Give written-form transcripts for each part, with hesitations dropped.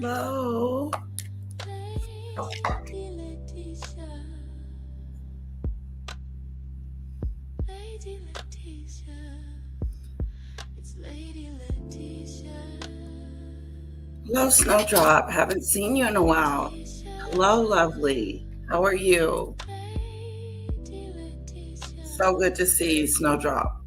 Hello. Hello, Snowdrop. Haven't seen you in a while. Hello, lovely. How are you? So good to see you, Snowdrop.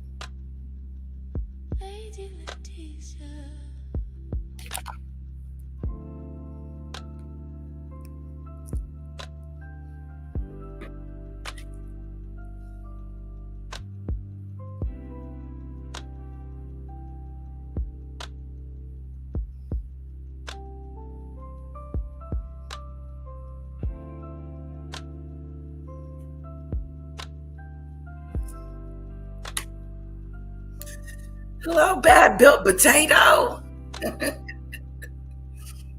Hello, bad built potato.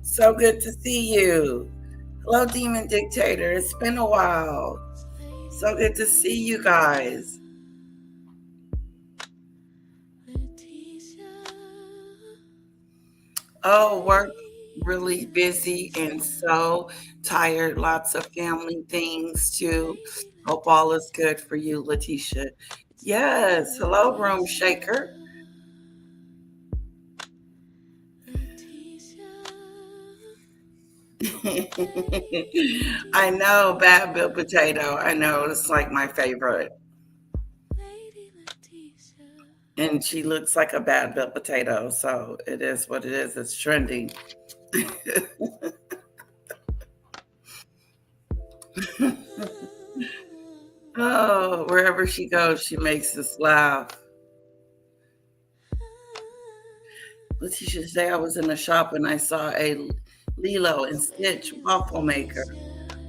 So good to see you. Hello, demon dictator. It's been a while. So good to see you guys. Oh, work really busy and so tired. Lots of family things too. Hope all is good for you, Letitia. Yes. Hello, room shaker. I know, bad built potato. I know, it's like my favorite. And she looks like a bad built potato, so it is what it is. It's trending. Oh, wherever she goes, she makes us laugh. Letitia, today I was in the shop and I saw a Lilo and Stitch waffle maker.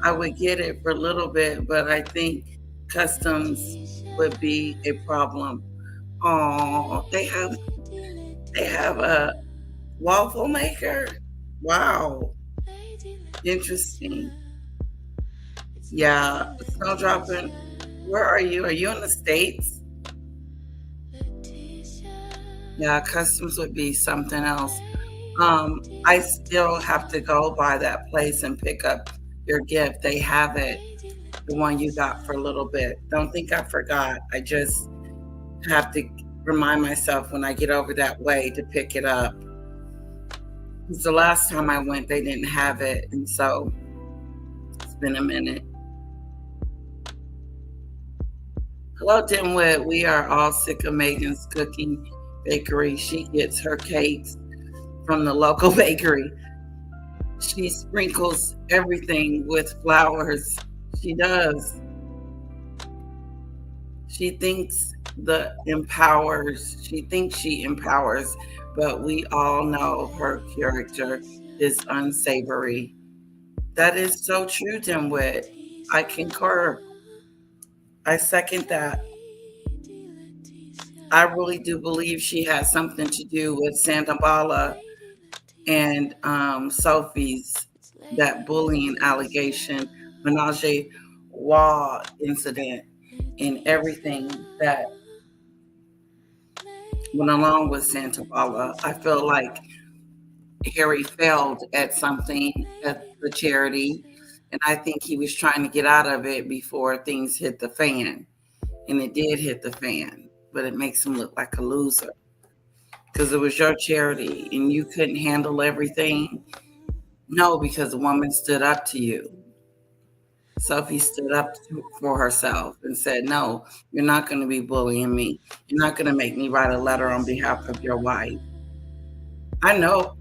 I would get it for a little bit, but I think customs would be a problem. Oh, they have a waffle maker. Wow, interesting. Yeah, snowdropping. Where are you? Are you in the States? Yeah, customs would be something else. I still have to go by that place and pick up your gift. They have it, the one you got for a little bit. Don't think I forgot. I just have to remind myself when I get over that way to pick it up. Because the last time I went, they didn't have it. And so it's been a minute. Hello, Dimwit. We are all sick of Megan's cooking bakery. She gets her cakes from the local bakery. She sprinkles everything with flowers. She does. She thinks she thinks she empowers, but we all know her character is unsavory. That is so true, Dimwit. I concur. I second that. I really do believe she has something to do with Santambala and Sophie's that bullying allegation, menage a wall incident, and everything that went along with Santambala. I feel like Harry failed at something at the charity, and I think he was trying to get out of it before things hit the fan. And it did hit the fan, but it makes him look like a loser because it was your charity and you couldn't handle everything. No, because the woman stood up to you. Sophie stood up for herself and said, no, you're not going to be bullying me. You're not going to make me write a letter on behalf of your wife. I know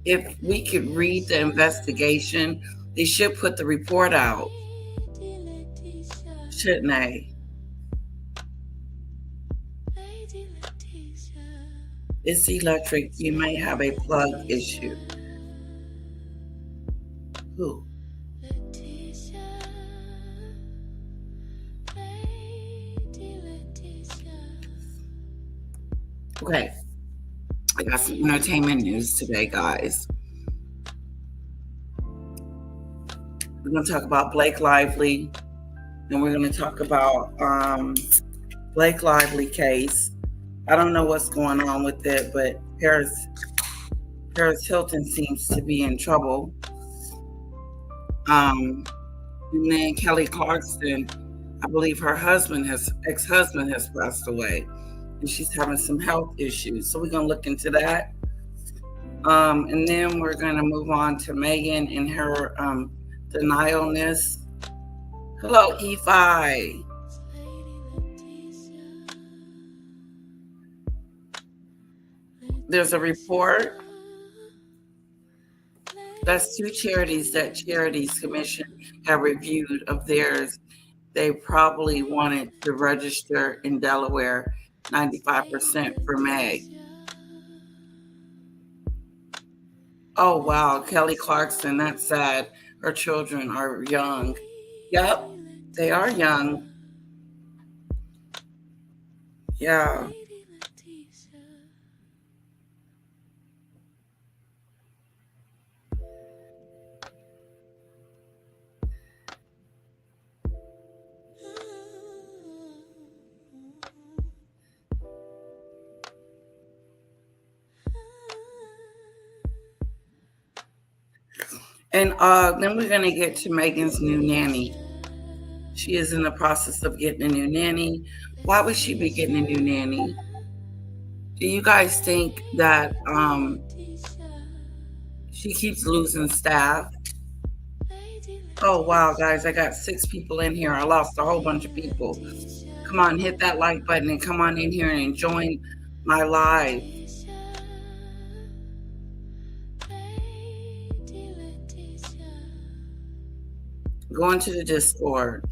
if we could read the investigation, they should put the report out, shouldn't they? It's electric. You may have a plug issue. Who? Okay. I got some entertainment news today, guys. We're going to talk about Blake Lively, and we're going to talk about Blake Lively case. I don't know what's going on with it, but Perez Hilton seems to be in trouble. And then Kelly Clarkson, I believe her ex-husband has passed away, and she's having some health issues. So we're gonna look into that. And then we're gonna move on to Meghan and her denialness. Hello, E5. There's a report. That's two charities that Charities Commission have reviewed of theirs. They probably wanted to register in Delaware 95% for Meg. Oh, wow. Kelly Clarkson, that's sad. Her children are young. Yep, they are young. Yeah. And then we're going to get to Meghan's new nanny. She is in the process of getting a new nanny. Why would she be getting a new nanny? Do you guys think that she keeps losing staff? Oh, wow, guys, I got 6 people in here. I lost a whole bunch of people. Come on, hit that like button and come on in here and join my live. Go into the Discord.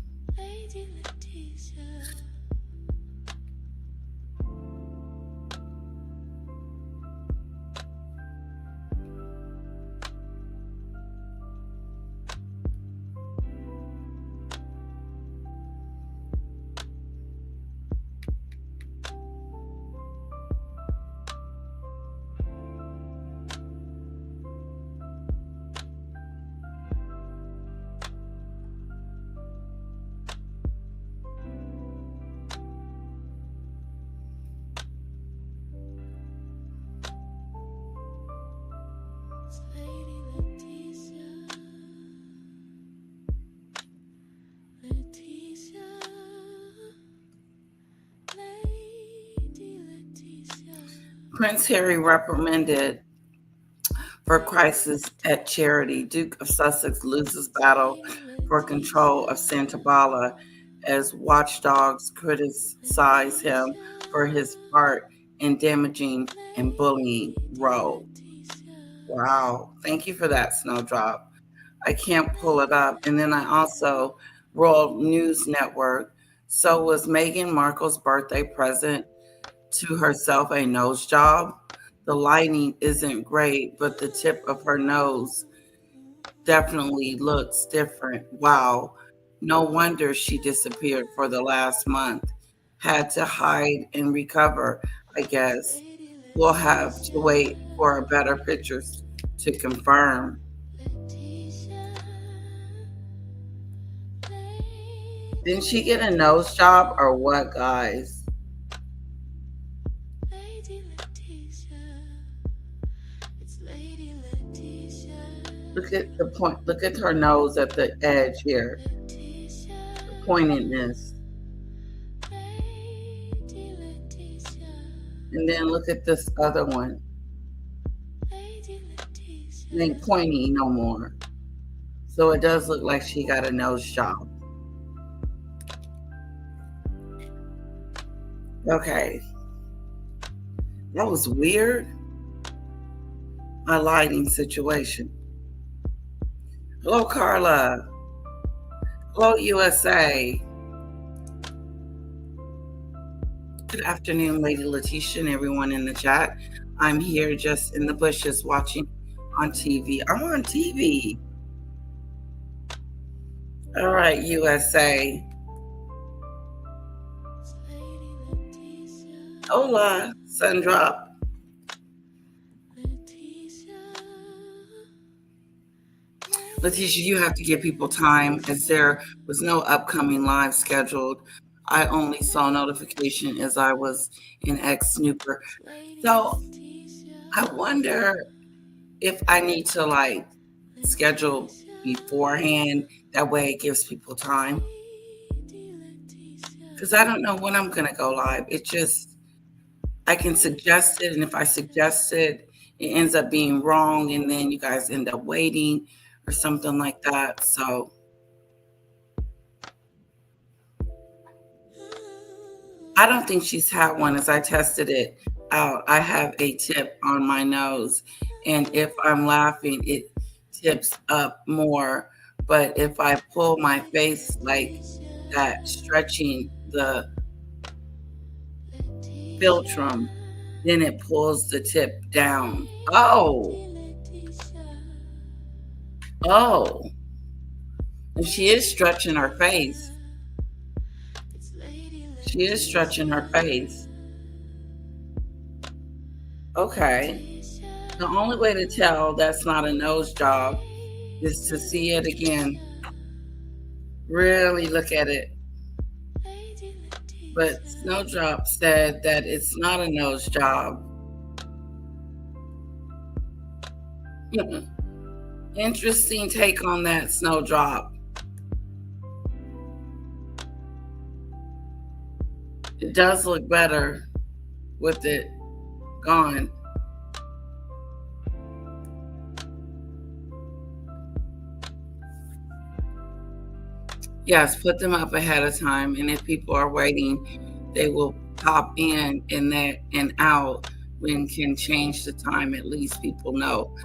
Prince Harry reprimanded for crisis at Charity. Duke of Sussex loses battle for control of Santa Bala as watchdogs criticize him for his part in damaging and bullying Roe. Wow. Thank you for that, Snowdrop. I can't pull it up. And then I also, World News Network. So was Meghan Markle's birthday present to herself a nose job? The lighting isn't great, but the tip of her nose definitely looks different. Wow. No wonder she disappeared for the last month. Had to hide and recover, I guess. We'll have to wait for better pictures to confirm. Didn't she get a nose job or what, guys? Look at the point. Look at her nose at the edge here. The pointedness. And then look at this other one. It ain't pointy no more. So it does look like she got a nose job. Okay. That was weird. My lighting situation. Hello, Carla. Hello, USA. Good afternoon, Lady Letitia and everyone in the chat. I'm here just in the bushes watching on TV. I'm on TV. All right, USA. Hola, Sundrop. Letitia, you have to give people time as there was no upcoming live scheduled. I only saw notification as I was in X Snooper. So I wonder if I need to like schedule beforehand, that way it gives people time. Because I don't know when I'm going to go live. It just, I can suggest it. And if I suggest it, it ends up being wrong. And then you guys end up waiting or something like that. So I don't think she's had one as I tested it out. I have a tip on my nose. And if I'm laughing, it tips up more. But if I pull my face like that, stretching the philtrum, then it pulls the tip down. Oh. And she is stretching her face. She is stretching her face. Okay. The only way to tell that's not a nose job is to see it again. Really look at it. But Snowdrop said that it's not a nose job. Interesting take on that, Snowdrop. It does look better with it gone. Yes, put them up ahead of time. And if people are waiting, they will pop in and out when can change the time. At least people know.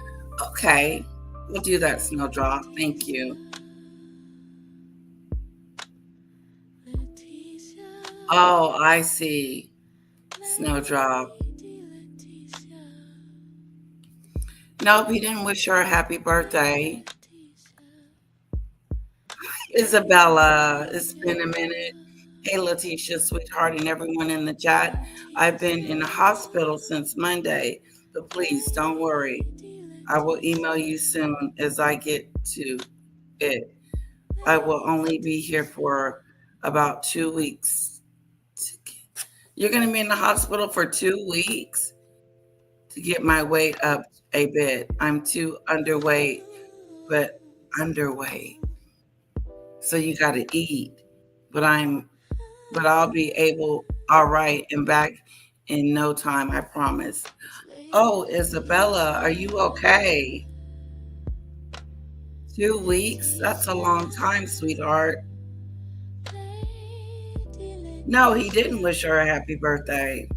Okay, we'll do that, Snowdrop. Thank you. Oh, I see. Snowdrop. Nope, he didn't wish her a happy birthday. Isabella, it's been a minute. Hey, Letitia, sweetheart, and everyone in the chat. I've been in the hospital since Monday, but please don't worry. I will email you soon as I get to it. I will only be here for about 2 weeks. You're going to be in the hospital for 2 weeks to get my weight up a bit. I'm too underweight, but underweight. So you got to eat. But I'll be all right, and back in no time, I promise. Oh, Isabella, are you okay? 2 weeks? That's a long time, sweetheart. No, he didn't wish her a happy birthday.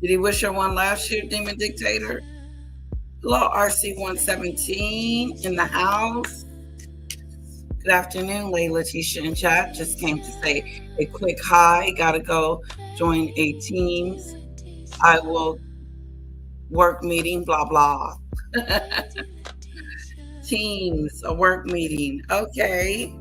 Did he wish her one last year, Demon Dictator? Hello, RC117 in the house. Good afternoon, Layla, Tisha, and chat. Just came to say a quick hi. Gotta go join a Teams. I will work meeting, blah, blah. Teams, a work meeting. Okay.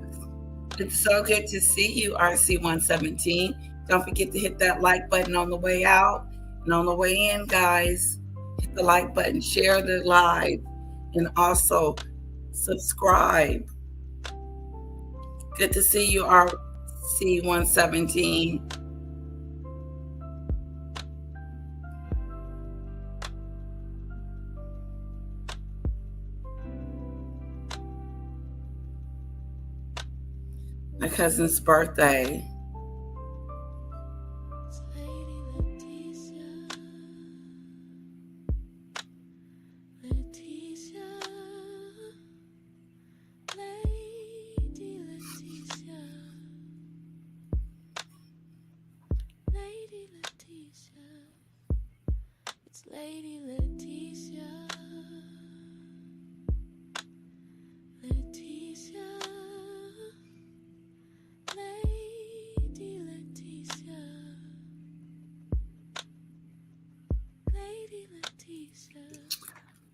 It's so good to see you, RC117. Don't forget to hit that like button on the way out. And on the way in, guys, hit the like button, share the live, and also subscribe. Good to see you, RC117. My cousin's birthday.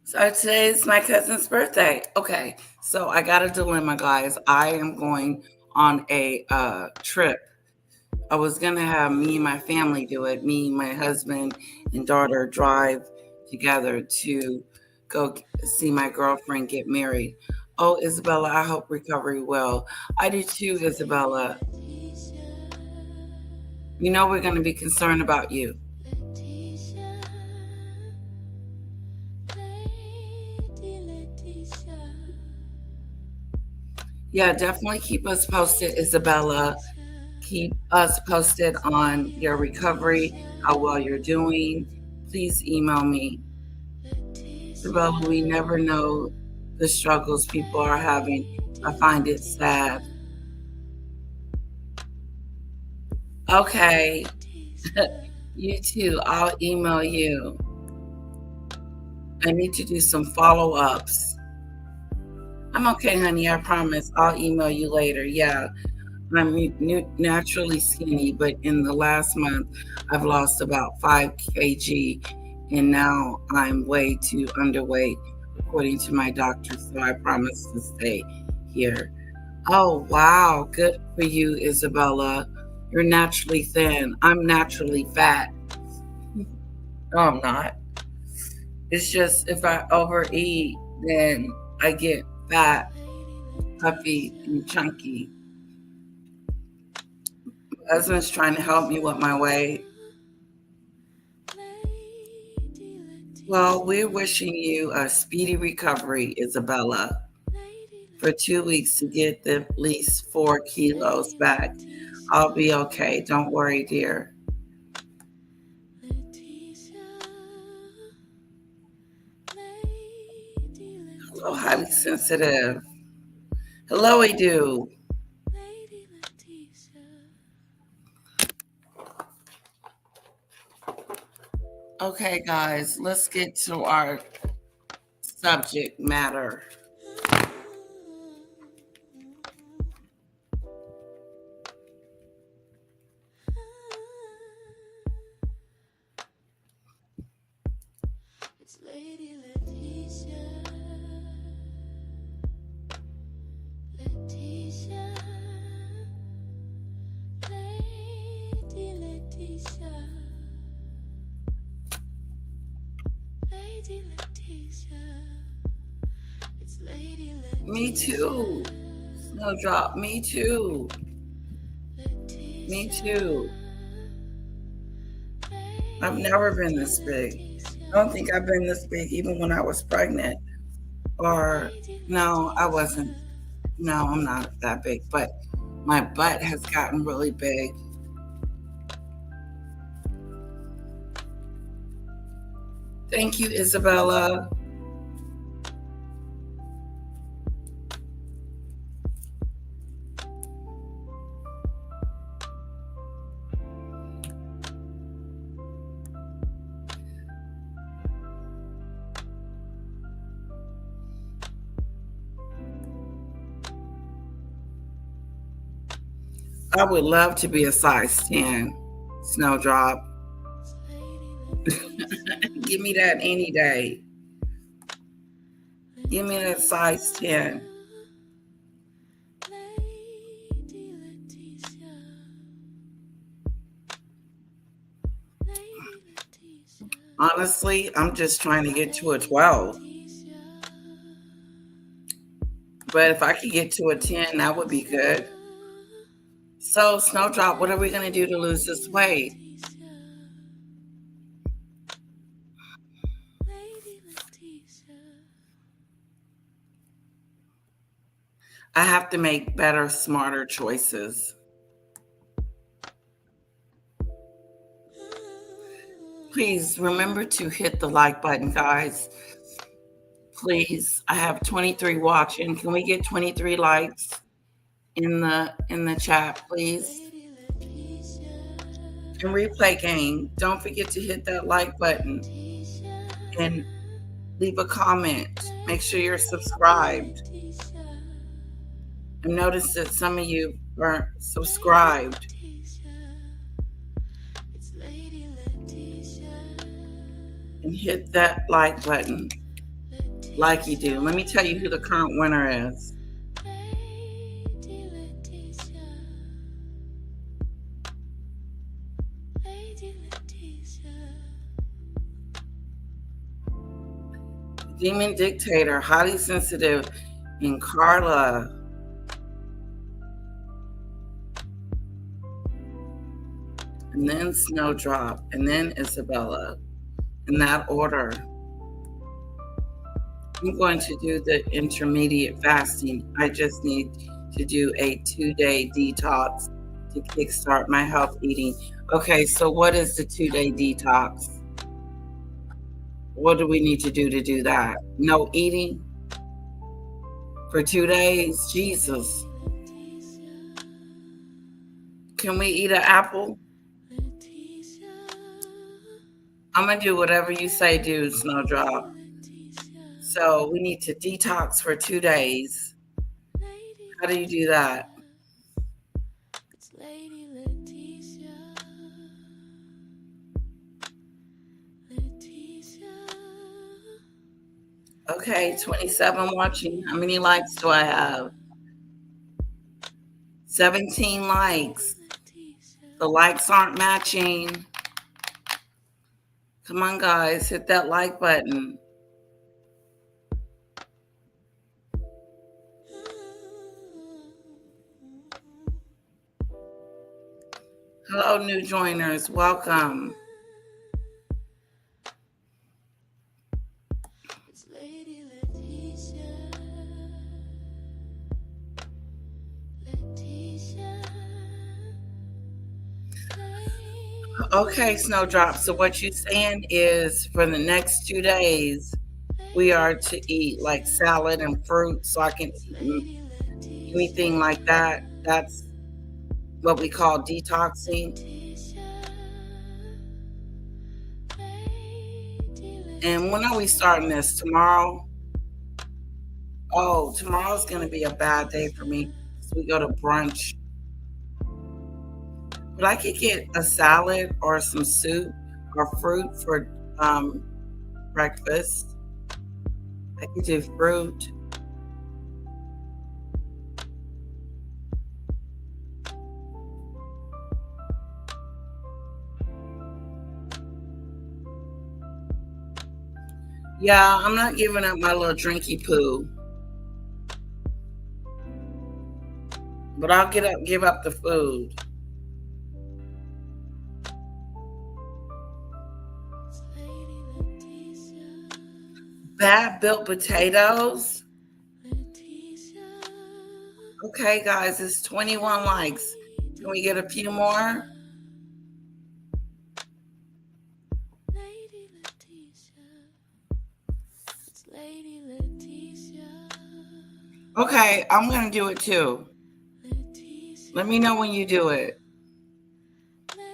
So today's my cousin's birthday. Okay, so I got a dilemma, guys. I am going on a trip. I was going to have me and my family do it. Me, my husband, and daughter drive together to go see my girlfriend get married. Oh, Isabella, I hope recovery well. I do too, Isabella. You know we're going to be concerned about you. Yeah, definitely keep us posted, Isabella. Keep us posted on your recovery, how well you're doing. Please email me. Isabella, we never know the struggles people are having. I find it sad. Okay. You too. I'll email you. I need to do some follow-ups. I'm okay, honey. I promise. I'll email you later. Yeah. I'm naturally skinny, but in the last month, I've lost about 5 kg, and now I'm way too underweight, according to my doctor. So I promise to stay here. Oh, wow. Good for you, Isabella. You're naturally thin. I'm naturally fat. No, I'm not. It's just if I overeat, then I get fat, puffy, and chunky. My husband's trying to help me with my weight. Well, we're wishing you a speedy recovery, Isabella, for 2 weeks to get at least 4 kilos back. I'll be okay. Don't worry, dear. Hello, highly sensitive. Hello, Edu. Okay, guys, let's get to our subject matter. Me too. Snowdrop, me too. Me too. I've never been this big. I don't think I've been this big even when I was pregnant. Or, no, I wasn't. No, I'm not that big. But my butt has gotten really big. Thank you, Isabella. I would love to be a size 10, Snowdrop. Give me that any day. Give me that size 10. Honestly, I'm just trying to get to a 12. But if I could get to a 10, that would be good. So, Snowdrop, what are we going to do to lose this weight? I have to make better, smarter choices. Please remember to hit the like button, guys. Please, I have 23 watching. Can we get 23 likes in the chat, please? And replay game, don't forget to hit that like button and leave a comment. Make sure you're subscribed. I noticed that some of you weren't subscribed. And hit that like button like you do. Let me tell you who the current winner is. Demon Dictator, highly sensitive, and Carla. And then Snowdrop, and then Isabella. In that order. I'm going to do the intermediate fasting. I just need to do a 2-day detox to kickstart my health eating. Okay, so what is the 2-day detox? What do we need to do that? No eating for 2 days? Jesus. Can we eat an apple? I'm going to do whatever you say do, Snowdrop. So we need to detox for 2 days. How do you do that? Okay, 27 watching. How many likes do I have? 17 likes. The likes aren't matching. Come on, guys, hit that like button. Hello, new joiners. Welcome. Okay, Snowdrop. So what you're saying is for the next 2 days, we are to eat like salad and fruit, so I can eat anything like that. That's what we call detoxing. And when are we starting this? Tomorrow? Oh, tomorrow's going to be a bad day for me. So we go to brunch. But I could get a salad or some soup or fruit for breakfast. I could do fruit. Yeah, I'm not giving up my little drinky poo. But I'll give up the food. Bad built potatoes. Okay, guys, it's 21 likes. Can we get a few more? Okay, I'm going to do it too. Let me know when you do it.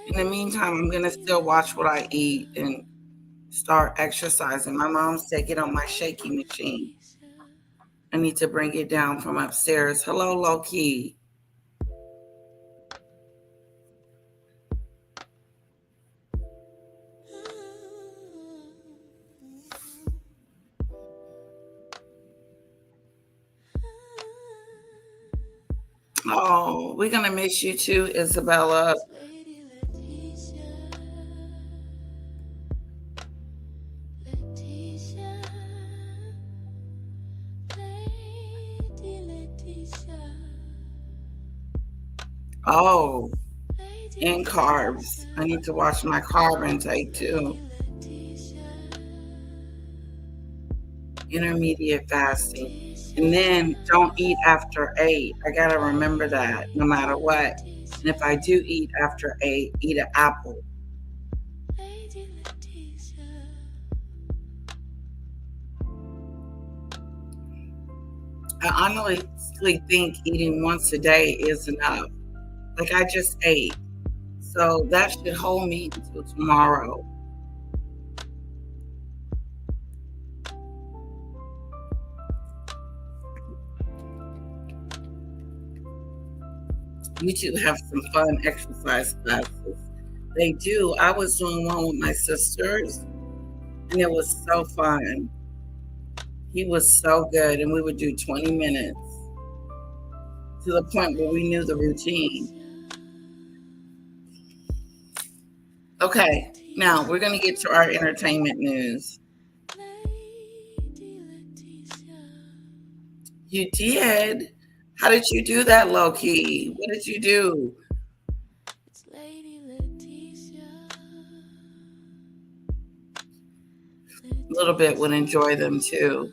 In the meantime, I'm going to still watch what I eat and start exercising. My mom said get on my shaking machine. I need to bring it down from upstairs. Hello, Low-Key. Oh, we're going to miss you too, Isabella. Oh, and carbs. I need to watch my carb intake too. Intermediate fasting. And then don't eat after 8. I got to remember that no matter what. And if I do eat after 8, eat an apple. I honestly think eating once a day is enough. Like I just ate. So that should hold me until tomorrow. You two have some fun exercise classes. They do. I was doing one with my sisters, and it was so fun. He was so good, and we would do 20 minutes to the point where we knew the routine. Okay, now we're going to get to our entertainment news. You did? How did you do that, Low-Key? What did you do? A little bit would enjoy them too.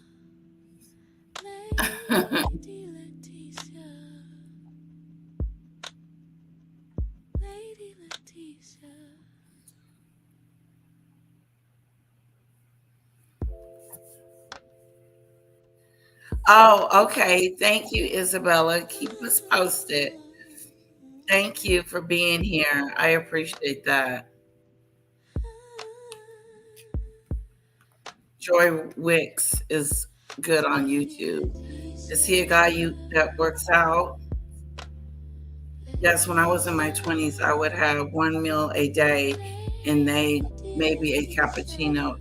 Oh, okay. Thank you, Isabella. Keep us posted. Thank you for being here. I appreciate that. Joy Wicks is good on YouTube. Is he a guy that works out? Yes, when I was in my 20s, I would have one meal a day and maybe a cappuccino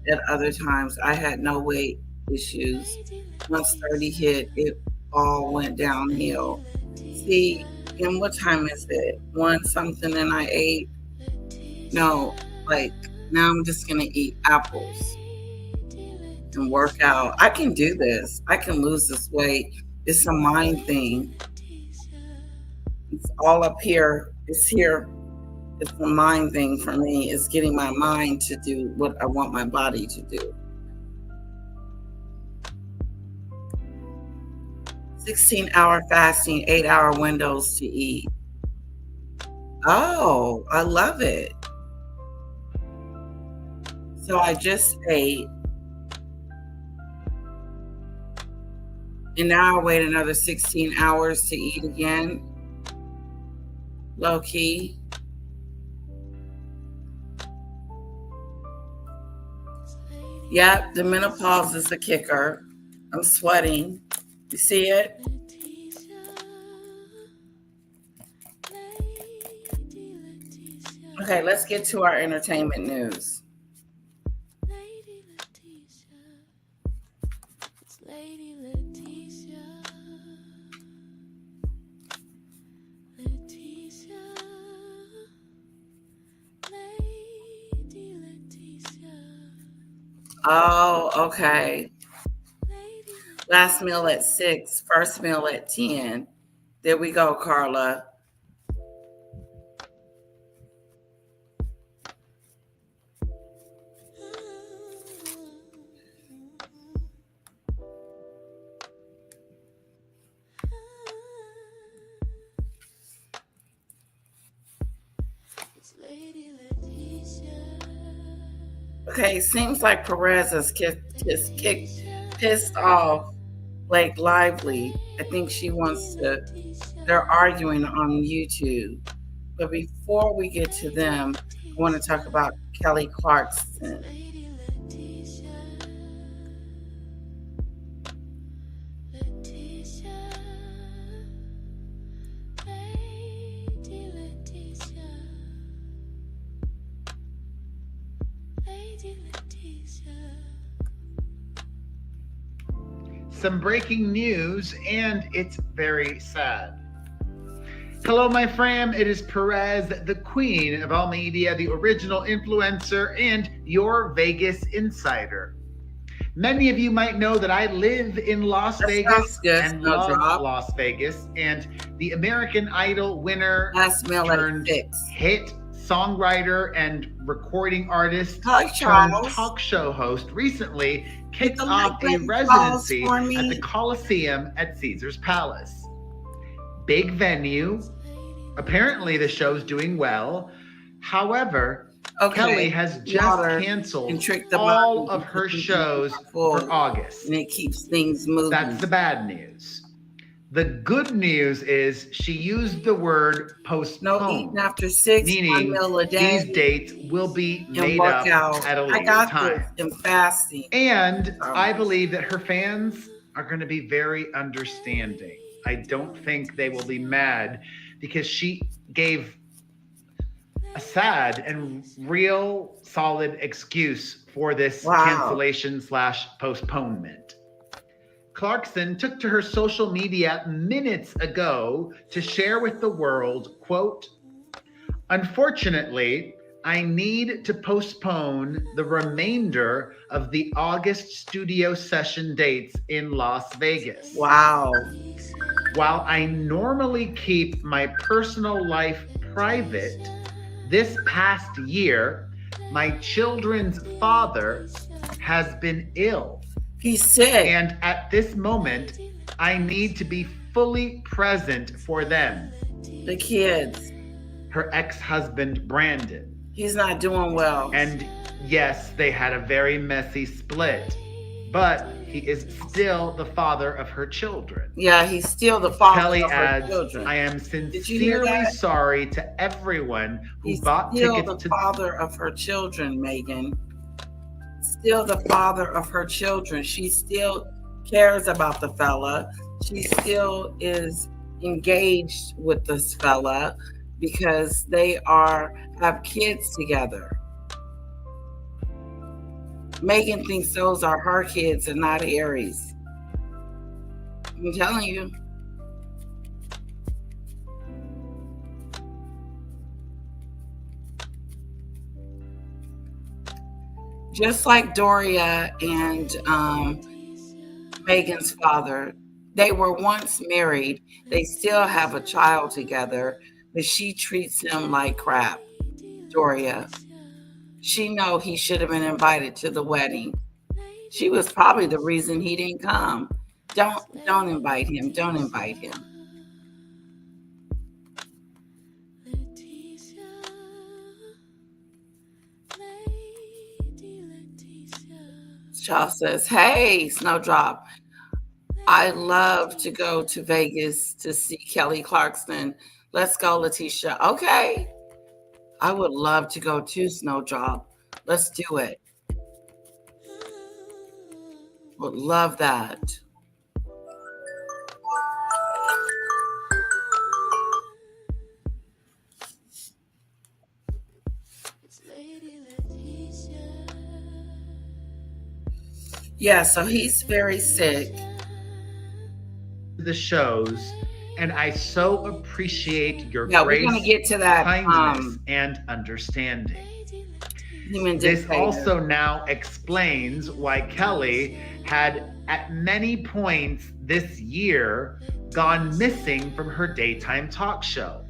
at other times. I had no weight issues. Once 30 hit, it all went downhill. See, and what time is it? One something and I ate? No, like now I'm just going to eat apples and work out. I can do this. I can lose this weight. It's a mind thing. It's all up here. It's here. It's a mind thing for me. It's getting my mind to do what I want my body to do. 16-hour fasting, 8-hour windows to eat. Oh, I love it. So I just ate. And now I wait another 16 hours to eat again. Low key. Yep, the menopause is a kicker. I'm sweating. You see it? Okay, let's get to our entertainment news. Oh, okay. Last meal at 6, first meal at 10. There we go, Carla. Okay, seems like Perez is pissed off Blake Lively. I think she wants to, they're arguing on YouTube. But before we get to them, I want to talk about Kelly Clarkson. Some breaking news, and it's very sad. Hello, my fam. It is Perez, the queen of all media, the original influencer, and your Vegas insider. Many of you might know that I live in Las Vegas and love Las Vegas, and the American Idol winner turned hit songwriter and recording artist turned talk show host recently kicked off a residency at the Coliseum at Caesar's Palace. Big venue. Apparently the show's doing well. However, Kelly has just canceled all of her shows for August. And it keeps things moving. That's the bad news. The good news is she used the word postpone. No eating after 6, meaning 1 meal a day. These dates will be made up at a later time. And fasting. And I believe that her fans are going to be very understanding. I don't think they will be mad because she gave a sad and real solid excuse for this cancellation / postponement. Clarkson took to her social media minutes ago to share with the world, quote, "Unfortunately, I need to postpone the remainder of the August studio session dates in Las Vegas. Wow. While I normally keep my personal life private, this past year, my children's father has been ill. He's sick. And at this moment, I need to be fully present for them." The kids. Her ex-husband, Brandon. He's not doing well. And yes, they had a very messy split. but he is still the father of her children. Yeah, he's still the father Kelly of her adds, children. I am Did you hear sincerely that? sorry to everyone who He's bought still tickets the to father of her children, Meghan. Still the father of her children. She still cares about the fella. She still is engaged with this fella because they have kids together. Meghan thinks those are her kids and not Harry's. I'm telling you. Just like Doria and Meghan's father, they were once married. They still have a child together, but she treats him like crap. Doria. She know he should have been invited to the wedding. She was probably the reason he didn't come. Don't invite him. Don't invite him. Child says, hey, Snowdrop, I love to go to Vegas to see Kelly Clarkson. Let's go, Letitia. Okay. I would love to go to Snowdrop. Let's do it. Would love that. Yeah, so he's very sick. The shows, and I so appreciate your Yeah, grace, we're gonna get to that kindness, and understanding. Human This dictator. also now explains why Kelly had at many points this year gone missing from her daytime talk show.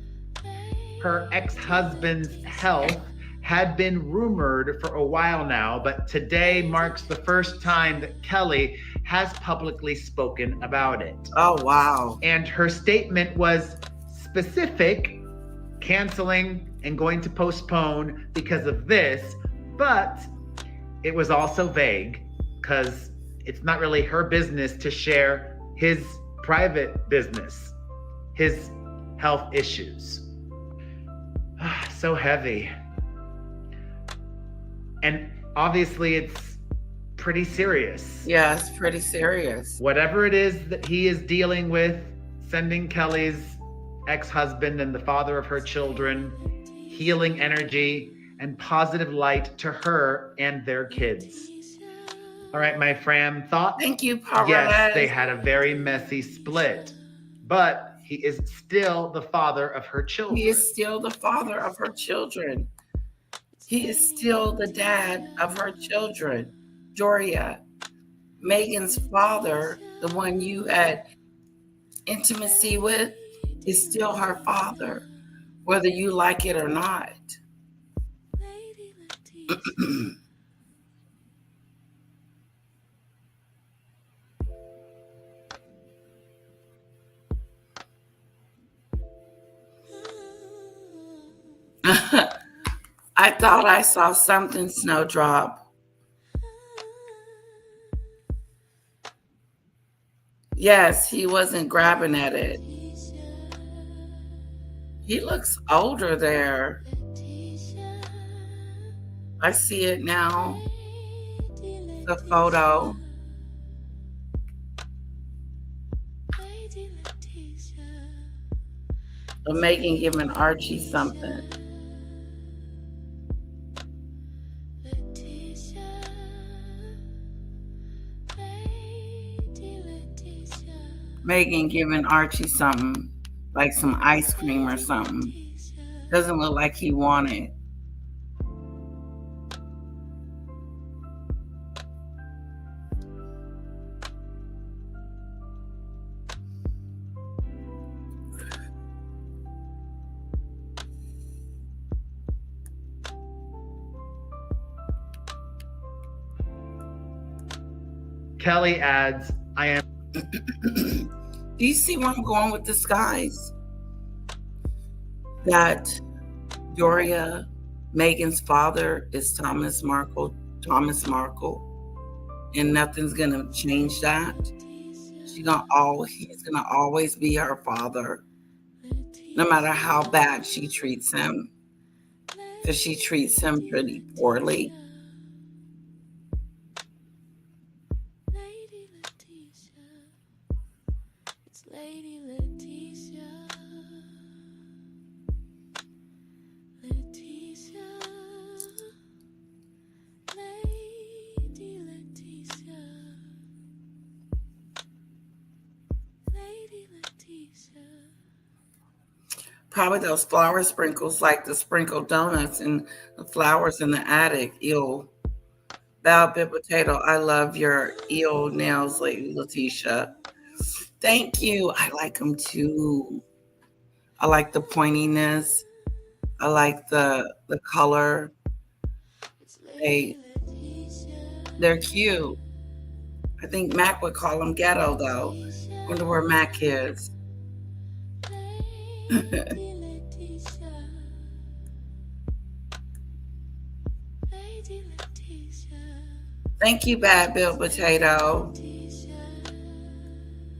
Her ex-husband's health had been rumored for a while now, but today marks the first time that Kelly has publicly spoken about it. Oh, wow. And her statement was specific, canceling and going to postpone because of this, but it was also vague because it's not really her business to share his private business, his health issues. So heavy. And obviously it's pretty serious. Yeah, it's pretty serious. Whatever it is that he is dealing with, sending Kelly's ex-husband and the father of her children healing energy and positive light to her and their kids. All right, my fam, thoughts? Thank you, Perez. Yes, they had a very messy split, but he is still the father of her children. He is still the father of her children. He is still the dad of her children. Doria, Meghan's father, the one you had intimacy with, is still her father, whether you like it or not. I thought I saw something, Snowdrop. Yes, he wasn't grabbing at it. He looks older there. I see it now. The photo. Of Meghan giving Archie something. Meghan giving Archie something, like some ice cream or something. Doesn't look like he wanted. Kelly adds, I am. Do you see where I'm going with this, guys? That Doria, Meghan's father, is Thomas Markle. Thomas Markle. and nothing's gonna change that. He's gonna always be her father, no matter how bad she treats him, because she treats him pretty poorly. Probably those flower sprinkles, like the sprinkled donuts and the flowers in the attic. Ew. Val Bit Potato, I love your eel nails, Lady Letitia. Thank you. I like them too. I like the pointiness. I like the color. They're cute. I think Mac would call them ghetto though. Wonder where Mac is. Thank you, Bad Bill Potato.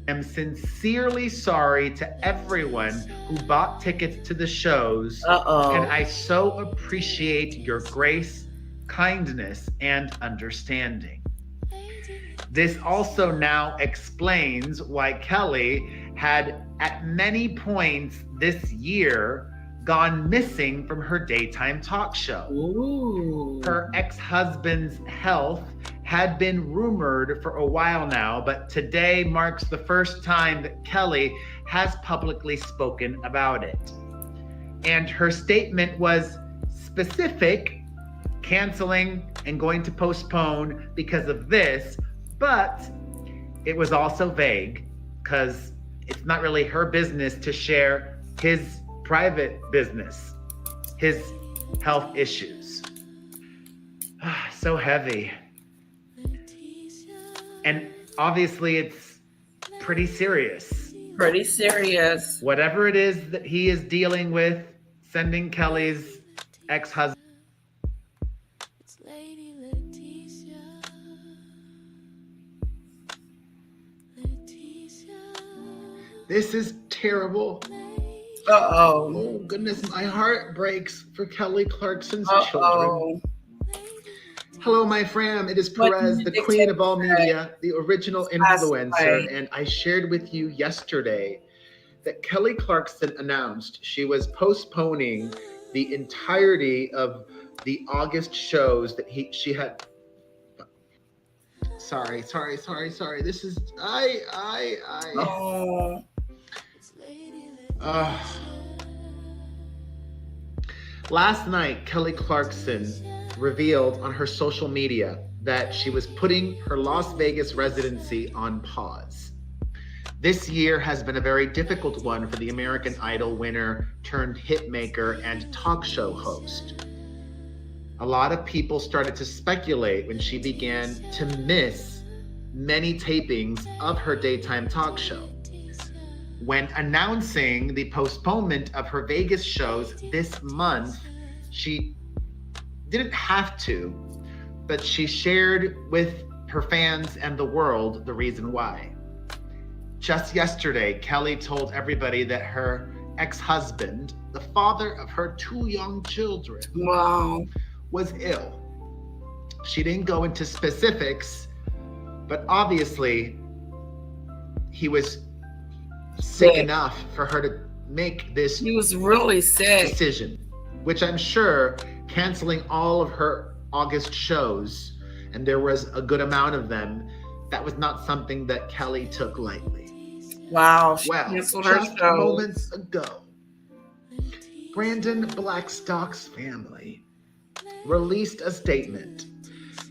I'm sincerely sorry to everyone who bought tickets to the shows. And I so appreciate your grace, kindness, and understanding. This also now explains why Kelly had at many points this year gone missing from her daytime talk show. Ooh. Her ex-husband's health had been rumored for a while now, but today marks the first time that Kelly has publicly spoken about it. And her statement was specific, canceling and going to postpone because of this, but it was also vague because it's not really her business to share his private business, his health issues. So heavy. And obviously it's pretty serious. Pretty serious. Whatever it is that he is dealing with, sending Kelly's ex-husband. This is terrible. Oh goodness, my heart breaks for Kelly Clarkson's children. Hello, my fam. It is Perez, the queen of all media, the original influencer, and I shared with you yesterday that Kelly Clarkson announced she was postponing the entirety of the August shows that she had. Sorry. This is Last night, Kelly Clarkson revealed on her social media that she was putting her Las Vegas residency on pause. This year has been a very difficult one for the American Idol winner turned hitmaker and talk show host. A lot of people started to speculate when she began to miss many tapings of her daytime talk show. When announcing the postponement of her Vegas shows this month, she didn't have to, but she shared with her fans and the world the reason why. Just yesterday, Kelly told everybody that her ex-husband, the father of her 2 young children, was ill. She didn't go into specifics, but obviously he was sick enough for her to make this He was really sick decision, which I'm sure canceling all of her August shows, and there was a good amount of them, that was not something that Kelly took lightly. Wow. Just moments ago, Brandon Blackstock's family released a statement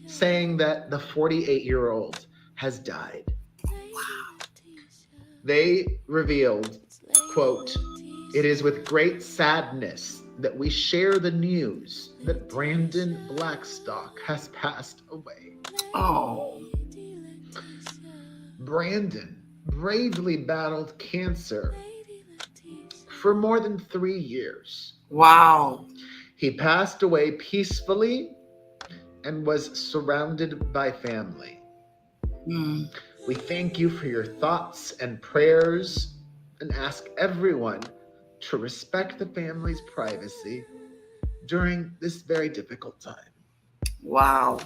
saying that the 48-year-old has died. They revealed, quote, "It is with great sadness that we share the news that Brandon Blackstock has passed away." Oh. Brandon bravely battled cancer for more than 3 years. Wow. He passed away peacefully and was surrounded by family. Mm. We thank you for your thoughts and prayers and ask everyone to respect the family's privacy during this very difficult time. Wow.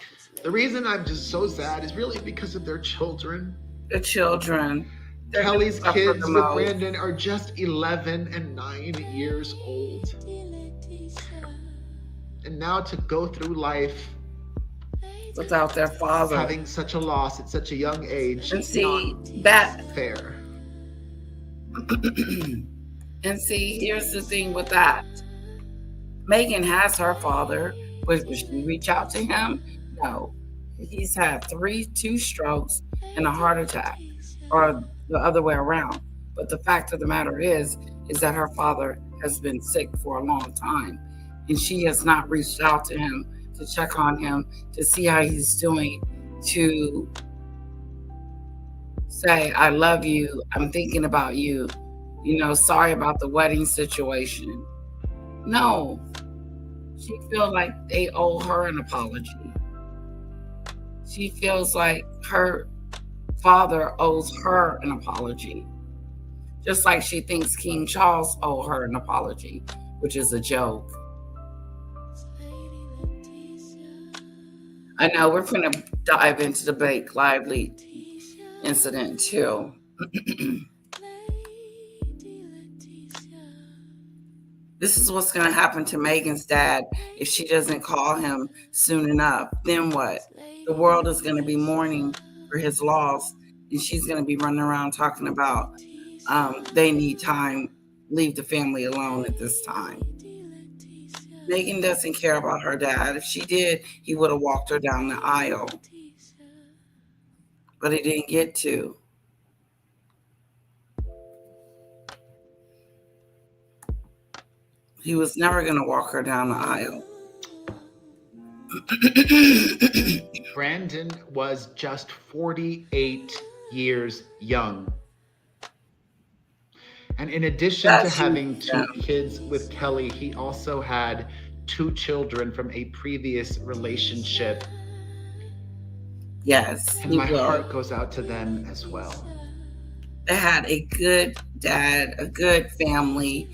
The reason I'm just so sad is really because of their children. The children. They're gonna Kelly's suffer kids the with most. Brandon are just 11 and 9 years old. And now to go through life Without their father. having such a loss at such a young age And is see, not that fair. and see, here's the thing with that. Meghan has her father. Would she reach out to him? No. He's had two strokes and a heart attack, or the other way around. But the fact of the matter is that her father has been sick for a long time, and she has not reached out to him to check on him, to see how he's doing, to say, I love you, I'm thinking about you, sorry about the wedding situation. No. She feels like they owe her an apology. She feels like her father owes her an apology. Just like she thinks King Charles owes her an apology, which is a joke. I know we're going to dive into the Blake Lively incident too. This is what's going to happen to Meghan's dad if she doesn't call him soon enough. Then what? The world is going to be mourning for his loss, and she's going to be running around talking about they need time, leave the family alone at this time. Meghan doesn't care about her dad. If she did, he would have walked her down the aisle. But he didn't get to. He was never going to walk her down the aisle. Brandon was just 48 years young. And in addition to having two kids with Kelly, he also had 2 children from a previous relationship. Yes. And my heart goes out to them as well. They had a good dad, a good family.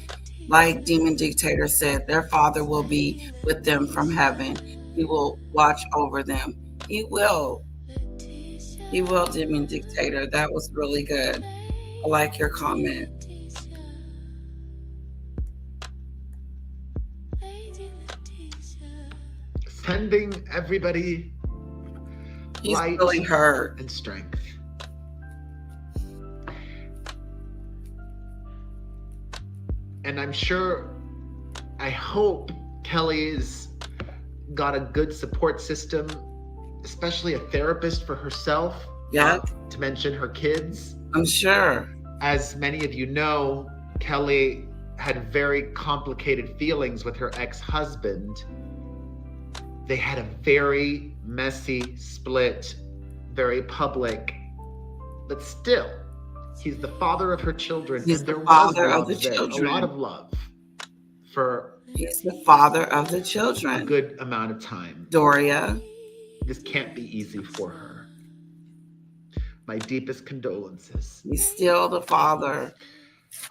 Like Demon Dictator said, their father will be with them from heaven. He will watch over them. He will. He will, Demon Dictator. That was really good. I like your comment. Sending everybody light really hurt and strength. And I'm sure, I hope Kelly's got a good support system, especially a therapist for herself. Yeah. Not to mention her kids. I'm sure. As many of you know, Kelly had very complicated feelings with her ex-husband. They had a very messy split, very public, but still, he's the father of her children. He's and there the father was of the children. A lot of love for He's the father of the children. a good amount of time. Doria. This can't be easy for her. My deepest condolences. He's still the father.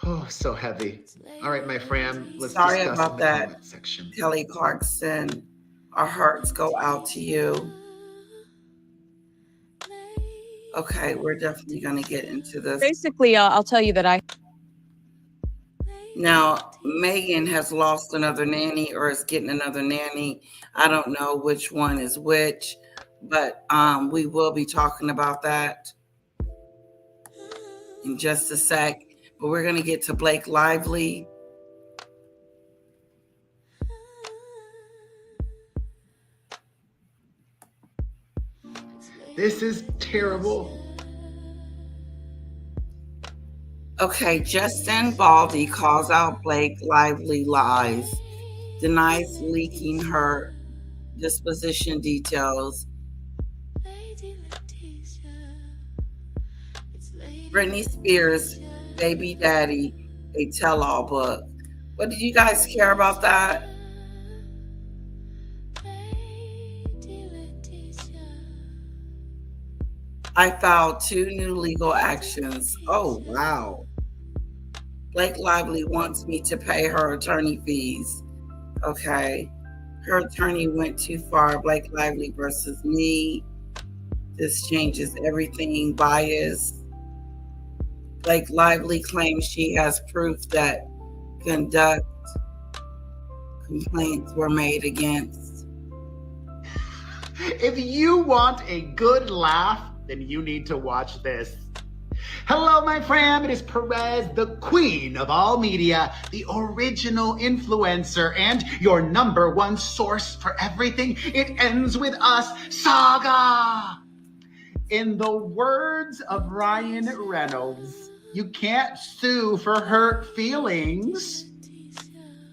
Oh, so heavy. All right, my friend, let's Sorry discuss about in the that, comment section. Kelly Clarkson. Our hearts go out to you. Okay, we're definitely going to get into this. Basically, I'll tell you that Now, Meghan has lost another nanny or is getting another nanny. I don't know which one is which, but we will be talking about that in just a sec. But we're going to get to Blake Lively. This is terrible. Okay, Justin Baldy calls out Blake Lively lies, denies leaking her disposition details. Britney Spears' Baby Daddy, a tell-all book. What did you guys care about that? I filed 2 new legal actions. Oh, wow. Blake Lively wants me to pay her attorney fees. Okay. Her attorney went too far. Blake Lively versus me. This changes everything. Bias. Blake Lively claims she has proof that conduct complaints were made against. If you want a good laugh, then you need to watch this. Hello, my fam. It is Perez, the queen of all media, the original influencer, and your number one source for everything. It ends with us, saga. In the words of Ryan Reynolds, you can't sue for hurt feelings.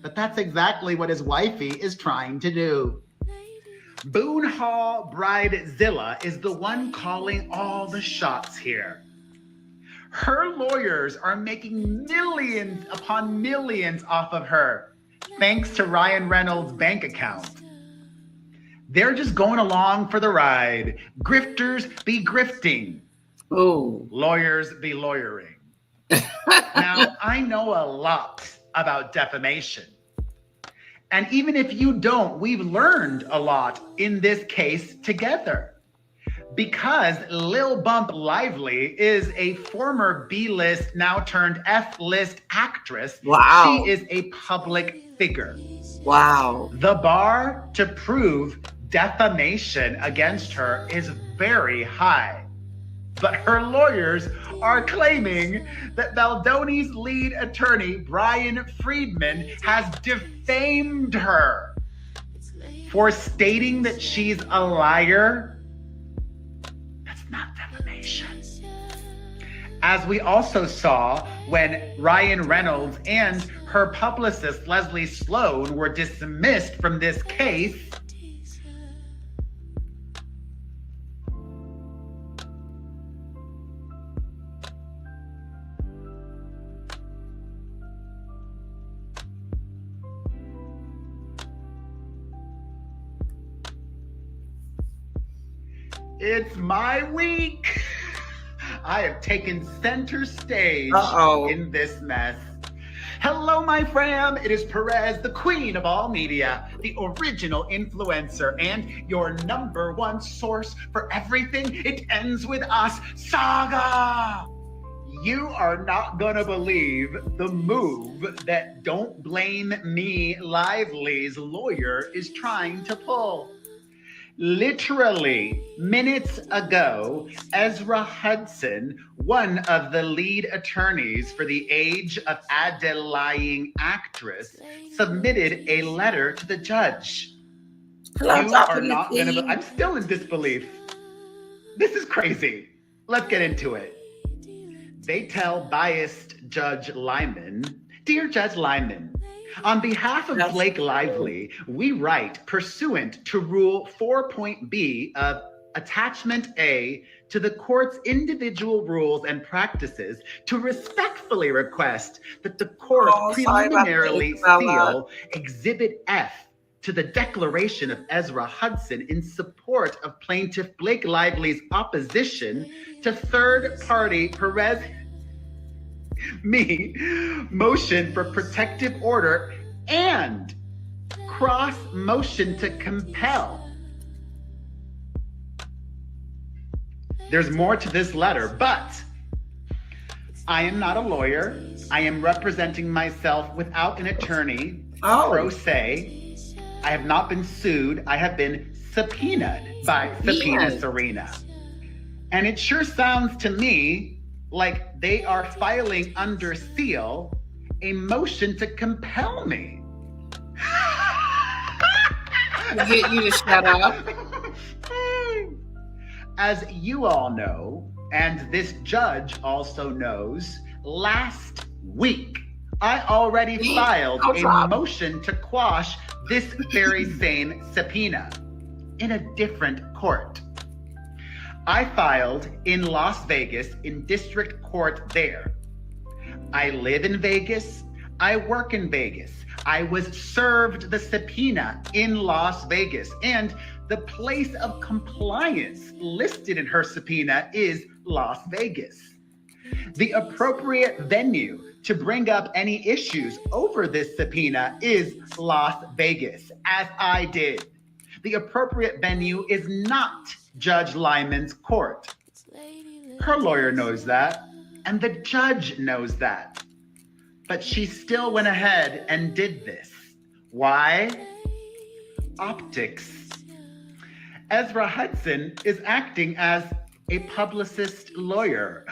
But that's exactly what his wifey is trying to do. Boone Hall Bridezilla is the one calling all the shots here. Her lawyers are making millions upon millions off of her, thanks to Ryan Reynolds' bank account. They're just going along for the ride. Grifters be grifting. Ooh. Lawyers be lawyering. Now, I know a lot about defamation. And even if you don't, we've learned a lot in this case together. Because Lil Bump Lively is a former B-list, now turned F-list actress. Wow. She is a public figure. Wow. The bar to prove defamation against her is very high. But her lawyers are claiming that Baldoni's lead attorney, Brian Friedman, has defamed her for stating that she's a liar. That's not defamation. As we also saw when Ryan Reynolds and her publicist, Leslie Sloan, were dismissed from this case, it's my week. I have taken center stage in this mess. Hello, my fam. It is Perez, the queen of all media, the original influencer, and your number one source for everything. It ends with us, saga. You are not gonna believe the move that Don't Blame Me Lively's lawyer is trying to pull. Literally minutes ago, Ezra Hudson, one of the lead attorneys for the Age of Adelying actress, submitted a letter to the judge. You are not going to... I'm still in disbelief. This is crazy. Let's get into it. They tell biased Judge Lyman, "Dear Judge Lyman, on behalf of Blake Lively, we write pursuant to Rule 4.B of Attachment A to the court's individual rules and practices to respectfully request that the court preliminarily seal Exhibit F to the declaration of Ezra Hudson in support of plaintiff Blake Lively's opposition to third-party Perez motion for protective order and cross motion to compel." There's more to this letter, but I am not a lawyer. I am representing myself without an attorney, pro se. I have not been sued. I have been subpoenaed by Subpoena Serena. And it sure sounds to me like they are filing under seal a motion to compel me. To get you to shut up. As you all know, and this judge also knows, last week I already filed a motion to quash this very same subpoena in a different court. I filed in Las Vegas in district court there. I live in Vegas. I work in Vegas. I was served the subpoena in Las Vegas. And the place of compliance listed in her subpoena is Las Vegas. The appropriate venue to bring up any issues over this subpoena is Las Vegas, as I did. The appropriate venue is not Judge Lyman's court. Her lawyer knows that, and the judge knows that. But she still went ahead and did this. Why? Optics. Ezra Hudson is acting as a publicist lawyer.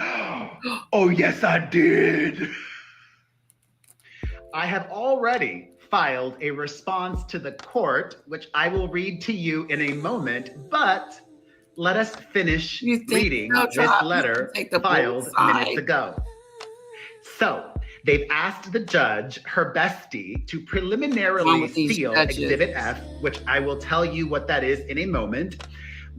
Oh, yes, I did. I have already filed a response to the court, which I will read to you in a moment, but let us finish reading this letter filed minutes ago. So, they've asked the judge, her bestie, to preliminarily seal Exhibit F, which I will tell you what that is in a moment.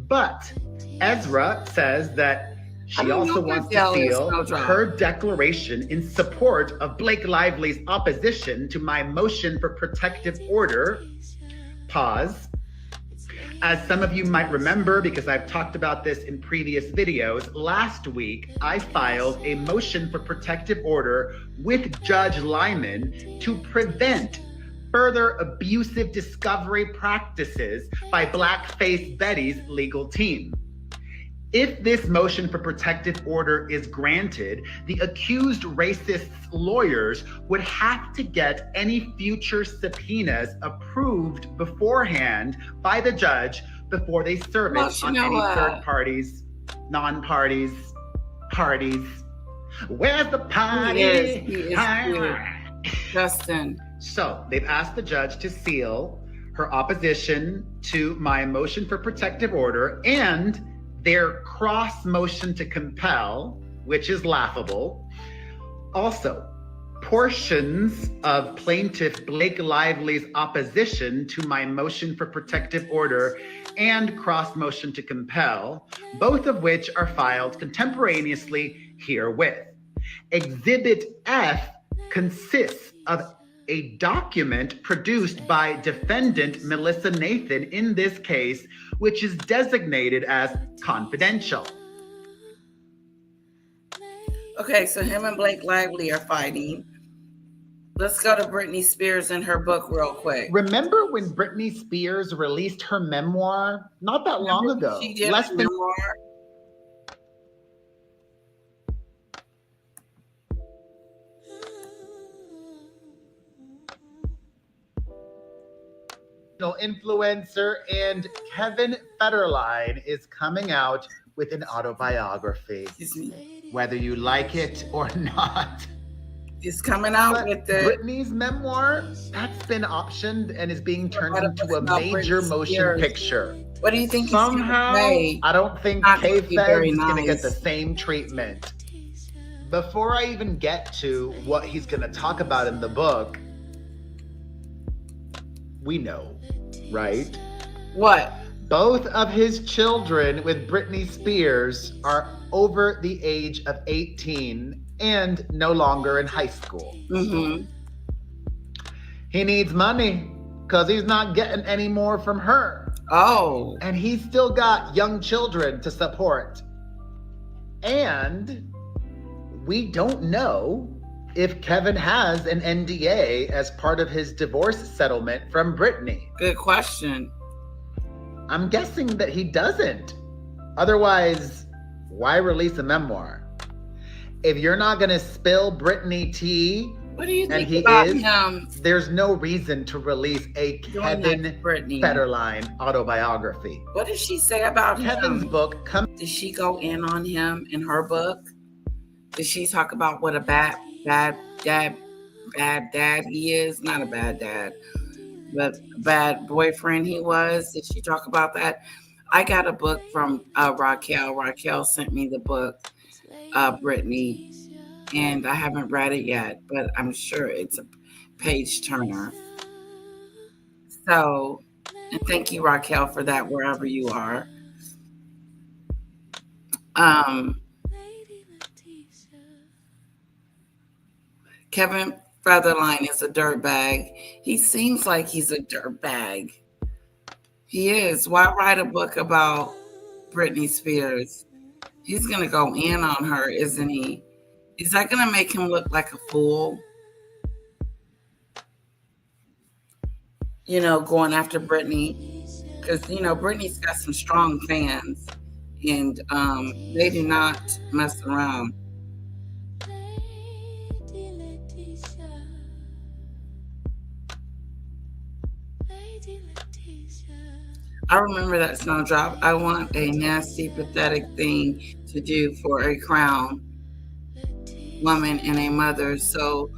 But Ezra says that she also wants to seal her declaration in support of Blake Lively's opposition to my motion for protective order. Pause. As some of you might remember, because I've talked about this in previous videos, last week I filed a motion for protective order with Judge Lyman to prevent further abusive discovery practices by Blackface Betty's legal team. If this motion for protective order is granted, the accused racist's lawyers would have to get any future subpoenas approved beforehand by the judge before they serve it on any third parties, non-parties, parties. Where's the party? He is Justin. So they've asked the judge to seal her opposition to my motion for protective order and their cross motion to compel, which is laughable. Also, portions of plaintiff Blake Lively's opposition to my motion for protective order and cross motion to compel, both of which are filed contemporaneously herewith. Exhibit F consists of a document produced by defendant Melissa Nathan in this case, which is designated as confidential. Okay, so him and Blake Lively are fighting. Let's go to Britney Spears and her book real quick. Remember when Britney Spears released her memoir not that long ago? She did a memoir. Influencer and Kevin Federline is coming out with an autobiography. Whether you like it or not. He's coming out with it. Britney's memoir, that's been optioned and is being turned into a major motion picture. What do you think? Somehow, I don't think K-Fed is going to get the same treatment. Before I even get to what he's going to talk about in the book, we know, right? What? Both of his children with Britney Spears are over the age of 18 and no longer in high school. Mm-hmm. He needs money because he's not getting any more from her. Oh. And he's still got young children to support. And we don't know if Kevin has an NDA as part of his divorce settlement from Britney. Good question. I'm guessing that he doesn't. Otherwise, why release a memoir? If you're not going to spill Britney tea, what do you think about him? There's no reason to release a Kevin Federline autobiography. What did she say about Kevin's book? Did she go in on him in her book? Did she talk about what a bad dad he is? Not a bad dad, but a bad boyfriend he was. Did she talk about that? I got a book from Raquel. Raquel sent me the book, Britney, and I haven't read it yet, but I'm sure it's a page turner. So, and thank you, Raquel, for that, wherever you are. Kevin Federline is a dirtbag. He seems like he's a dirtbag. He is. Why write a book about Britney Spears? He's going to go in on her, isn't he? Is that going to make him look like a fool? Going after Britney. Because, Britney's got some strong fans. And they do not mess around. I remember that Snowdrop. I want a nasty, pathetic thing to do for a crown woman and a mother. So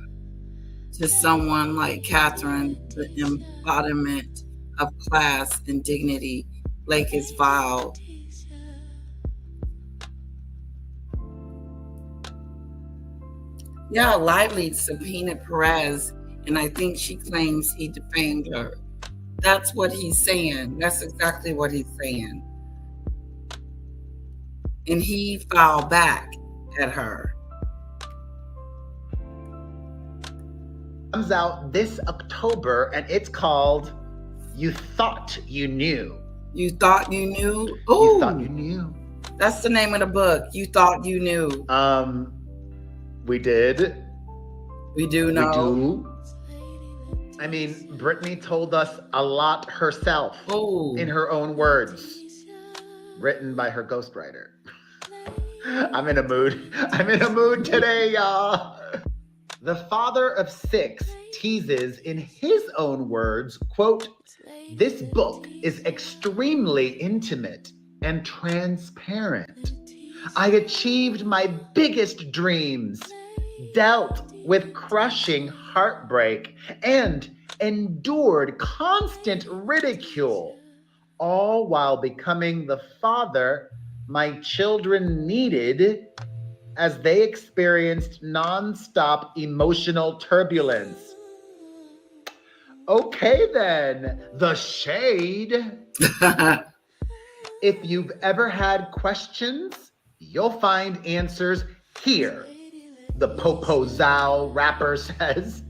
to someone like Catherine, the embodiment of class and dignity, Blake is vile. Yeah, Lively subpoenaed Perez, and I think she claims he defamed her. That's what he's saying. That's exactly what he's saying. And he filed back at her. Comes out this October, and it's called You Thought You Knew. You Thought You Knew? Ooh, You Thought You Knew. That's the name of the book. You Thought You Knew. We did. We do know. We do. I mean, Britney told us a lot herself. Ooh. In her own words, written by her ghostwriter. I'm in a mood. I'm in a mood today, y'all. The father of 6 teases in his own words, quote, "This book is extremely intimate and transparent. I achieved my biggest dreams, dealt with crushing heartbreak, and endured constant ridicule, all while becoming the father my children needed as they experienced nonstop emotional turbulence." Okay then, the shade. If you've ever had questions, you'll find answers here, the Popo Zao rapper says.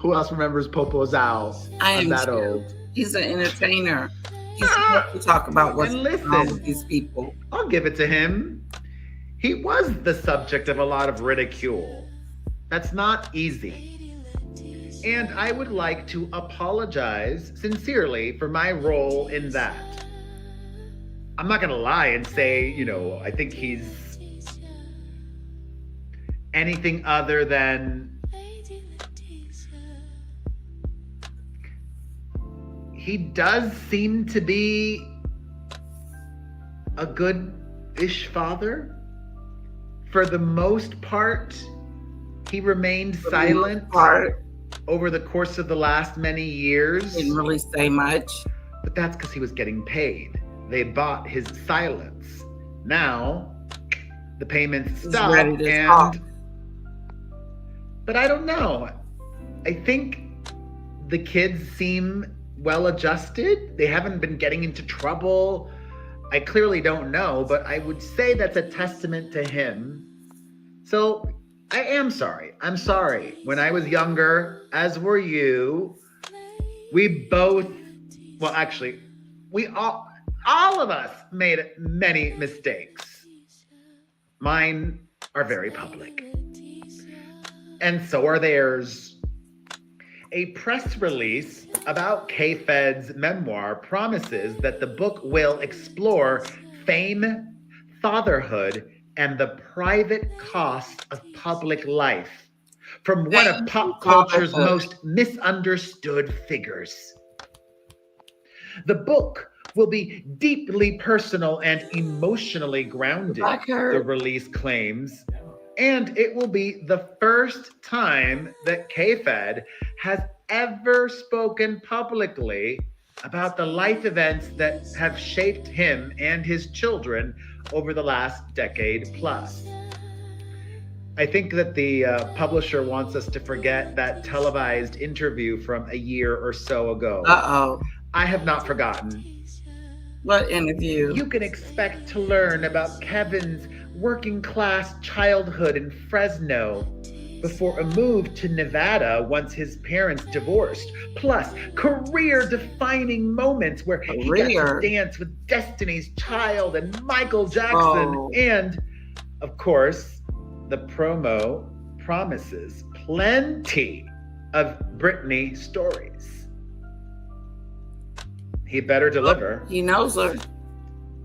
Who else remembers Popo Zao? I am that too. old. He's an entertainer. He's supposed to talk about what's wrong with these people. I'll give it to him. He was the subject of a lot of ridicule. That's not easy. And I would like to apologize sincerely for my role in that. I'm not going to lie and say, I think he's anything other than he does seem to be a good-ish father. For the most part, he remained silent over the course of the last many years. Didn't really say much. But that's because he was getting paid. They bought his silence. Now, the payments stop, but I don't know. I think the kids seem well adjusted. They haven't been getting into trouble. I clearly don't know, but I would say that's a testament to him. So I am sorry. I'm sorry. When I was younger, as were you, we both, well, actually, we all of us made many mistakes. Mine are very public. And so are theirs. A press release about K-Fed's memoir promises that the book will explore fame, fatherhood, and the private cost of public life from one of pop culture's most misunderstood figures. The book will be deeply personal and emotionally grounded, the release claims, and it will be the first time that K-Fed has ever spoken publicly about the life events that have shaped him and his children over the last decade plus. I think that the publisher wants us to forget that televised interview from a year or so ago. Uh-oh. I have not forgotten. What interview? You can expect to learn about Kevin's working class childhood in Fresno, before a move to Nevada once his parents divorced, plus career-defining moments where he got to dance with Destiny's Child and Michael Jackson, and, of course, the promo promises plenty of Britney stories. He better deliver. He knows her.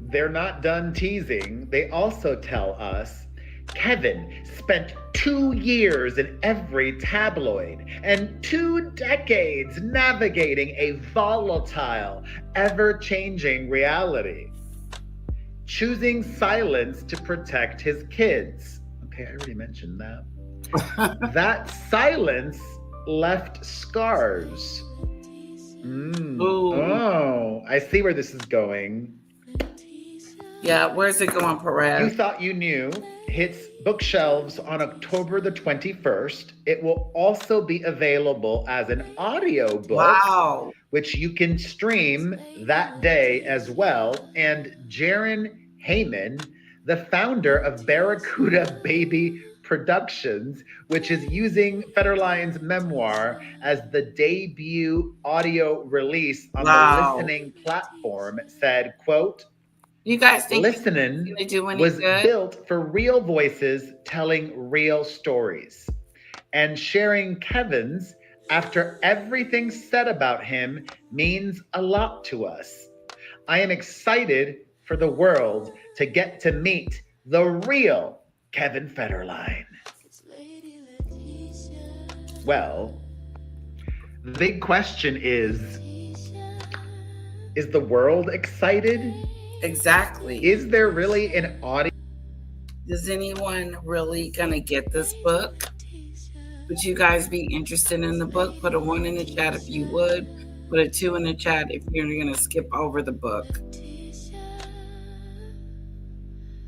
They're not done teasing. They also tell us Kevin spent 2 years in every tabloid and 2 decades navigating a volatile, ever-changing reality, choosing silence to protect his kids. Okay, I already mentioned that. That silence left scars. Oh, I see where this is going. Yeah, where's it going, Perez? You Thought You Knew hits bookshelves on October the 21st. It will also be available as an audiobook, which you can stream that day as well. And Jaron Heyman, the founder of Barracuda Baby Productions, which is using Federline's memoir as the debut audio release on the listening platform, said, quote, "You guys think listening was built for real voices telling real stories, and sharing Kevin's after everything said about him means a lot to us. I am excited for the world to get to meet the real Kevin Federline." Well, the big question is the world excited? Exactly. Is there really an audience? Is anyone really gonna get this book? Would you guys be interested in the book? Put a 1 in the chat if you would. Put a 2 in the chat if you're gonna skip over the book.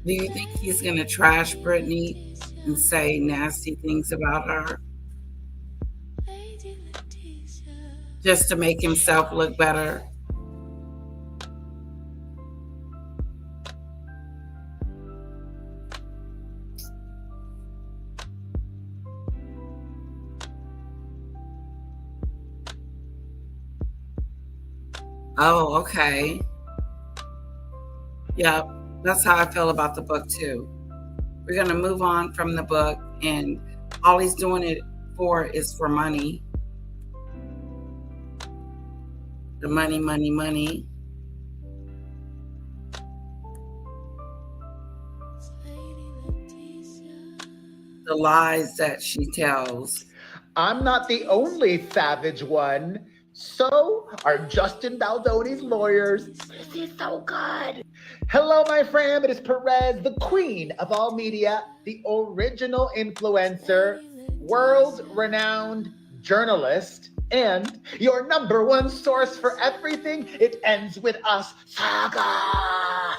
Do you think he's gonna trash Britney and say nasty things about her? Just to make himself look better? Oh, okay. Yep, that's how I feel about the book too. We're gonna move on from the book, and all he's doing it for is for money. The money, money, money. The lies that she tells. I'm not the only savage one. So are Justin Baldoni's lawyers. This is so good. Hello, my friend. It is Perez, the queen of all media, the original influencer, world-renowned journalist, and your number one source for everything It Ends With Us saga.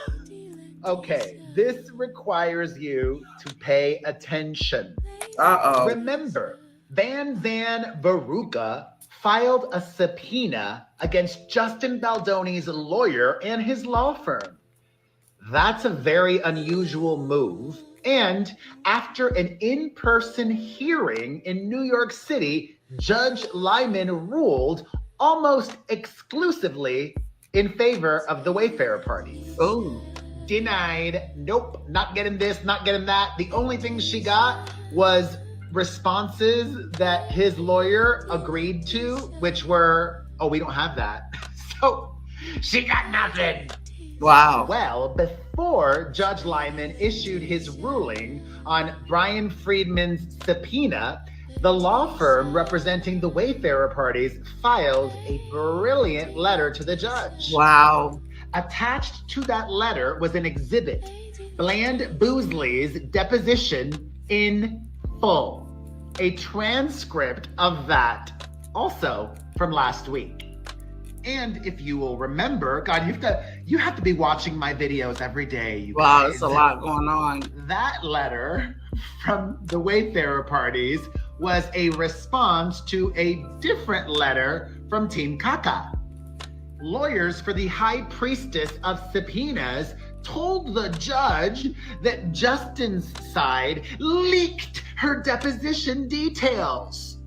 Okay, this requires you to pay attention. Uh-oh. Remember, Van Veruca filed a subpoena against Justin Baldoni's lawyer and his law firm. That's a very unusual move. And after an in-person hearing in New York City, Judge Lyman ruled almost exclusively in favor of the Wayfarer parties. Oh. Denied. Nope, not getting this, not getting that. The only thing she got was responses that his lawyer agreed to, which were, oh, we don't have that. So she got nothing. Wow. Well, before Judge Lyman issued his ruling on Brian Friedman's subpoena, the law firm representing the Wayfarer parties filed a brilliant letter to the judge. Wow. Attached to that letter was an exhibit, Bland Boozley's deposition in full. A transcript of that, also from last week. And if you will remember, God, you have to be watching my videos every day. You wow, guys. there's a lot going on. That letter from the Wayfarer parties was a response to a different letter from Team Kaka. Lawyers for the high priestess of subpoenas told the judge that Justin's side leaked her deposition details,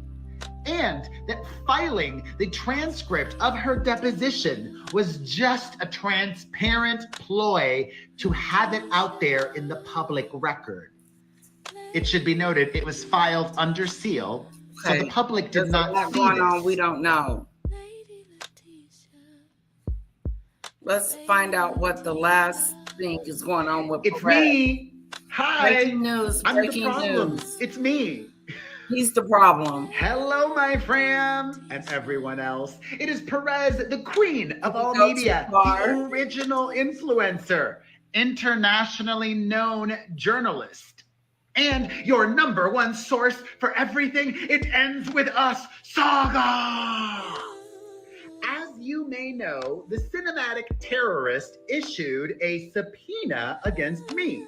and that filing the transcript of her deposition was just a transparent ploy to have it out there in the public record. It should be noted it was filed under seal, so the public did not see going this. On, we don't know. Let's find out what the last thing is going on with It's Perez. me. Hi. Breaking news. I'm Breaking the problem. news. It's me. He's the problem. Hello, my friend, and everyone else. It is Perez, the queen of all Go media, too far. the original influencer, internationally known journalist, and your number one source for everything It Ends With Us saga. As you may know, the cinematic terrorist issued a subpoena against me.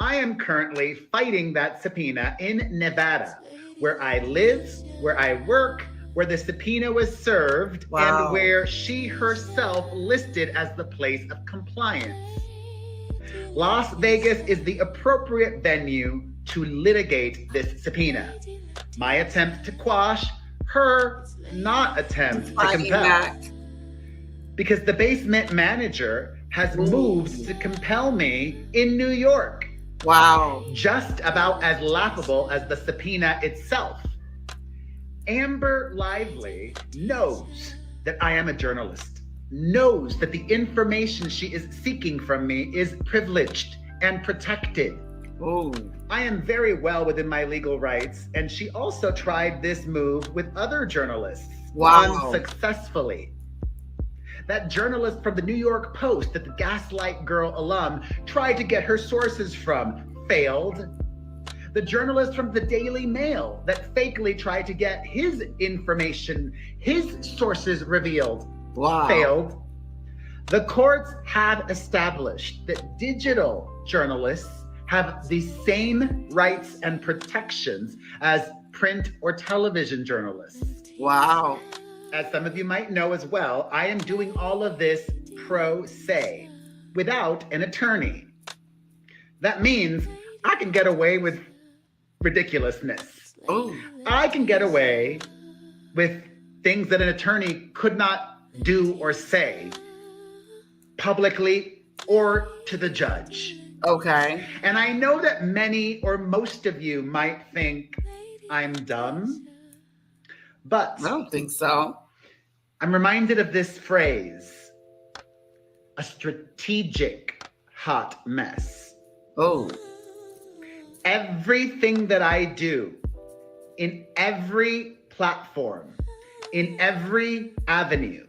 I am currently fighting that subpoena in Nevada, where I live, where I work, where the subpoena was served, and where she herself listed as the place of compliance. Las Vegas is the appropriate venue to litigate this subpoena. My attempt to quash, her not attempt to compel. Back. Because the basement manager has moved to compel me in New York. Wow. Just about as laughable as the subpoena itself. Amber Lively knows that I am a journalist, knows that the information she is seeking from me is privileged and protected. Ooh. I am very well within my legal rights, and she also tried this move with other journalists. Wow. Unsuccessfully. That journalist from the New York Post that the Gaslight Girl alum tried to get her sources from failed. The journalist from the Daily Mail that fakely tried to get his information, his sources revealed, failed. The courts have established that digital journalists have the same rights and protections as print or television journalists. Wow. As some of you might know as well, I am doing all of this pro se, without an attorney. That means I can get away with ridiculousness. Ooh. I can get away with things that an attorney could not do or say publicly or to the judge. Okay. And I know that many or most of you might think I'm dumb, but I don't think so. I'm reminded of this phrase, a strategic hot mess. Oh. Everything that I do in every platform, in every avenue,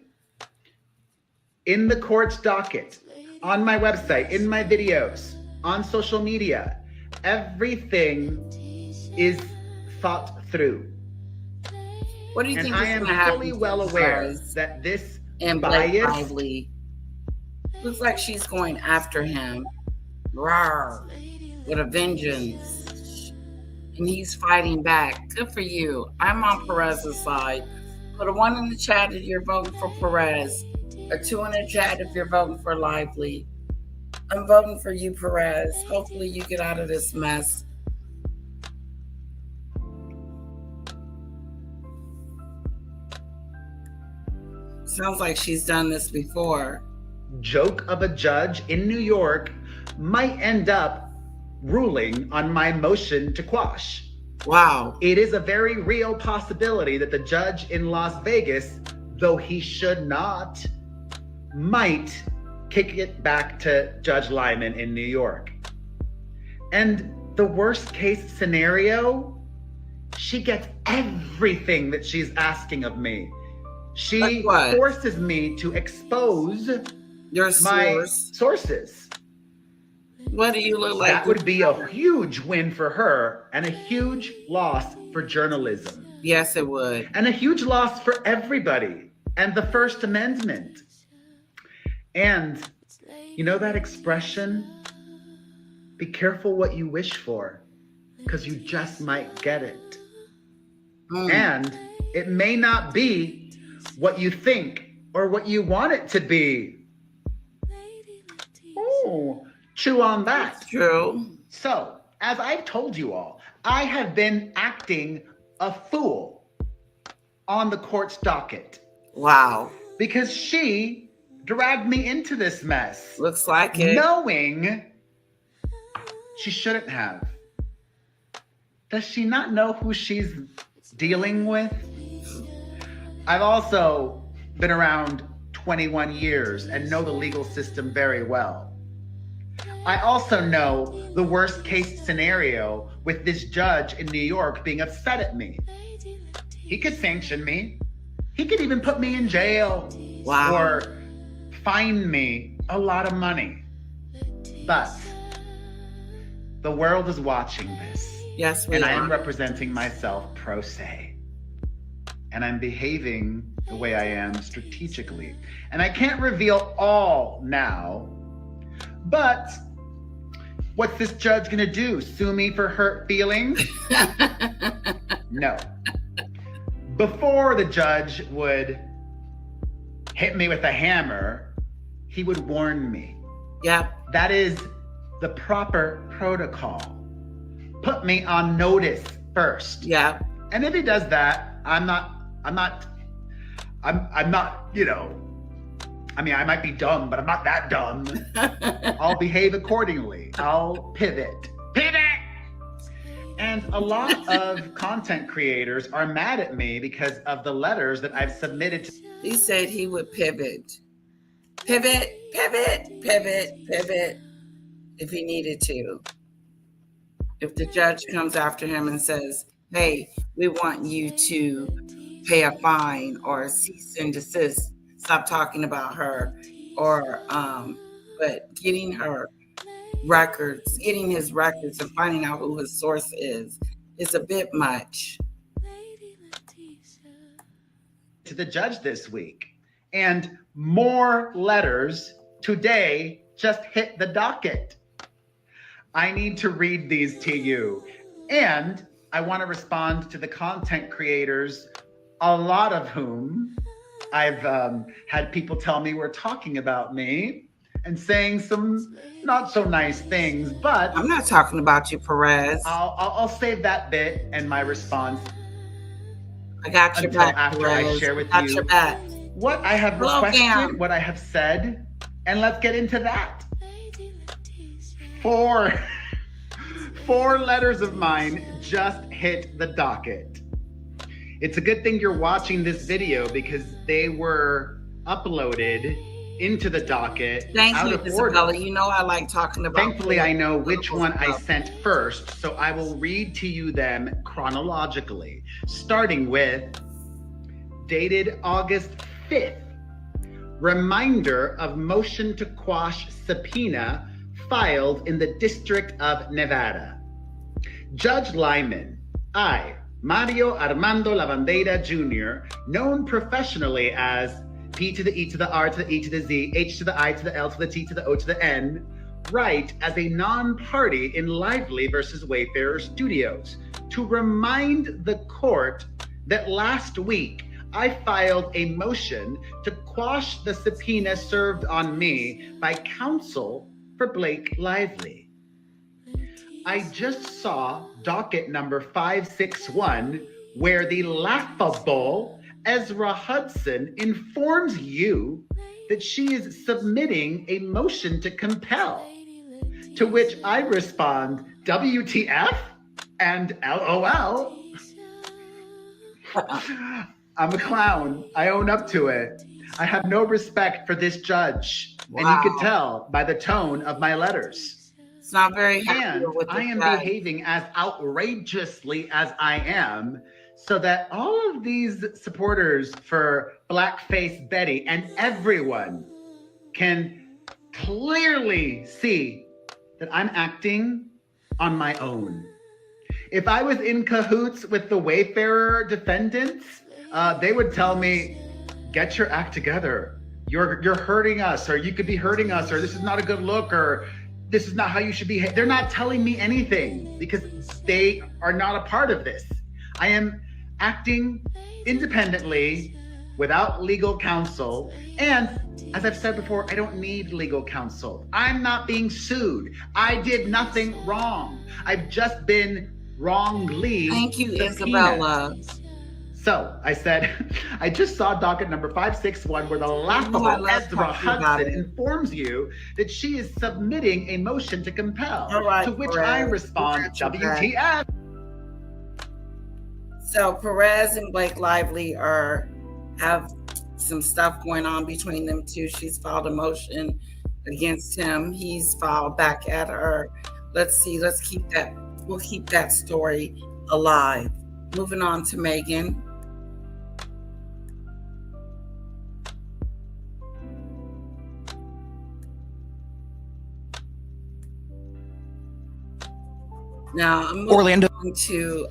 in the court's docket, on my website, in my videos, on social media, everything is thought through. What do you think I is am going to happen? fully well aware that this and Blake bias Lively looks like she's going after him, rawr, with a vengeance, and he's fighting back. Good for you. I'm on Perez's side. Put a 1 in the chat if you're voting for Perez, a 2 in the chat if you're voting for Lively. I'm voting for you, Perez. Hopefully you get out of this mess. Sounds like she's done this before. joke of a judge in New York might end up ruling on my motion to quash. Wow. It is a very real possibility that the judge in Las Vegas, though he should not, might kick it back to Judge Lyman in New York. And the worst case scenario, she gets everything that she's asking of me. She forces me to expose your my sources. What do you look like? That would be a huge win for her and a huge loss for journalism. Yes, it would. And a huge loss for everybody and the First Amendment. And you know that expression? Be careful what you wish for, because you just might get it. And it may not be what you think or what you want it to be. Oh, chew on that. True. So, as I've told you all, I have been acting a fool on the court's docket. Wow. Because she dragged me into this mess. Looks like it. Knowing she shouldn't have. Does she not know who she's dealing with? I've also been around 21 years and know the legal system very well. I also know the worst case scenario with this judge in New York being upset at me. He could sanction me. He could even put me in jail. Wow. Or fine me a lot of money. But the world is watching this. Yes, we and are. I am representing myself pro se. And I'm behaving the way I am strategically. And I can't reveal all now, but what's this judge gonna do? Sue me for hurt feelings? No. Before the judge would hit me with a hammer, he would warn me. Yeah. That is the proper protocol. Put me on notice first. Yeah. And if he does that, I'm not, you know, I mean, I might be dumb, but I'm not that dumb. I'll behave accordingly. I'll pivot. And a lot of content creators are mad at me because of the letters that I've submitted to. He said he would pivot. Pivot if he needed to. If the judge comes after him and says, hey, we want you to pay a fine or cease and desist, stop talking about her, or but getting her records, getting his records and finding out who his source is a bit much. To the judge this week, and more letters today just hit the docket. I need to read these to you, and I want to respond to the content creators, a lot of whom I've had people tell me were talking about me and saying some not so nice things, but I'm not talking about you, Perez. I'll save that bit and my response. I got your until back, after Perez. I share with Got you your back. what I have Slow requested, down. what I have said, and let's get into that. Four letters of mine just hit the docket. It's a good thing you're watching this video because they were uploaded into the docket. Thank out you, of Isabella. order. You know I like talking about. Thankfully, I know which one I stuff. sent first, so I will read to you them chronologically, starting with dated August 5th. Reminder of motion to quash subpoena filed in the District of Nevada. Judge Lyman, I, Mario Armando Lavandeira Jr., known professionally as P to the E to the R to the E to the Z, H to the I to the L to the T to the O to the N, write as a non-party in Lively versus Wayfarer Studios to remind the court that last week I filed a motion to quash the subpoena served on me by counsel for Blake Lively. I just saw docket number 561, where the laughable Ezra Hudson informs you that she is submitting a motion to compel, to which I respond, WTF and LOL. I'm a clown. I own up to it. I have no respect for this judge. Wow. And you could tell by the tone of my letters. It's not very happy And with the I am judge. behaving as outrageously as I am, so that all of these supporters for Blackface Betty and everyone can clearly see that I'm acting on my own. If I was in cahoots with the Wayfarer defendants, they would tell me, get your act together. You're hurting us, or you could be hurting us, or this is not a good look, or this is not how you should behave. They're not telling me anything because they are not a part of this. I am acting independently without legal counsel. And as I've said before, I don't need legal counsel. I'm not being sued. I did nothing wrong. I've just been wrongly Thank you, subpoenaed. Isabella. So I said, I just saw docket number 561 where the laughable Ezra Hudson informs you that she is submitting a motion to compel, to which I respond, WTF. So Perez and Blake Lively have some stuff going on between them two. She's filed a motion against him. He's filed back at her. Let's see, we'll keep that story alive. Moving on to Meghan. Now I'm moving on to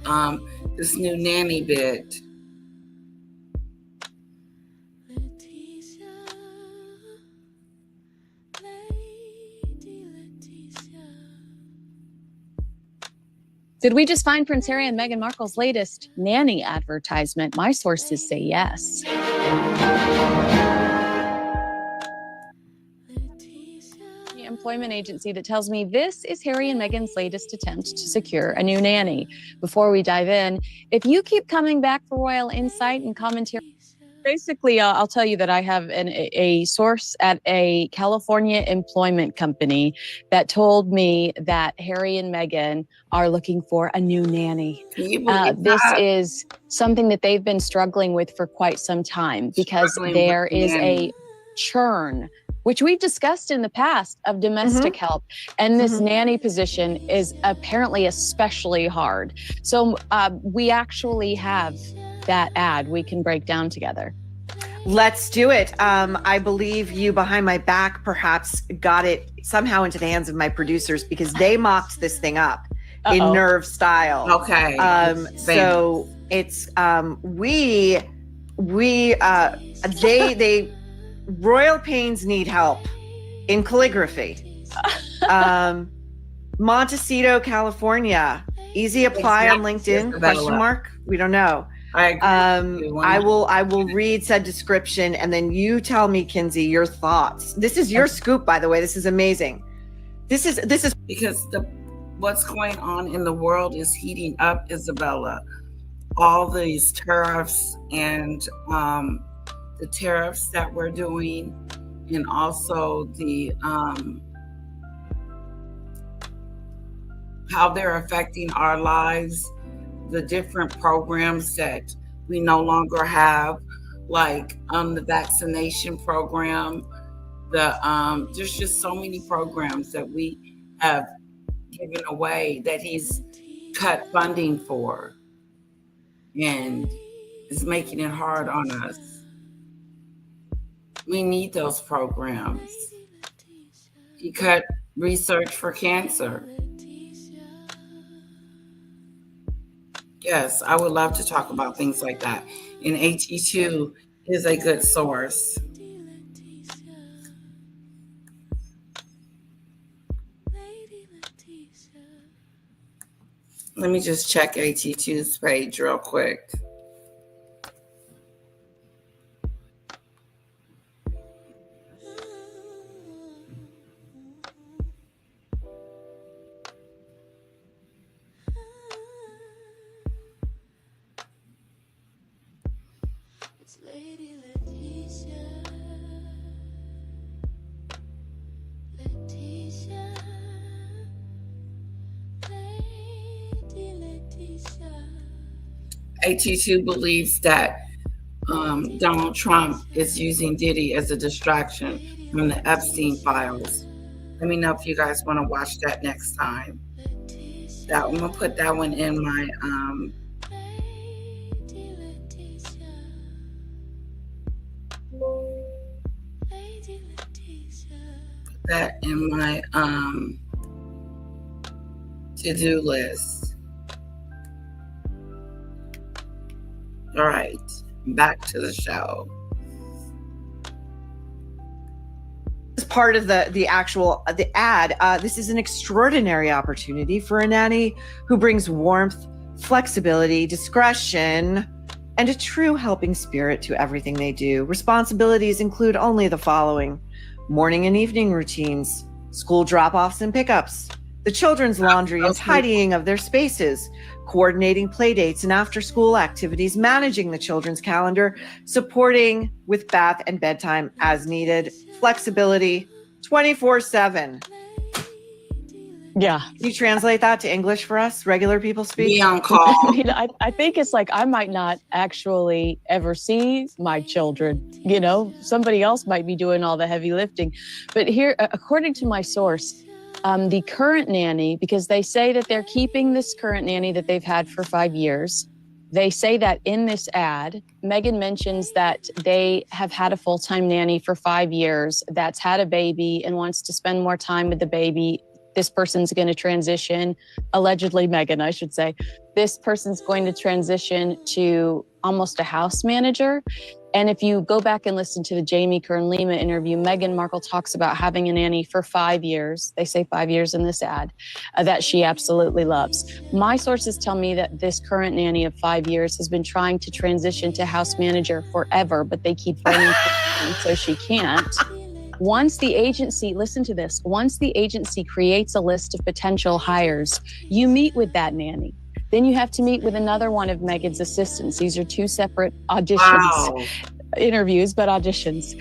this new nanny bit. Did we just find Prince Harry and Meghan Markle's latest nanny advertisement? My sources say yes. The employment agency that tells me this is Harry and Meghan's latest attempt to secure a new nanny. Before we dive in, if you keep coming back for royal insight and commentary, basically, I'll tell you that I have a source at a California employment company that told me that Harry and Meghan are looking for a new nanny. This is something that they've been struggling with for quite some time because there is a churn, which we've discussed in the past, of domestic help. And this nanny position is apparently especially hard. So we actually have that ad we can break down together. Let's do it. I believe you behind my back perhaps got it somehow into the hands of my producers because they mocked this thing up in Nerve style. Okay. So it's they Royal Pains need help in calligraphy. Montecito, California. Easy apply on LinkedIn? Question mark? We don't know. I agree. I will read said description and then you tell me, Kinsey, your thoughts. This is your scoop, by the way. This is amazing. This is because what's going on in the world is heating up, Isabella. All these tariffs and the tariffs that we're doing, and also the how they're affecting our lives. The different programs that we no longer have, like the vaccination program, there's just so many programs that we have given away that he's cut funding for, and is making it hard on us. We need those programs. He cut research for cancer. Yes, I would love to talk about things like that. And AT2 is a good source. Let me just check AT2's page real quick. AT2 believes that Donald Trump is using Diddy as a distraction from the Epstein files. Let me know if you guys want to watch that next time. I'm going to put that one in my to-do list. All right, back to the show. As part of the ad, this is an extraordinary opportunity for a nanny who brings warmth, flexibility, discretion, and a true helping spirit to everything they do. Responsibilities include only the following: morning and evening routines, school drop-offs and pickups, the children's laundry and tidying of their spaces, coordinating play dates and after-school activities, managing the children's calendar, supporting with bath and bedtime as needed, flexibility 24/7. Yeah. Can you translate that to English for us, regular people speak? Be on call. I mean, I think it's like I might not actually ever see my children. You know, somebody else might be doing all the heavy lifting. But here, according to my source, the current nanny, because they say that they're keeping this current nanny that they've had for 5 years. They say that in this ad, Meghan mentions that they have had a full-time nanny for 5 years that's had a baby and wants to spend more time with the baby. This person's going to transition, allegedly Meghan, I should say. This person's going to transition to almost a house manager. And if you go back and listen to the Jamie Kern-Lima interview, Meghan Markle talks about having a nanny for 5 years. They say 5 years in this ad, that she absolutely loves. My sources tell me that this current nanny of 5 years has been trying to transition to house manager forever, but they keep running so she can't. Once the agency, listen to this, once the agency creates a list of potential hires, you meet with that nanny. Then you have to meet with another one of Meghan's assistants. These are 2 separate auditions, interviews, but auditions.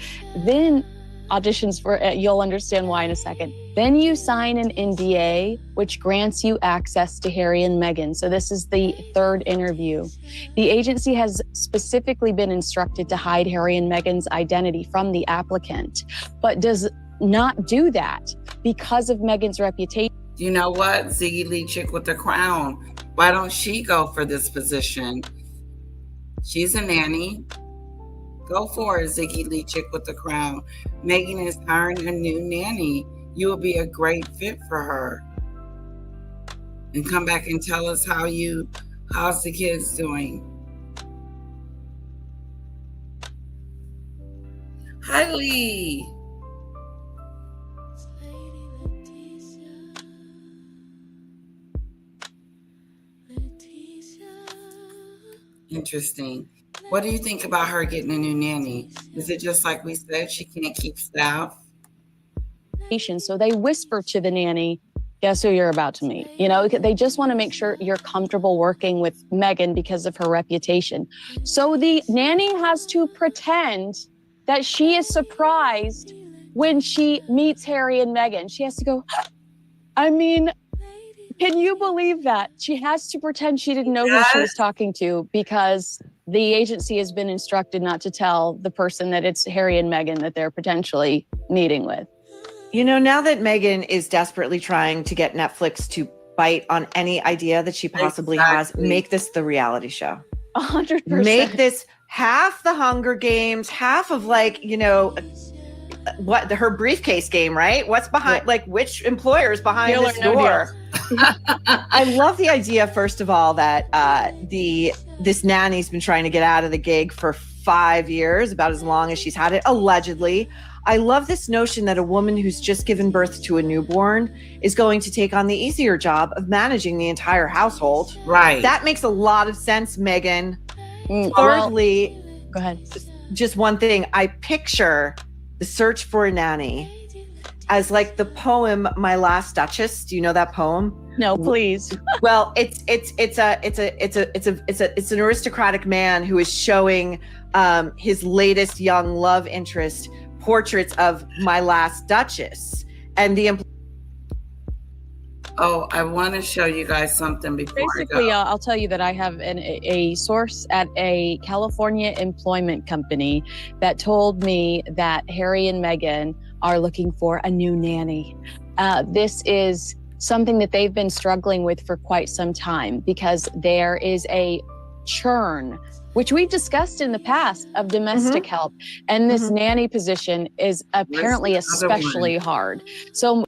Then auditions for, you'll understand why in a second. Then you sign an NDA, which grants you access to Harry and Meghan. So this is the 3rd interview. The agency has specifically been instructed to hide Harry and Meghan's identity from the applicant, but does not do that because of Meghan's reputation. You know what? Ziggy Lee chick with the crown. Why don't she go for this position? She's a nanny. Go for it, Ziggy Lee chick with the crown. Meghan is hiring a new nanny. You will be a great fit for her. And come back and tell us how's the kids doing. Hi, Lee. Interesting. What do you think about her getting a new nanny? Is it just like we said, she can't keep staff? So they whisper to the nanny, guess who you're about to meet? You know, they just want to make sure you're comfortable working with Meghan because of her reputation. So the nanny has to pretend that she is surprised when she meets Harry and Meghan. She has to go, I mean, can you believe that? She has to pretend she didn't know who she was talking to because the agency has been instructed not to tell the person that it's Harry and Meghan that they're potentially meeting with. You know, now that Meghan is desperately trying to get Netflix to bite on any idea that she possibly has, make this the reality show. 100%. Make this half the Hunger Games, half of like, you know, her briefcase game, right? What's behind, like which employer is behind this door? I love the idea, first of all, that this nanny's been trying to get out of the gig for 5 years, about as long as she's had it, allegedly. I love this notion that a woman who's just given birth to a newborn is going to take on the easier job of managing the entire household. Right. That makes a lot of sense, Meghan. Thirdly, go ahead. Just one thing. I picture The Search for a Nanny as like the poem My Last Duchess. Do you know that poem? No, please. Well, it's an aristocratic man who is showing his latest young love interest portraits of My Last Duchess, and I want to show you guys something before basically, I go. I'll tell you that I have a source at a California employment company that told me that Harry and Meghan are looking for a new nanny. This is something that they've been struggling with for quite some time because there is a churn, which we've discussed in the past, of domestic help. And this nanny position is apparently especially hard. So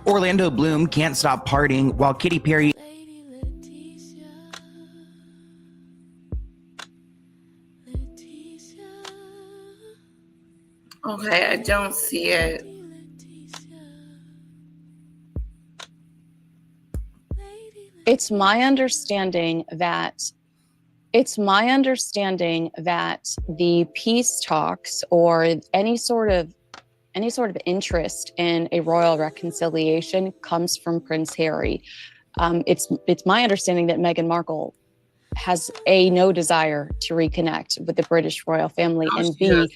Orlando Bloom can't stop partying while Katy Perry Okay, I don't see it. It's my understanding that the peace talks or any sort of interest in a royal reconciliation comes from Prince Harry. It's my understanding that Meghan Markle has no desire to reconnect with the British royal family, and B,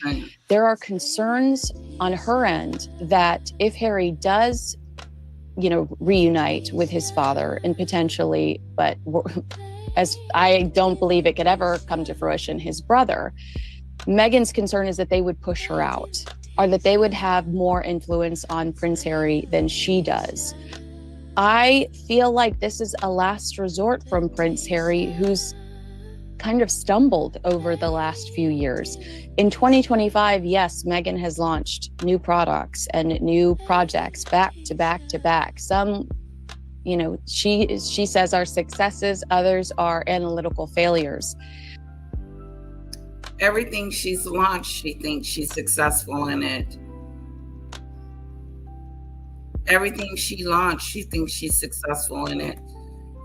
there are concerns on her end that if Harry does, reunite with his father and potentially, but as I don't believe it could ever come to fruition, his brother, Meghan's concern is that they would push her out, or that they would have more influence on Prince Harry than she does. I feel like this is a last resort from Prince Harry, who's kind of stumbled over the last few years. In 2025, yes, Meghan has launched new products and new projects back to back to back. Some, she says are successes, others are analytical failures. Everything she's launched, she thinks she's successful in it. Everything she launched, she thinks she's successful in it.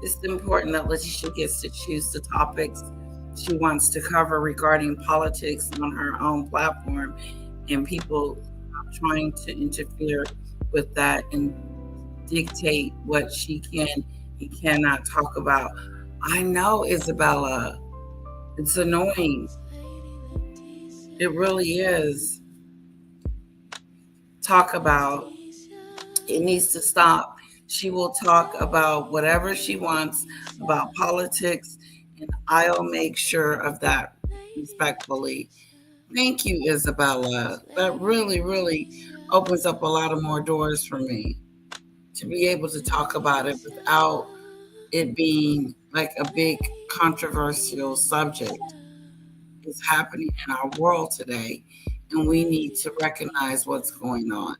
It's important that Letitia gets to choose the topics she wants to cover regarding politics on her own platform, and people trying to interfere with that and dictate what she can and cannot talk about. I know, Isabella, it's annoying. It really is. Talk about. It needs to stop. She will talk about whatever she wants about politics, and I'll make sure of that respectfully. Thank you, Isabella. That really, really opens up a lot of more doors for me to be able to talk about it without it being like a big controversial subject. It's happening in our world today, and we need to recognize what's going on.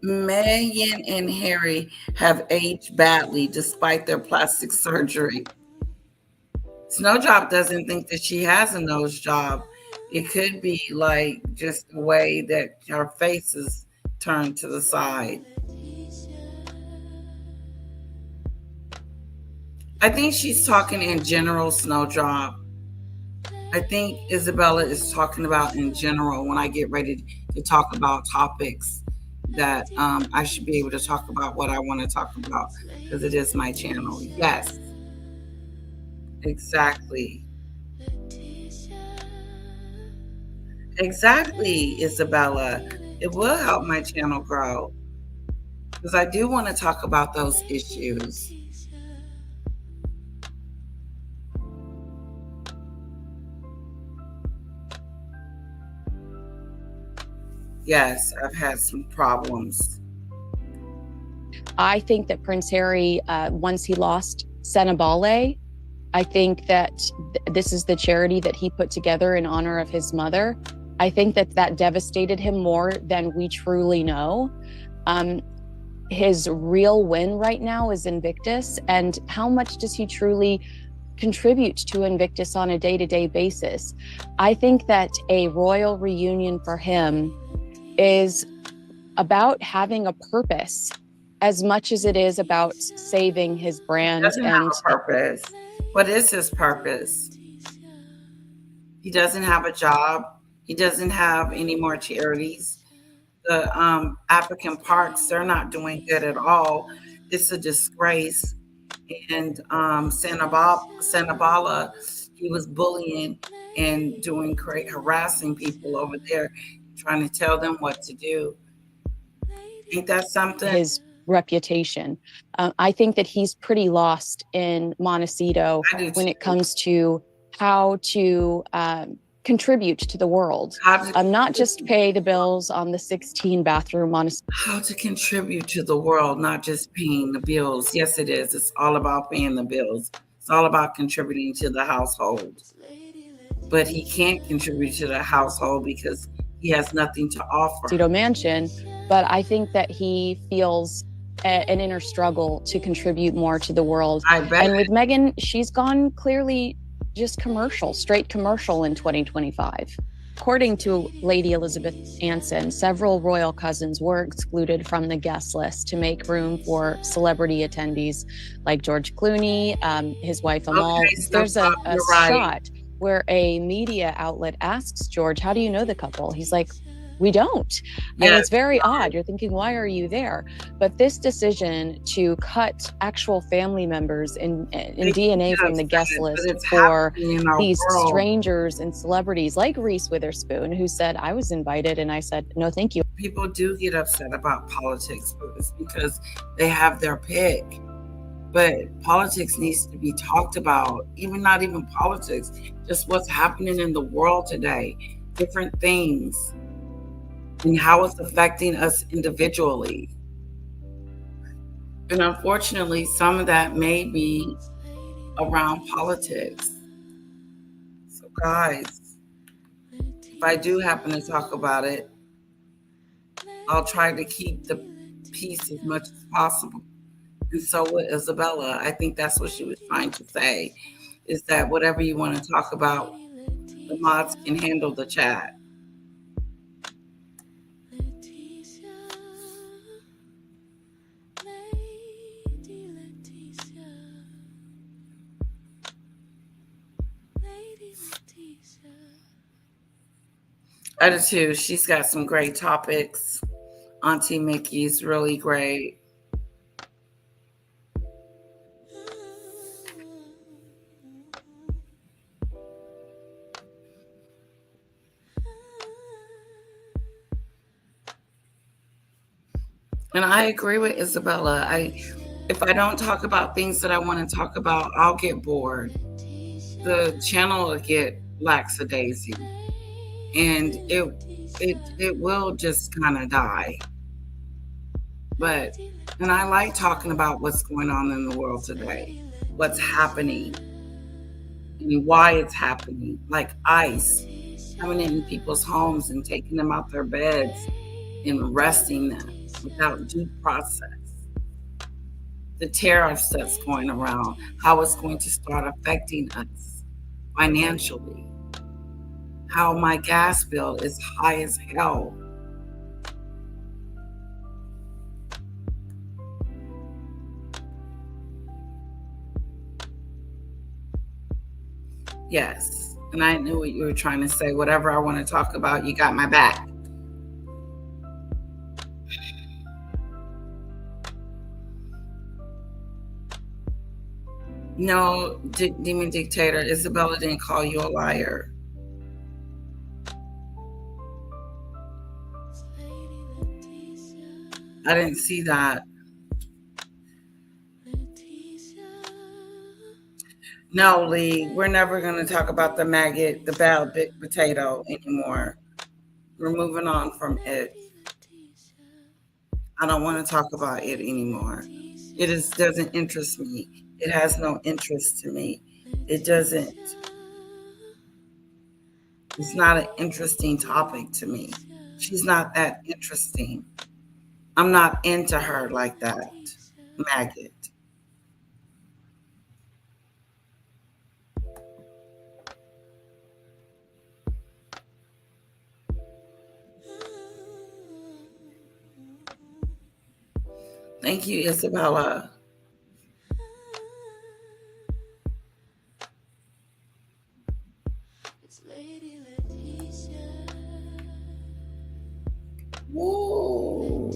Meghan and Harry have aged badly despite their plastic surgery. Snowdrop doesn't think that she has a nose job. It could be like just the way that her face is turned to the side. I think she's talking in general, Snowdrop. I think Isabella is talking about in general when I get ready to talk about topics that I should be able to talk about what I want to talk about because it is my channel. Yes, exactly. Exactly, Isabella. It will help my channel grow because I do want to talk about those issues. Yes, I've had some problems. I think that Prince Harry, once he lost Senabale, I think that this is the charity that he put together in honor of his mother. I think that devastated him more than we truly know. His real win right now is Invictus, and how much does he truly contribute to Invictus on a day-to-day basis? I think that a royal reunion for him is about having a purpose as much as it is about saving his brand. He doesn't have a purpose. What is his purpose? He doesn't have a job. He doesn't have any more charities. The African parks, they're not doing good at all. It's a disgrace. And Sanabala, he was bullying and doing harassing people over there, trying to tell them what to do. Ain't that something? His reputation. I think that he's pretty lost in Montecito when it comes to how to contribute to the world. Not just pay the bills on the 16 bathroom Montecito. How to contribute to the world, not just paying the bills. Yes, it is. It's all about paying the bills. It's all about contributing to the household. But he can't contribute to the household because he has nothing to offer. Mansion, but I think that he feels an inner struggle to contribute more to the world. I bet. And with Meghan, she's gone clearly just straight commercial in 2025. According to Lady Elizabeth Anson, several royal cousins were excluded from the guest list to make room for celebrity attendees like George Clooney, his wife Amal. Okay, so There's a you're right. shot where a media outlet asks George, how do you know the couple? He's like, we don't. And Yes. it's very odd. You're thinking, why are you there? But this decision to cut actual family members in DNA from the guest list for these strangers and celebrities like Reese Witherspoon, who said, I was invited, and I said, no, thank you. People do get upset about politics, but it's because they have their pick. But politics needs to be talked about, not even politics, just what's happening in the world today, different things, and how it's affecting us individually. And unfortunately, some of that may be around politics. So guys, if I do happen to talk about it, I'll try to keep the peace as much as possible. And so with Isabella, I think that's what she was trying to say, is that whatever you want to talk about, the mods can handle the chat. I do too. She's got some great topics. Auntie Mickey's really great. And I agree with Isabella. If I don't talk about things that I want to talk about, I'll get bored. The channel will get lackadaisy. And it will just kind of die. And I like talking about what's going on in the world today, what's happening, and why it's happening. Like ICE coming in people's homes and taking them out their beds and arresting them without due process. The tariffs that's going around, how it's going to start affecting us financially. How my gas bill is high as hell. Yes, and I knew what you were trying to say. Whatever I want to talk about, you got my back. No, Demon Dictator, Isabella didn't call you a liar. I didn't see that. No, Lee, we're never going to talk about the maggot, the bad big potato anymore. We're moving on from it. I don't want to talk about it anymore. It doesn't interest me. It has no interest to me. It doesn't. It's not an interesting topic to me. She's not that interesting. I'm not into her like that, maggot. Thank you, Isabella. Whoa.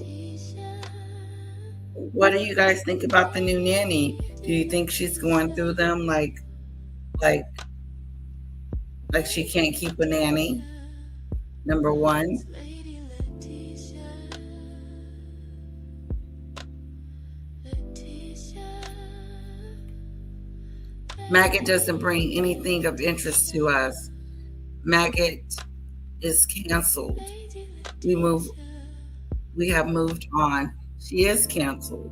What do you guys think about the new nanny? Do you think she's going through them like she can't keep a nanny? Number one. Maggot doesn't bring anything of interest to us. Maggot is canceled. We have moved on. She is canceled.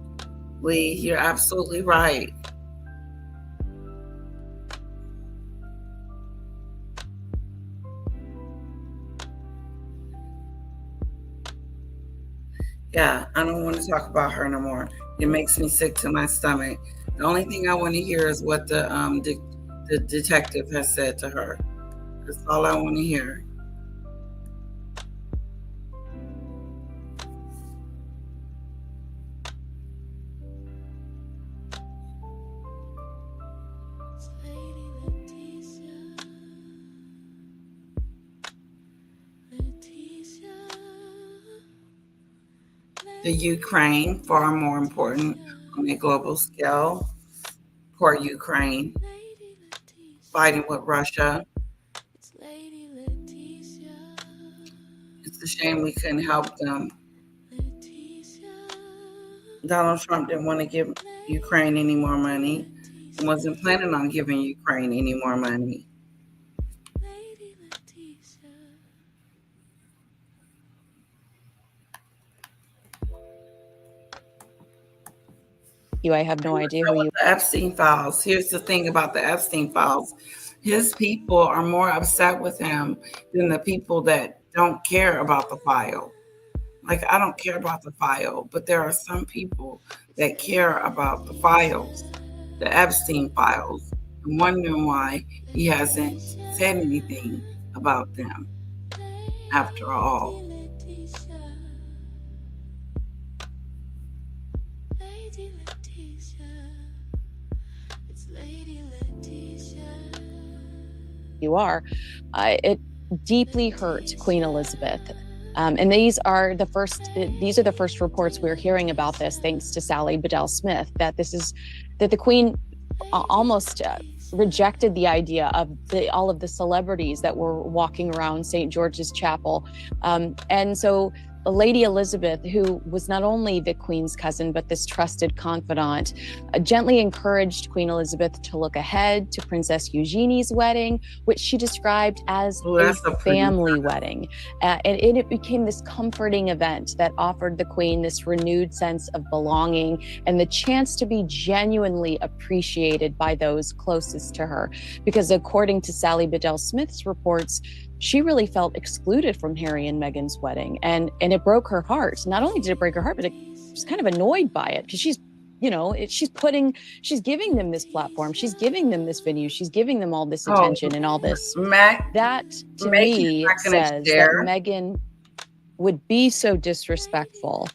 Lee, you're absolutely right. Yeah, I don't want to talk about her no more. It makes me sick to my stomach. The only thing I want to hear is what the detective has said to her. That's all I want to hear. The Ukraine, far more important on a global scale. Poor Ukraine, fighting with Russia. It's a shame we couldn't help them. Donald Trump didn't want to give Ukraine any more money and wasn't planning on giving Ukraine any more money. I have no idea So who you. The Epstein files. Here's the thing about the Epstein files. His people are more upset with him than the people that don't care about the file. Like, I don't care about the file, but there are some people that care about the files, the Epstein files, and wondering why he hasn't said anything about them after all. You are. It deeply hurt Queen Elizabeth. And these are the first reports we're hearing about this, thanks to Sally Bedell Smith, that the Queen almost rejected the idea of all of the celebrities that were walking around St. George's Chapel. And so Lady Elizabeth, who was not only the Queen's cousin, but this trusted confidant, gently encouraged Queen Elizabeth to look ahead to Princess Eugenie's wedding, which she described as a family wedding. And it became this comforting event that offered the Queen this renewed sense of belonging and the chance to be genuinely appreciated by those closest to her. Because according to Sally Bedell Smith's reports, she really felt excluded from Harry and Meghan's wedding, and it broke her heart. Not only did it break her heart, but she's kind of annoyed by it, because she's giving them this platform, she's giving them this venue, she's giving them all this attention and all this. That to me says that Meghan would be so disrespectful.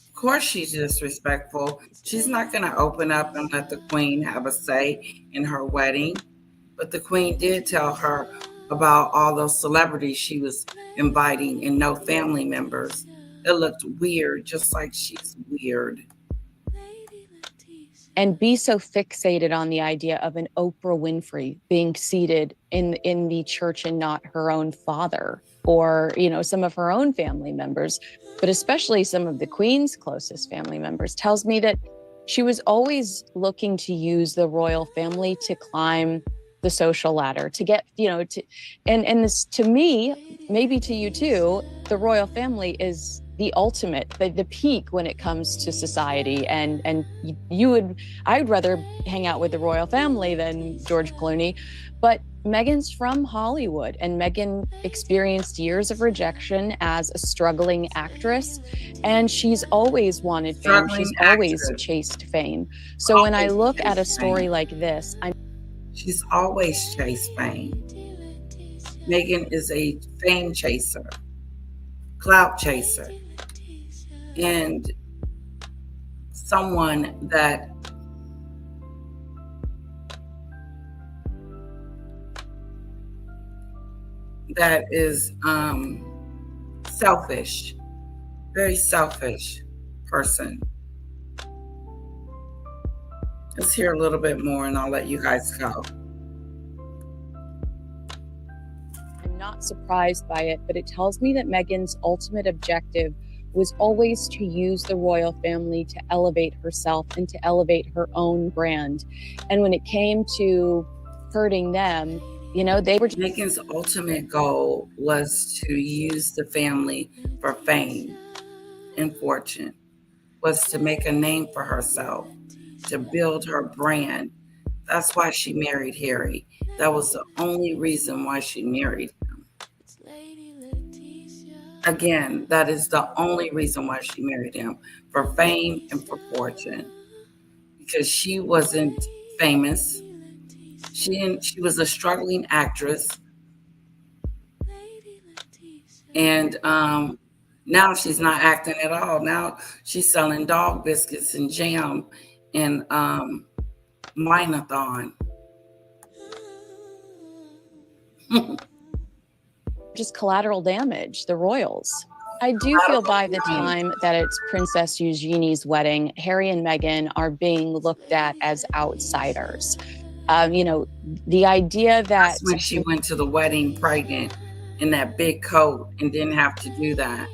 Of course she's disrespectful. She's not going to open up and let the Queen have a say in her wedding. But the Queen did tell her about all those celebrities she was inviting and no family members. It looked weird, just like she's weird. And be so fixated on the idea of an Oprah Winfrey being seated in the church and not her own father, or, some of her own family members, but especially some of the Queen's closest family members, tells me that she was always looking to use the royal family to climb the social ladder, to get, and this, to me, maybe to you too, the royal family is the ultimate, the peak when it comes to society. And I'd rather hang out with the royal family than George Clooney. But Meghan's from Hollywood, and Meghan experienced years of rejection as a struggling actress, and she's always wanted fame. She's always chased fame. So when I look at a story like this, she's always chased fame. Meghan is a fame chaser, clout chaser, and someone that is selfish, very selfish person. Let's hear a little bit more and I'll let you guys go. I'm not surprised by it, but it tells me that Meghan's ultimate objective was always to use the royal family to elevate herself and to elevate her own brand. And when it came to hurting them, they were... Meghan's ultimate goal was to use the family for fame and fortune, was to make a name for herself, to build her brand. That's why she married Harry. That was the only reason why she married him. Again, that is the only reason why she married him, for fame and for fortune. Because she wasn't famous. She was a struggling actress. And now she's not acting at all. Now she's selling dog biscuits and jam in Minathon. Just collateral damage, the royals. I do feel by the time that it's Princess Eugenie's wedding, Harry and Meghan are being looked at as outsiders. The idea that That's when she went to the wedding pregnant in that big coat and didn't have to do that.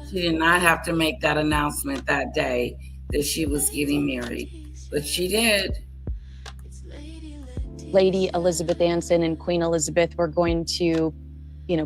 She did not have to make that announcement that day that she was getting married, but she did. Lady Elizabeth Anson and Queen Elizabeth were going to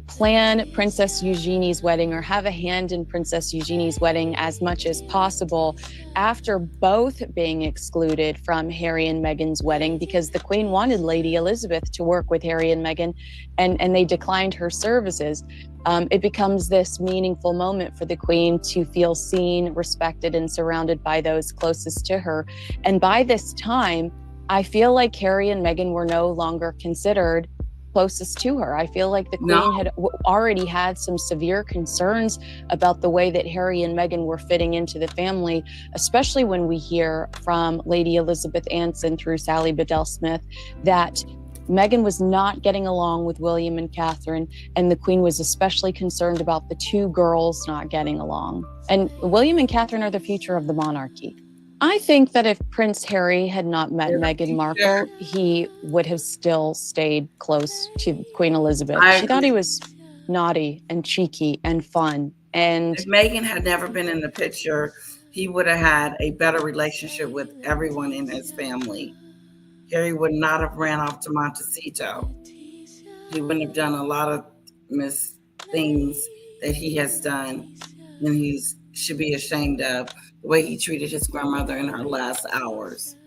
plan Princess Eugenie's wedding or have a hand in Princess Eugenie's wedding as much as possible after both being excluded from Harry and Meghan's wedding because the Queen wanted Lady Elizabeth to work with Harry and Meghan and they declined her services. It becomes this meaningful moment for the Queen to feel seen, respected, and surrounded by those closest to her. And by this time, I feel like Harry and Meghan were no longer considered closest to her. I feel like the Queen had already had some severe concerns about the way that Harry and Meghan were fitting into the family, especially when we hear from Lady Elizabeth Anson through Sally Bedell Smith that Meghan was not getting along with William and Catherine, and the Queen was especially concerned about the two girls not getting along. And William and Catherine are the future of the monarchy. I think that if Prince Harry had not met Meghan Markle, he would have still stayed close to Queen Elizabeth. She thought he was naughty and cheeky and fun. And if Meghan had never been in the picture, he would have had a better relationship with everyone in his family. Harry would not have ran off to Montecito. He wouldn't have done a lot of things that he has done and he should be ashamed of. The way he treated his grandmother in her last hours.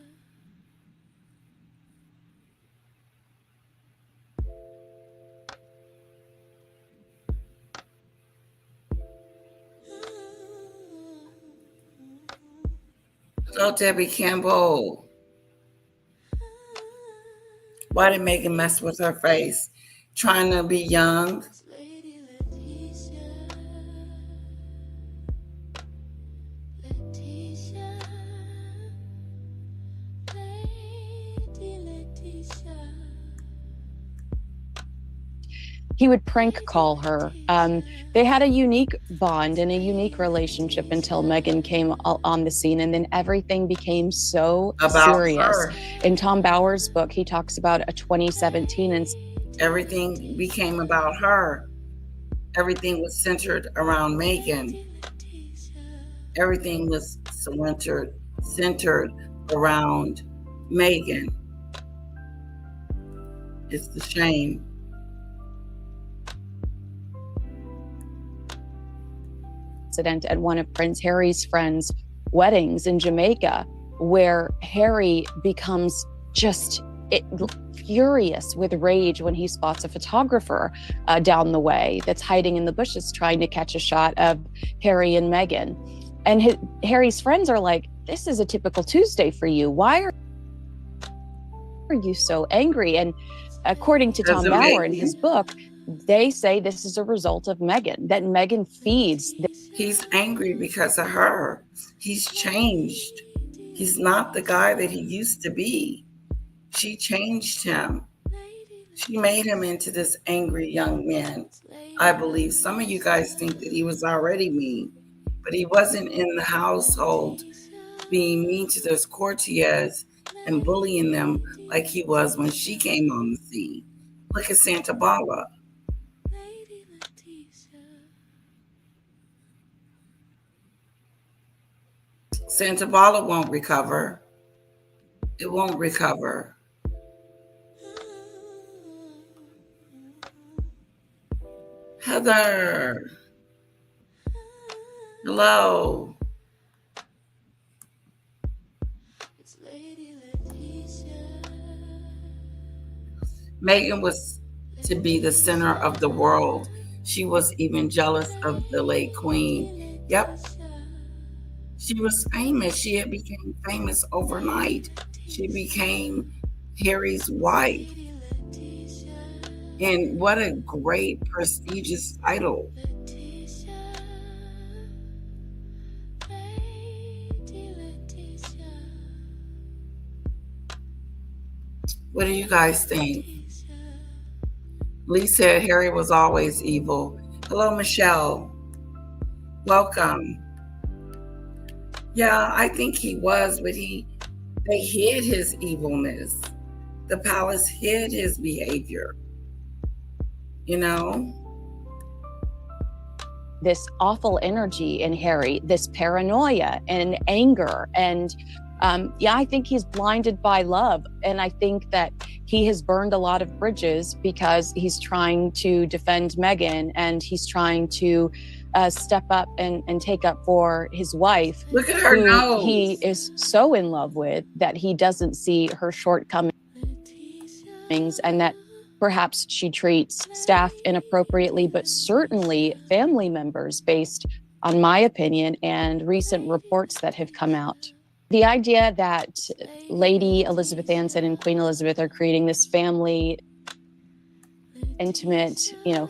Hello, Debbie Campbell. Why did Meghan mess with her face? Trying to be young. He would prank call her. They had a unique bond and a unique relationship until Meghan came on the scene, and then everything became so serious. Her. In Tom Bower's book, he talks about a 2017 and everything became about her. Everything was centered around Meghan. Everything was centered around Meghan. It's the shame. At one of Prince Harry's friends' weddings in Jamaica, where Harry becomes just furious with rage when he spots a photographer down the way that's hiding in the bushes trying to catch a shot of Harry and Meghan. And Harry's friends are like, this is a typical Tuesday for you. Why are you so angry? And according to Tom Bower in his book, they say this is a result of Meghan, that Meghan feeds. He's angry because of her. He's changed. He's not the guy that he used to be. She changed him. She made him into this angry young man. I believe some of you guys think that he was already mean, but he wasn't in the household being mean to those courtiers and bullying them like he was when she came on the scene. Look at Santa Bala. Santa Bala won't recover. It won't recover. Heather. Hello. Meghan was to be the center of the world. She was even jealous of the late Queen. Yep. She was famous. She had become famous overnight. She became Harry's wife. And what a great, prestigious title. What do you guys think? Lee said Harry was always evil. Hello, Michelle. Welcome. Yeah, I think he was, but they hid his evilness. The palace hid his behavior. You know? This awful energy in Harry, this paranoia and anger. And I think he's blinded by love. And I think that he has burned a lot of bridges because he's trying to defend Meghan, and he's trying to step up and take up for his wife. Look at her who nose. He is so in love with that he doesn't see her shortcomings, and that perhaps she treats staff inappropriately, but certainly family members, based on my opinion and recent reports that have come out. The idea that Lady Elizabeth Anson and Queen Elizabeth are creating this family intimate,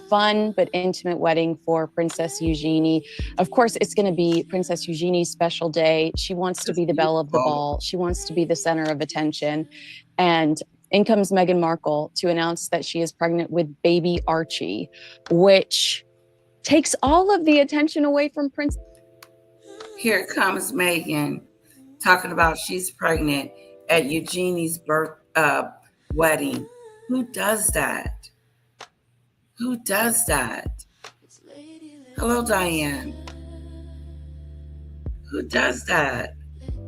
fun but intimate wedding for Princess Eugenie. Of course, it's going to be Princess Eugenie's special day. She wants to be the belle of the ball. She wants to be the center of attention. And in comes Meghan Markle to announce that she is pregnant with baby Archie, which takes all of the attention away from Prince. Here comes Meghan talking about she's pregnant at Eugenie's wedding. Who does that? Who does that? Hello, Diane. Who does that?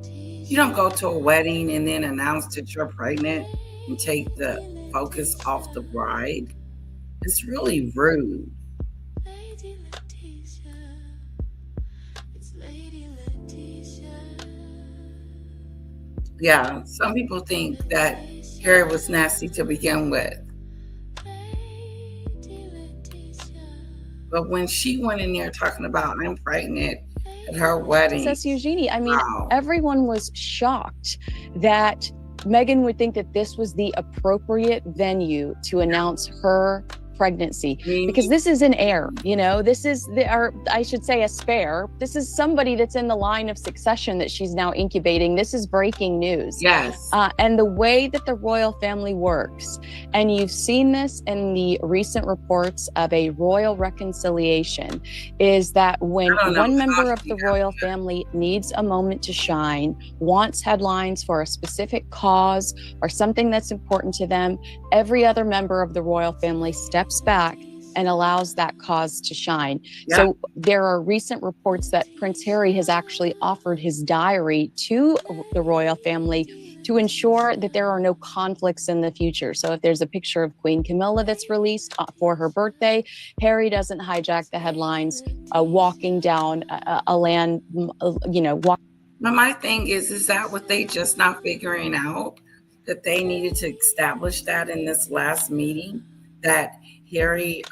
You don't go to a wedding and then announce that you're pregnant and take the focus off the bride. It's really rude. Yeah, some people think that Harry was nasty to begin with. But when she went in there talking about I'm pregnant at her wedding. Princess Eugenie, wow. Everyone was shocked that Meghan would think that this was the appropriate venue to announce her pregnancy, because this is an heir, this is I should say a spare. This is somebody that's in the line of succession that she's now incubating. This is breaking news. Yes. And the way that the royal family works, and you've seen this in the recent reports of a royal reconciliation, is that when one member of the royal family needs a moment to shine, wants headlines for a specific cause or something that's important to them, every other member of the royal family steps back and allows that cause to shine. Yeah. So there are recent reports that Prince Harry has actually offered his diary to the royal family to ensure that there are no conflicts in the future. So if there's a picture of Queen Camilla that's released for her birthday, Harry doesn't hijack the headlines walking down a land, But my thing is that what they just not figuring out? That they needed to establish that in this last meeting, that Harry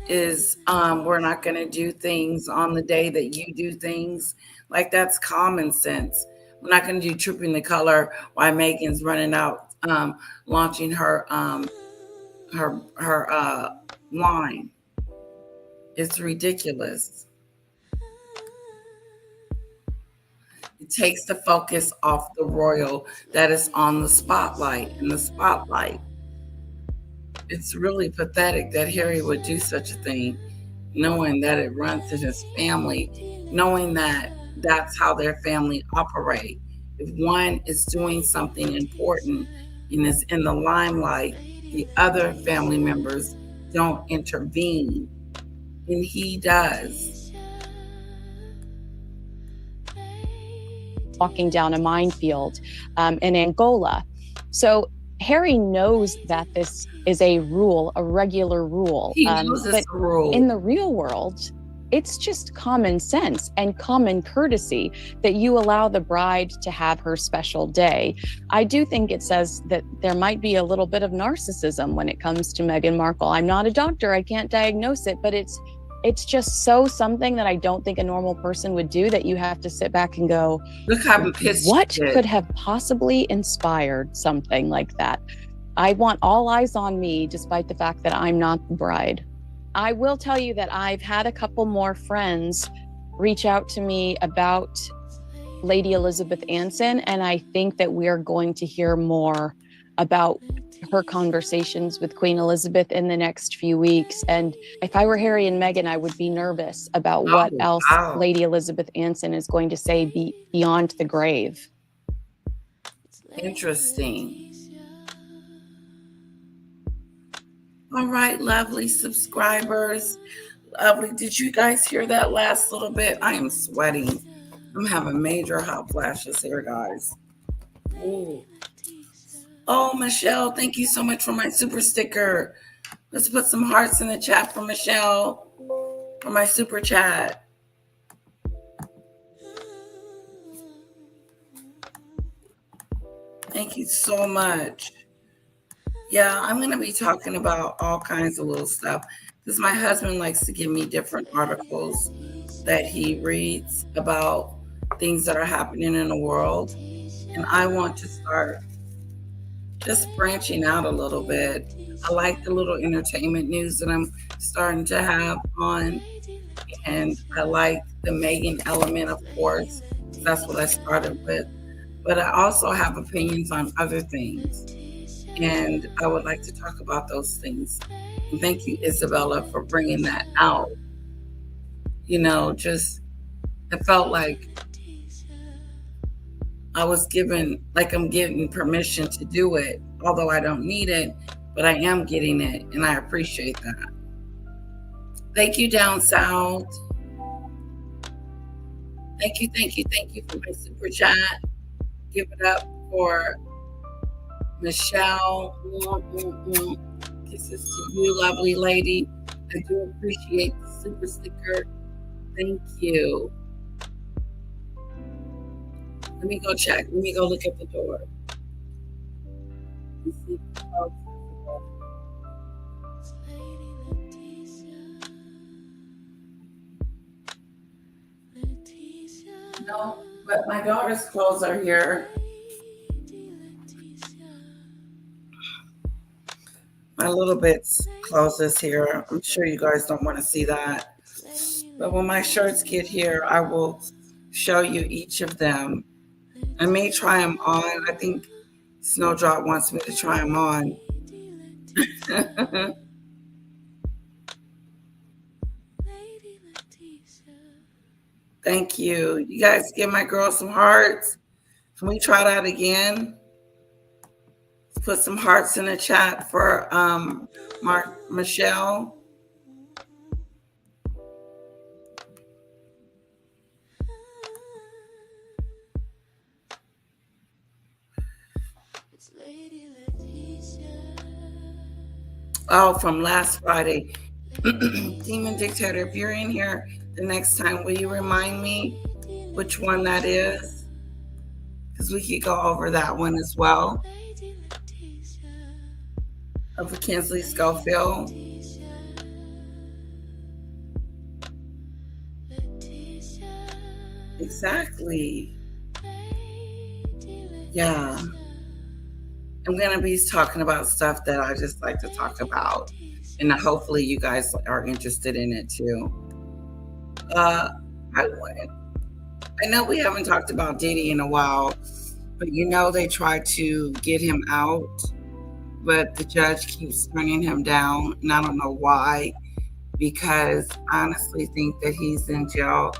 is we're not going to do things on the day that you do things. Like, that's common sense. We're not going to do Trooping the Color while Meghan's running out launching her line. It's ridiculous. It takes the focus off the royal that is on the spotlight. In the spotlight, it's really pathetic that Harry would do such a thing, knowing that it runs in his family, knowing that that's how their family operate. If one is doing something important and is in the limelight, the other family members don't intervene, and he does. Walking down a minefield in Angola. So Harry knows that this is a rule, a regular rule. He knows it's a rule. In the real world, it's just common sense and common courtesy that you allow the bride to have her special day. I do think it says that there might be a little bit of narcissism when it comes to Meghan Markle. I'm not a doctor, I can't diagnose it, but it's just so something that I don't think a normal person would do, that you have to sit back and go, look how pissed what could have possibly inspired something like that? I want all eyes on me, despite the fact that I'm not the bride. I will tell you that I've had a couple more friends reach out to me about Lady Elizabeth Anson, and I think that we're going to hear more about her conversations with Queen Elizabeth in the next few weeks. And if I were Harry and Meghan, I would be nervous about what else wow. Lady Elizabeth Anson is going to say beyond the grave. Interesting. All right, lovely subscribers. Did you guys hear that last little bit? I am sweating. I'm having major hot flashes here, guys. Ooh. Oh, Michelle, thank you so much for my super sticker. Let's put some hearts in the chat for Michelle for my super chat. Thank you so much. Yeah, I'm going to be talking about all kinds of little stuff because my husband likes to give me different articles that he reads about things that are happening in the world. And I want to start just branching out a little bit. I like the little entertainment news that I'm starting to have on. And I like the Meghan element, of course. That's what I started with. But I also have opinions on other things. And I would like to talk about those things. And thank you, Isabella, for bringing that out. You know, just, it felt like I was given, like I'm getting permission to do it, although I don't need it, but I am getting it, and I appreciate that. Thank you, Down South. Thank you for my super chat. Give it up for Michelle. Kisses to you, lovely lady. I do appreciate the super sticker. Thank you. Let me go check. Let me go look at the door. Let's see. No, but my daughter's clothes are here. My little bit's clothes is here. I'm sure you guys don't want to see that. But when my shirts get here, I will show you each of them. I may try them on. I think Snowdrop wants me to try them on. Thank you. You guys give my girl some hearts. Can we try that again? Let's put some hearts in the chat for Michelle. Oh, from last Friday. Demon Dictator, if you're in here the next time, will you remind me which one that is? Because we could go over that one as well. Of Kinsley Schofield. Exactly. Yeah. I'm going to be talking about stuff that I just like to talk about. And hopefully you guys are interested in it too. I know we haven't talked about Diddy in a while, but you know they tried to get him out, but the judge keeps turning him down. And I don't know why, because I honestly think that he's in jail.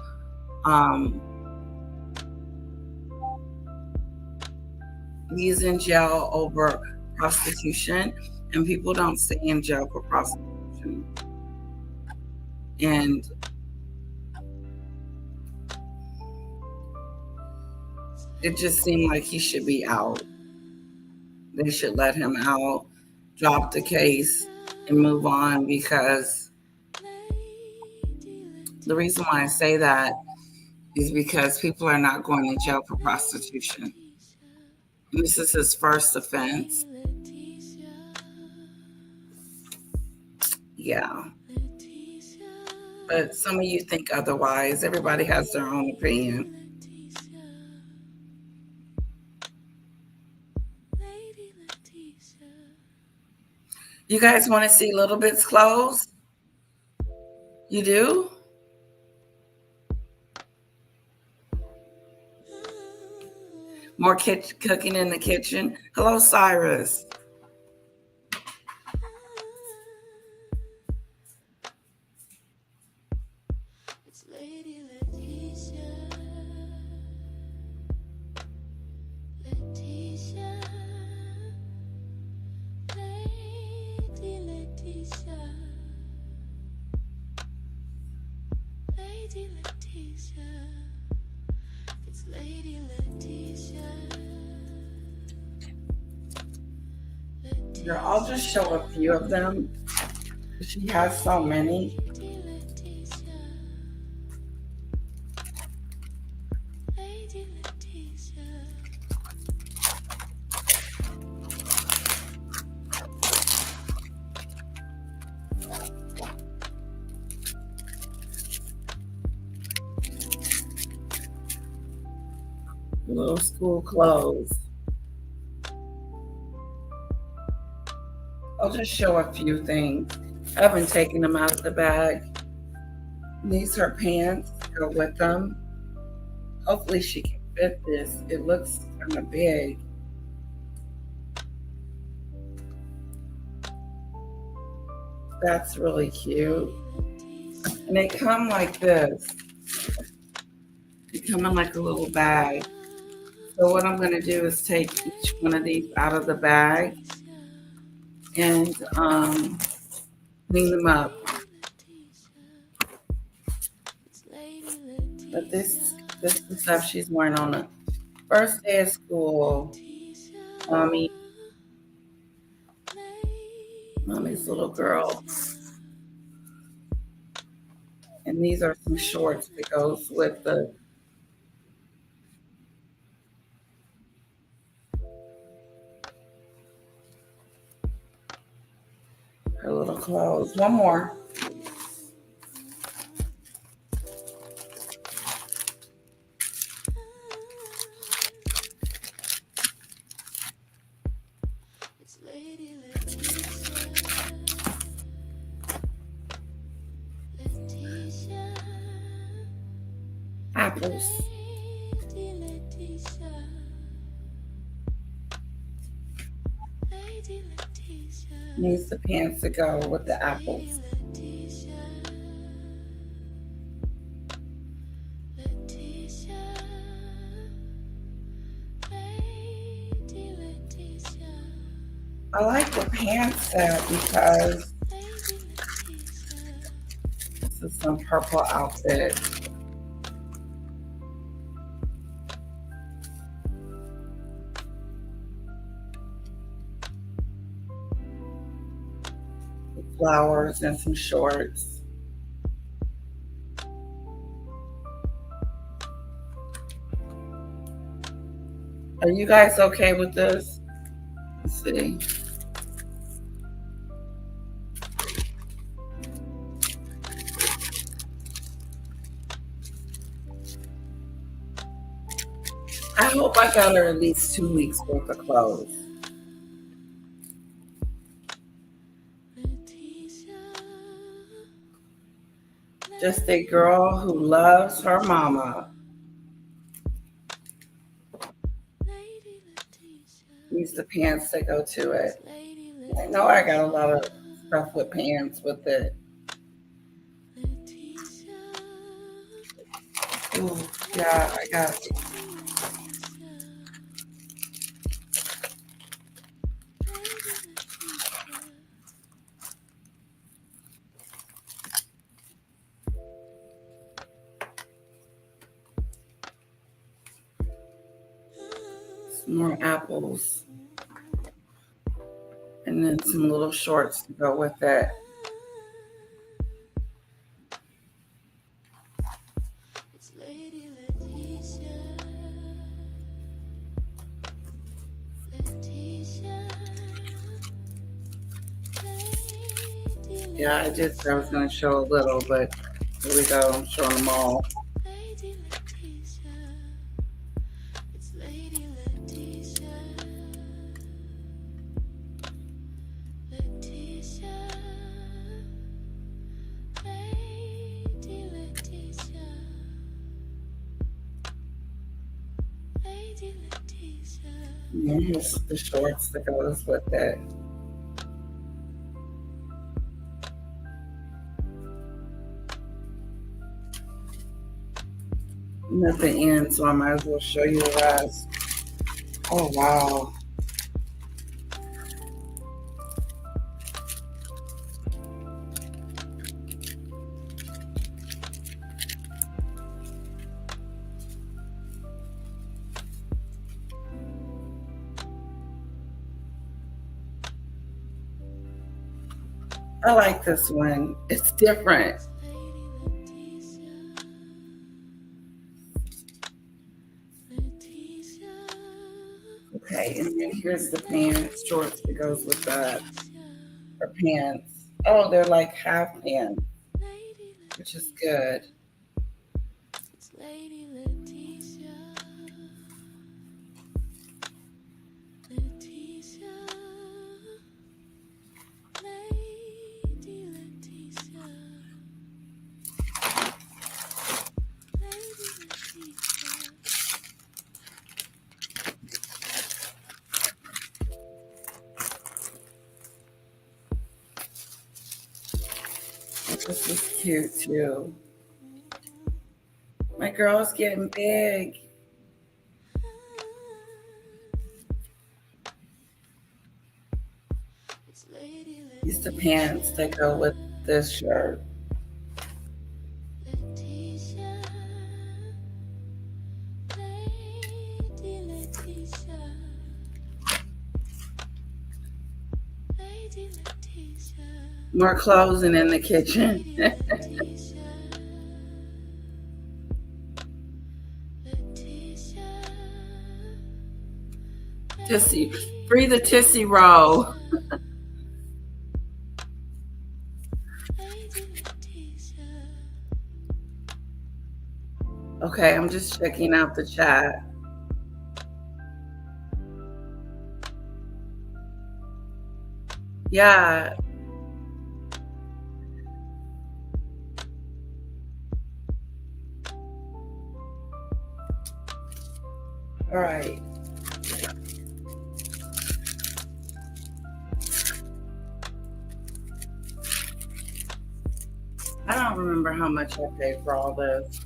He's in jail over prostitution, and people don't stay in jail for prostitution. And it just seemed like he should be out. They should let him out, drop the case, and move on, because the reason why I say that is because people are not going to jail for prostitution. This is his first offense. Yeah. But some of you think otherwise. Everybody has their own opinion. You guys want to see Little Bit's clothes? You do? More cooking in the kitchen. Hello, Cyrus. Here, I'll just show a few of them. She has so many. Little school clothes. I'll just show a few things. I haven't taken them out of the bag. These are pants to go with them. Hopefully she can fit this. It looks kind of big. That's really cute. And they come like this. They come in like a little bag. So what I'm going to do is take each one of these out of the bag and clean them up. But this is the stuff she's wearing on the first day of school. Mommy's little girl. And these are some shorts that goes with the her little clothes. One more. Apples. Needs the pants to go with the apples. I like the pants set because this is some purple outfit. Flowers and some shorts. Are you guys okay with this? Let's see. I hope I got her at least 2 weeks worth of clothes. Just a girl who loves her mama. Needs the pants that go to it. I know I got a lot of stuff with pants with it. Ooh, yeah, I got it. More apples, and then some little shorts to go with it. Yeah, I was going to show a little, but here we go. I'm showing them all. And here's the shorts that goes with it. I'm at the end, so I might as well show you the rest. Oh, wow. I like this one. It's different. Okay, and then here's the pants, shorts that goes with that. Or pants. Oh, they're like half pants, which is good. This is cute too. My girl's getting big. These are the pants that go with this shirt. More clothes in the kitchen. Tissy, free the tissy roll. Okay, I'm just checking out the chat. Yeah. All right. I don't remember how much I paid for all this.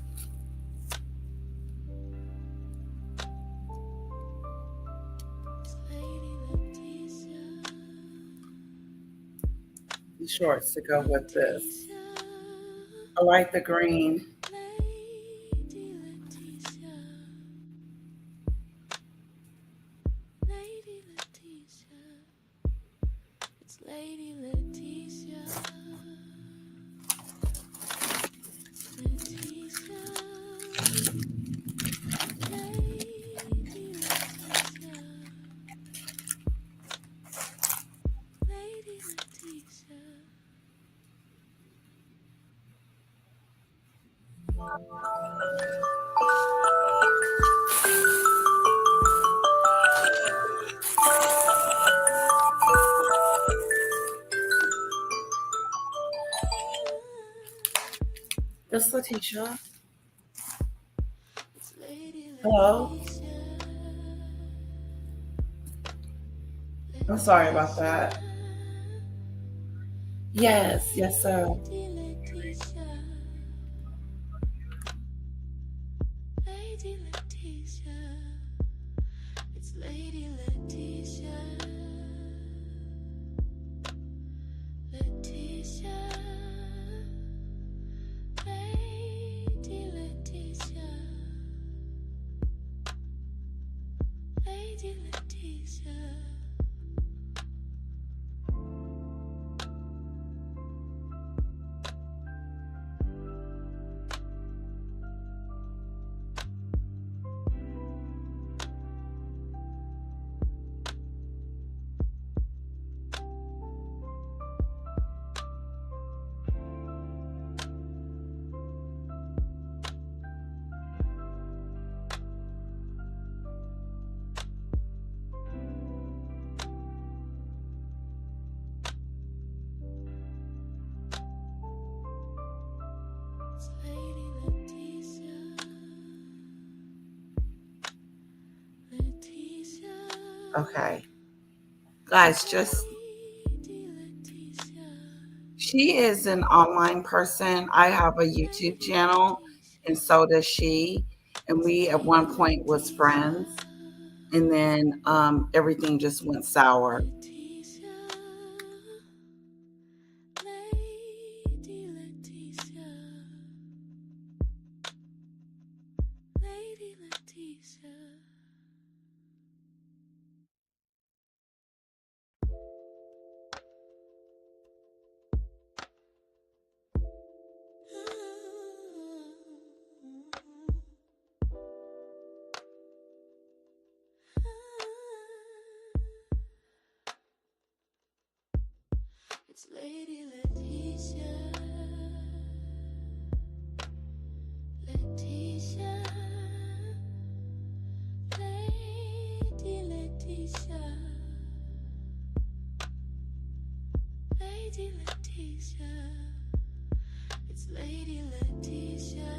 The shorts to go with this. I like the green. This Letitia. Hello? I'm sorry about that. Yes, yes, sir. Okay. Guys, she is an online person. I have a YouTube channel, and so does she. And we at one point was friends, and then everything just went sour. Lady Letitia. Letitia. Lady Letitia. Lady Letitia. It's Lady Letitia.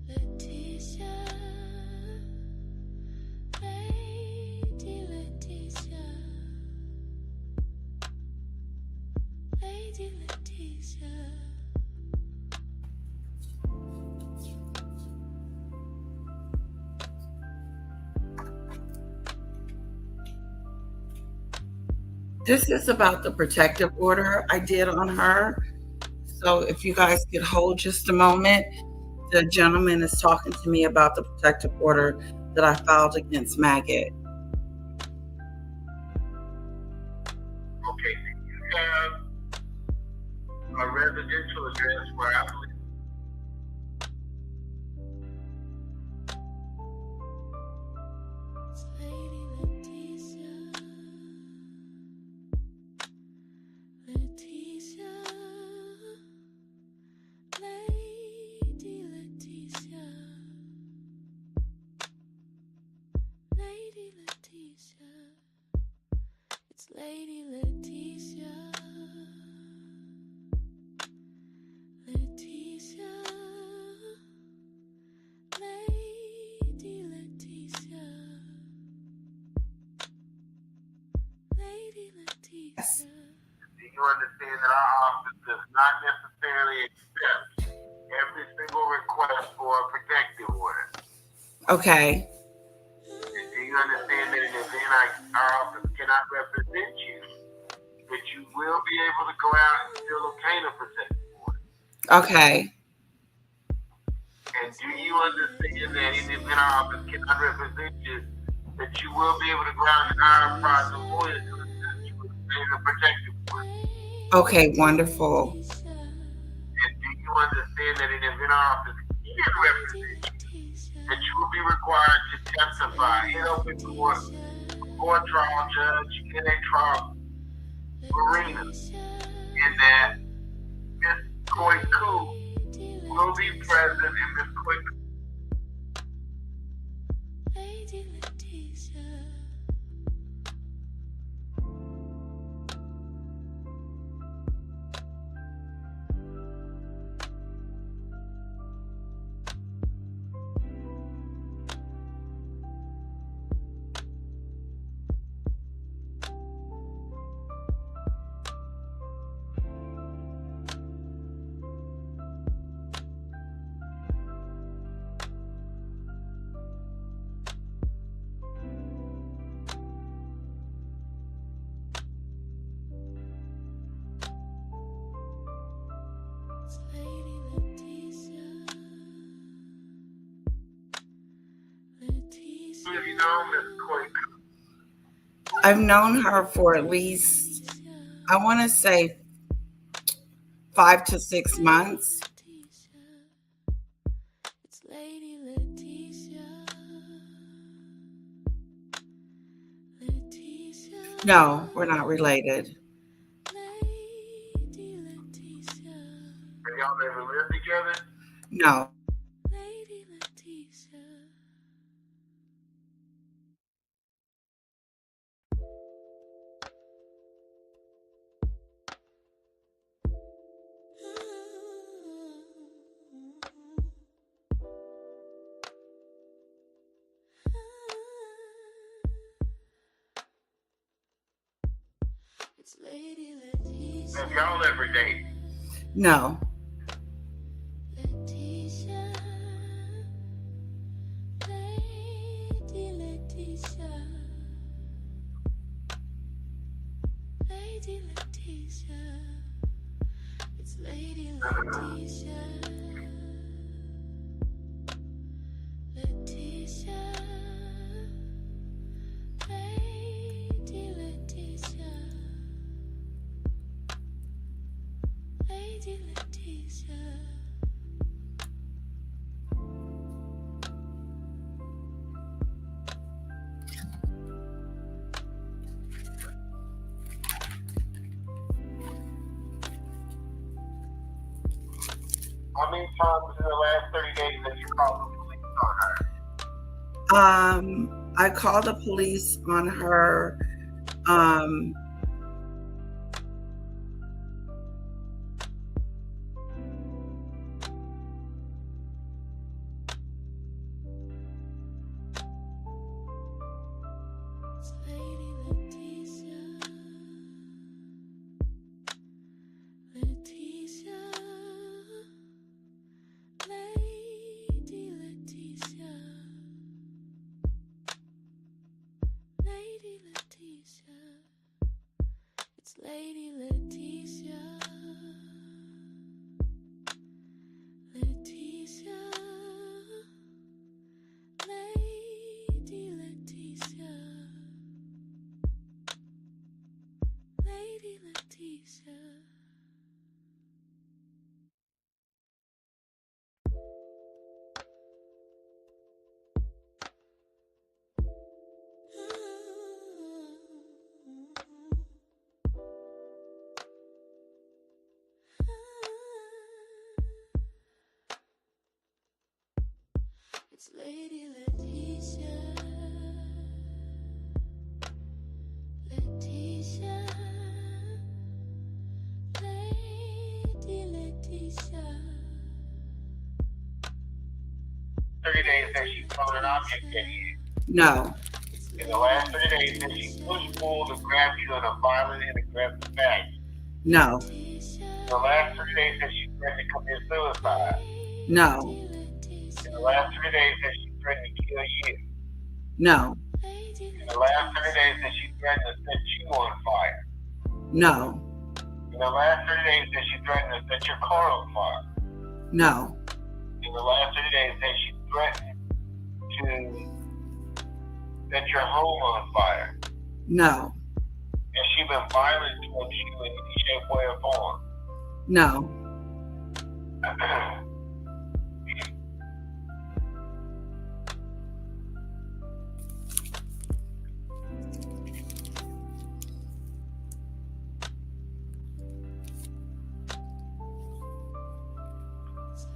Letitia. Lady Letitia. Lady Letitia. This is about the protective order I did on her. So if you guys could hold just a moment, the gentleman is talking to me about the protective order that I filed against Maggot. Okay, do you have a residential address where I believe? It's Lady Letitia. Letitia. Lady Letitia. Lady Letitia. It's Lady Letitia. Letitia. Lady Letitia. Lady Letitia. Do you understand that our office does not necessarily accept every single request for a protective order? Okay. Do you understand that in the event our office cannot represent you, that you will be able to go out and still obtain a protective order? Okay. And do you understand that in the event our office cannot represent you, that you will be able to go out and hire a private lawyer to assist you with obtaining a protective order? Okay, wonderful. And do you understand that in the event our office can represent you, that you will be required to testify in open court before a trial judge in a trial arena, and that Ms. Koiku will be present and Ms. Koiku Lady Letitia. It's Lady Letitia. Letitia. really know Ms. Koiku. I've known her for at least, I want to say 5 to 6 months. It's Lady Letitia. Letitia. No, we're not related. Lady Letitia. Have y'all ever lived together? No. Lady Letitia. It's Lady Letitia. Have y'all ever dated? No. Letitia. Lady Letitia. Lady Letitia. It's Lady Letitia. Letitia. Lady Letitia. Lady Letitia. How many times in the last 30 days have you called the police on her? I called the police on her. Lady Leticia, Leticia, Lady Leticia, Lady Leticia, it's Lady Leticia, Leticia, Lady Leticia. Lady Leticia. It's Lady Leticia. Leticia. Lady Leticia. 30 days that she's thrown an object at you. No, In the last 30 days that she pushed, pulled, or grabbed you in a violent and aggressive fashion. no, In the last 30 days that she threatened to commit suicide. no, In the last 30 days that she threatened to kill you. no, In the last 30 days that she threatened to set you on fire. no, In the last 30 days that she threatened to set your car on fire. no, In the last 30 days that she threatened to set your home on fire. no, Has she been violent towards you in any shape, way, or form? no,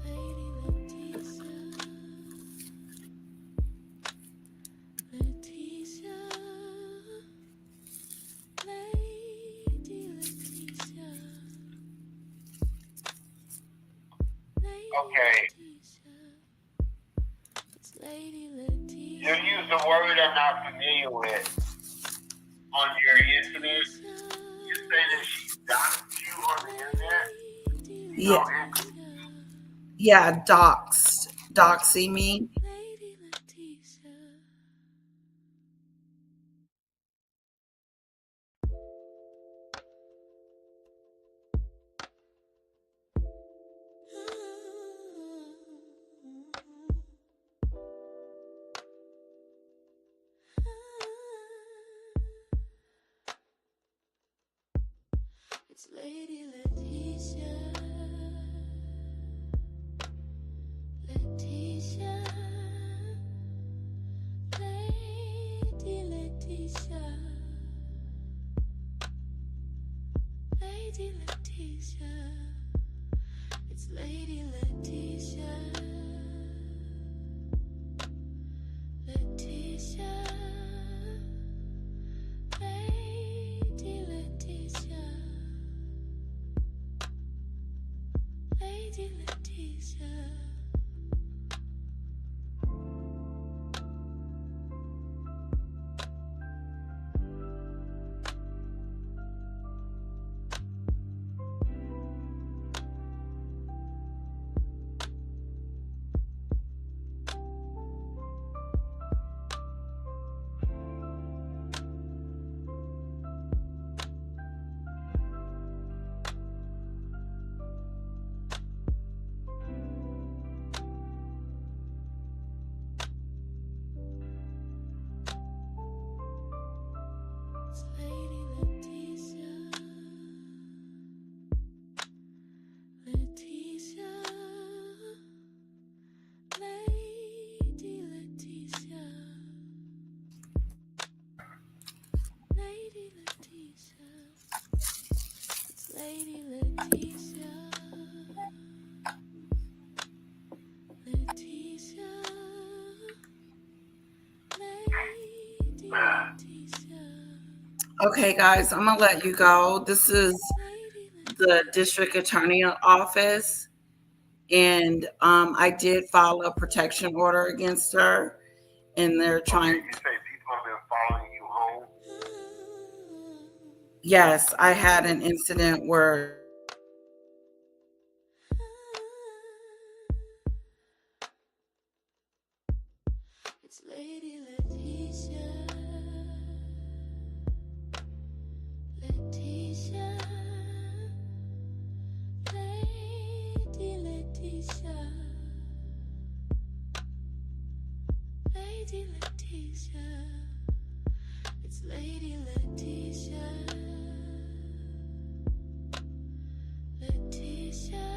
Lady Leticia. Leticia. Lady Leticia. Okay. It's Lady Leticia. You use the word I'm not familiar with on your incident. You say that she doxed you on the internet? yeah, So yeah, doxing me. Lady Leticia. It's Lady Leticia. Leticia. Lady Leticia. Lady Leticia. It's Lady Leticia. Leticia. Lady Leticia. Lady Leticia. Okay, guys, I'm gonna let you go. This is the district attorney office, and I did file a protection order against her, and they're trying. You say people have been following you home? Yes, I had an incident where It's Lady Letitia. Letitia. Lady Letitia. Lady Letitia. It's Lady Letitia. Letitia.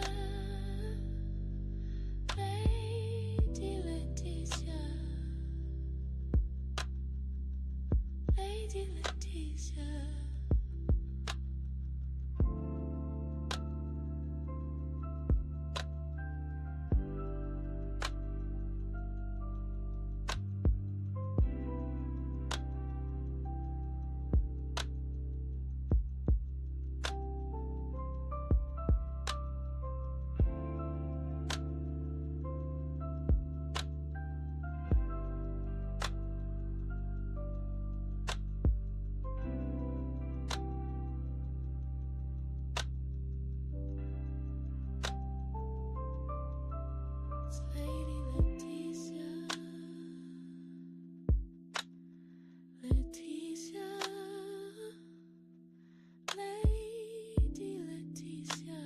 Lady Letitia. Lady Letitia. It's Lady Letitia. Letitia. Lady Letitia.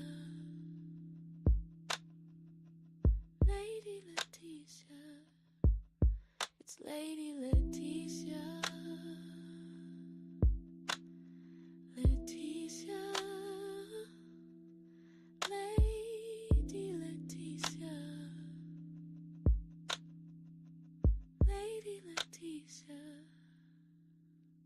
Lady Letitia. It's Lady Letitia. Letitia. Lady Letitia. Lady Letitia. It's Lady Letitia.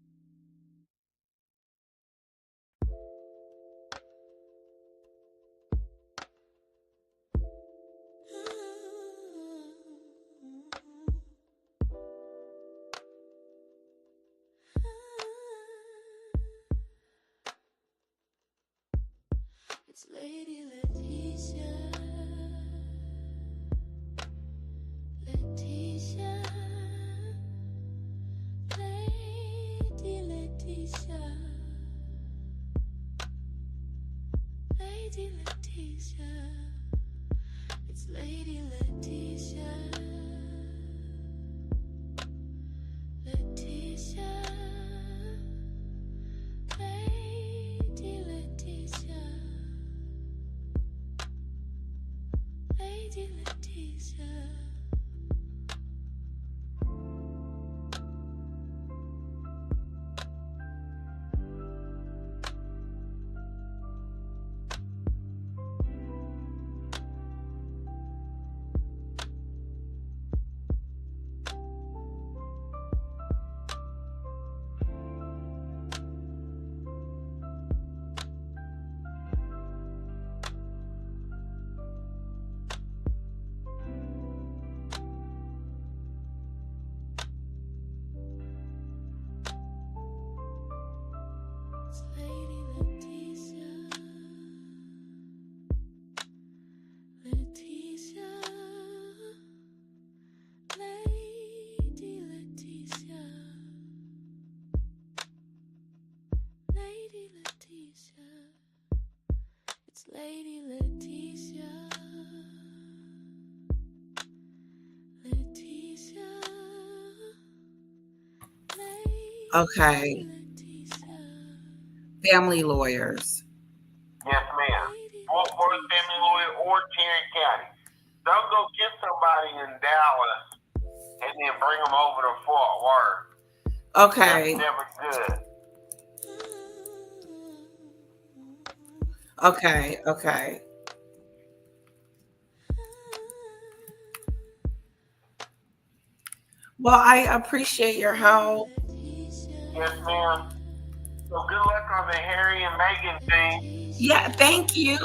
Letitia. Lady Letitia. Lady Letitia. It's Lady Letitia. Letitia. Lady Letitia. Lady Letitia. It's Lady Letitia. Letitia. Lady Letitia. Lady Letitia. It's Lady Letitia. Letitia. okay, Letitia. family lawyers. Yes, ma'am. Or the family lawyer or Tarrant County. Don't go get somebody in Dallas and then bring them over to Fort Worth. Okay, That's never good. okay. Well, I appreciate your help. Yes, ma'am. So good luck on the Harry and Meghan thing. Yeah, thank you.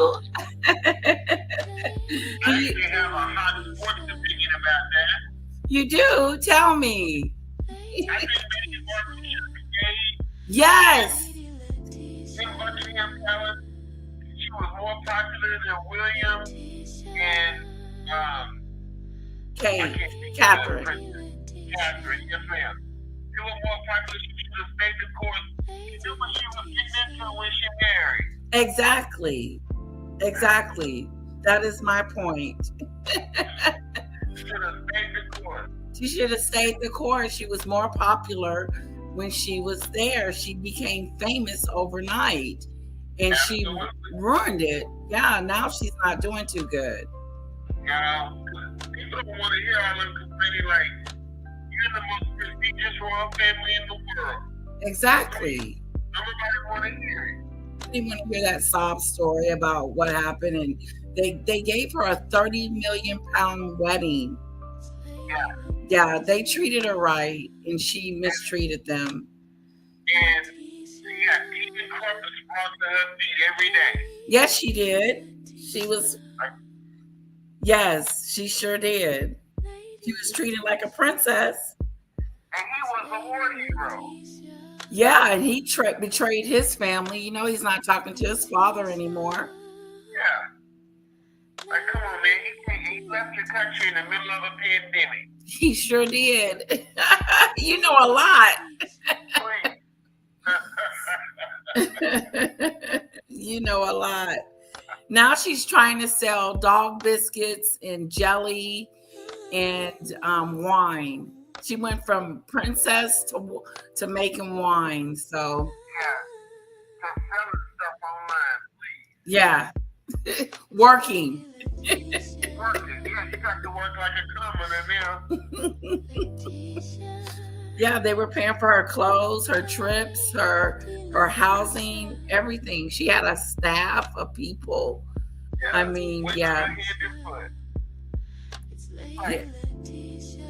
I actually have a hot sports opinion about that. You do? Tell me. I think Meghan Markle should be engaged Yes. In Buckingham Palace, she was more popular than William and Catherine. Catherine, yes ma'am. She was more popular. She should have stayed the course. She knew what she was getting into when she married. Exactly. That is my point. She should have stayed the course. She should have stayed the course. She was more popular when she was there. She became famous overnight, and Absolutely. she ruined it. Yeah, now she's not doing too good. People don't want to hear all them complaining like, you're the most prestigious royal family in the world. Exactly. Nobody want to hear it. They want to hear that sob story about what happened, and they gave her a 30 million pound wedding. Yeah, they treated her right, and she mistreated them. And Keegan Carpus brought to her feet every day. Yes, she did. Yes, she sure did. She was treated like a princess. And he was a war hero. Yeah, and he betrayed his family. You know, he's not talking to his father anymore. Yeah. Like, come on, man. He left your country in the middle of a pandemic. He sure did. You know a lot. You know a lot. Now she's trying to sell dog biscuits and jelly and wine. She went from princess to making wine. So Yeah. So selling stuff online, please. Yeah. Working. Working. Yeah, you got to work like a commoner now. Yeah, they were paying for her clothes, her trips, her housing, everything. She had a staff of people. Yeah. I mean, Went yeah. to her hand and foot. Like,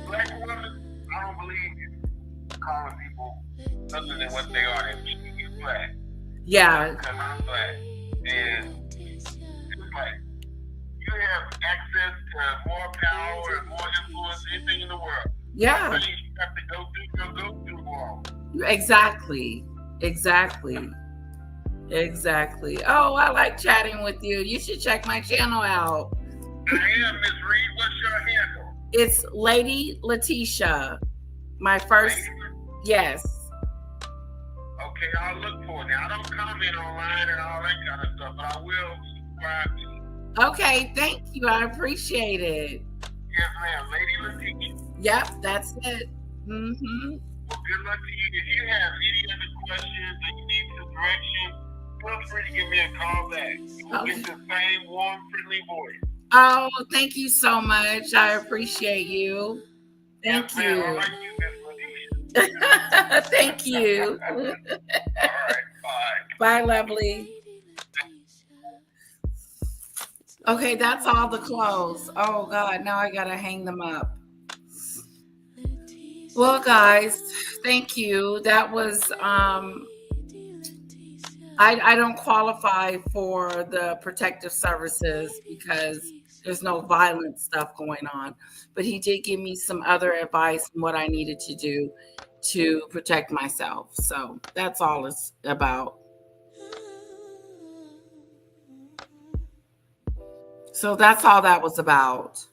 black women, I don't believe in calling people other than what they are. And you're black. Yeah. Because I'm black. And it's like, you have access to more power and more influence than anything in the world. Yeah. So you have to go through wall. Exactly. Oh, I like chatting with you. You should check my channel out. I am, Miss Reed. What's your handle? It's Lady Letitia. My first, yes. Okay, I'll look for it. Now, I don't comment online and all that kind of stuff, but I will subscribe to you. Okay, thank you. I appreciate it. Yes, ma'am. Lady Letitia. Yep, that's it. Well, good luck to you. If you have any other questions or you need some direction, feel free to give me a call back. You will get the same warm, friendly voice. Oh, thank you so much. I appreciate you. Thank yes, you. Ma'am. I like you, Miss Letitia. Thank you. All right, bye. Bye, lovely. Okay, that's all the clothes. Oh, God, now I got to hang them up. Well, guys, thank you. That was, I don't qualify for the protective services because there's no violent stuff going on. But he did give me some other advice on what I needed to do to protect myself. So that's all it's about. So that's all that was about.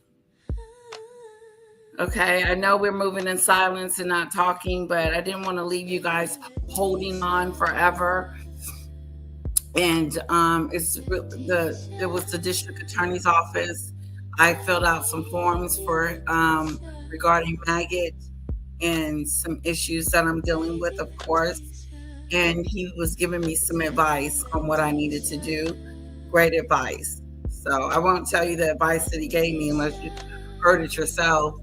Okay, I know we're moving in silence and not talking, but I didn't want to leave you guys holding on forever. And it was the district attorney's office. I filled out some forms for regarding maggot and some issues that I'm dealing with, of course. And he was giving me some advice on what I needed to do. Great advice. So I won't tell you the advice that he gave me unless you heard it yourself.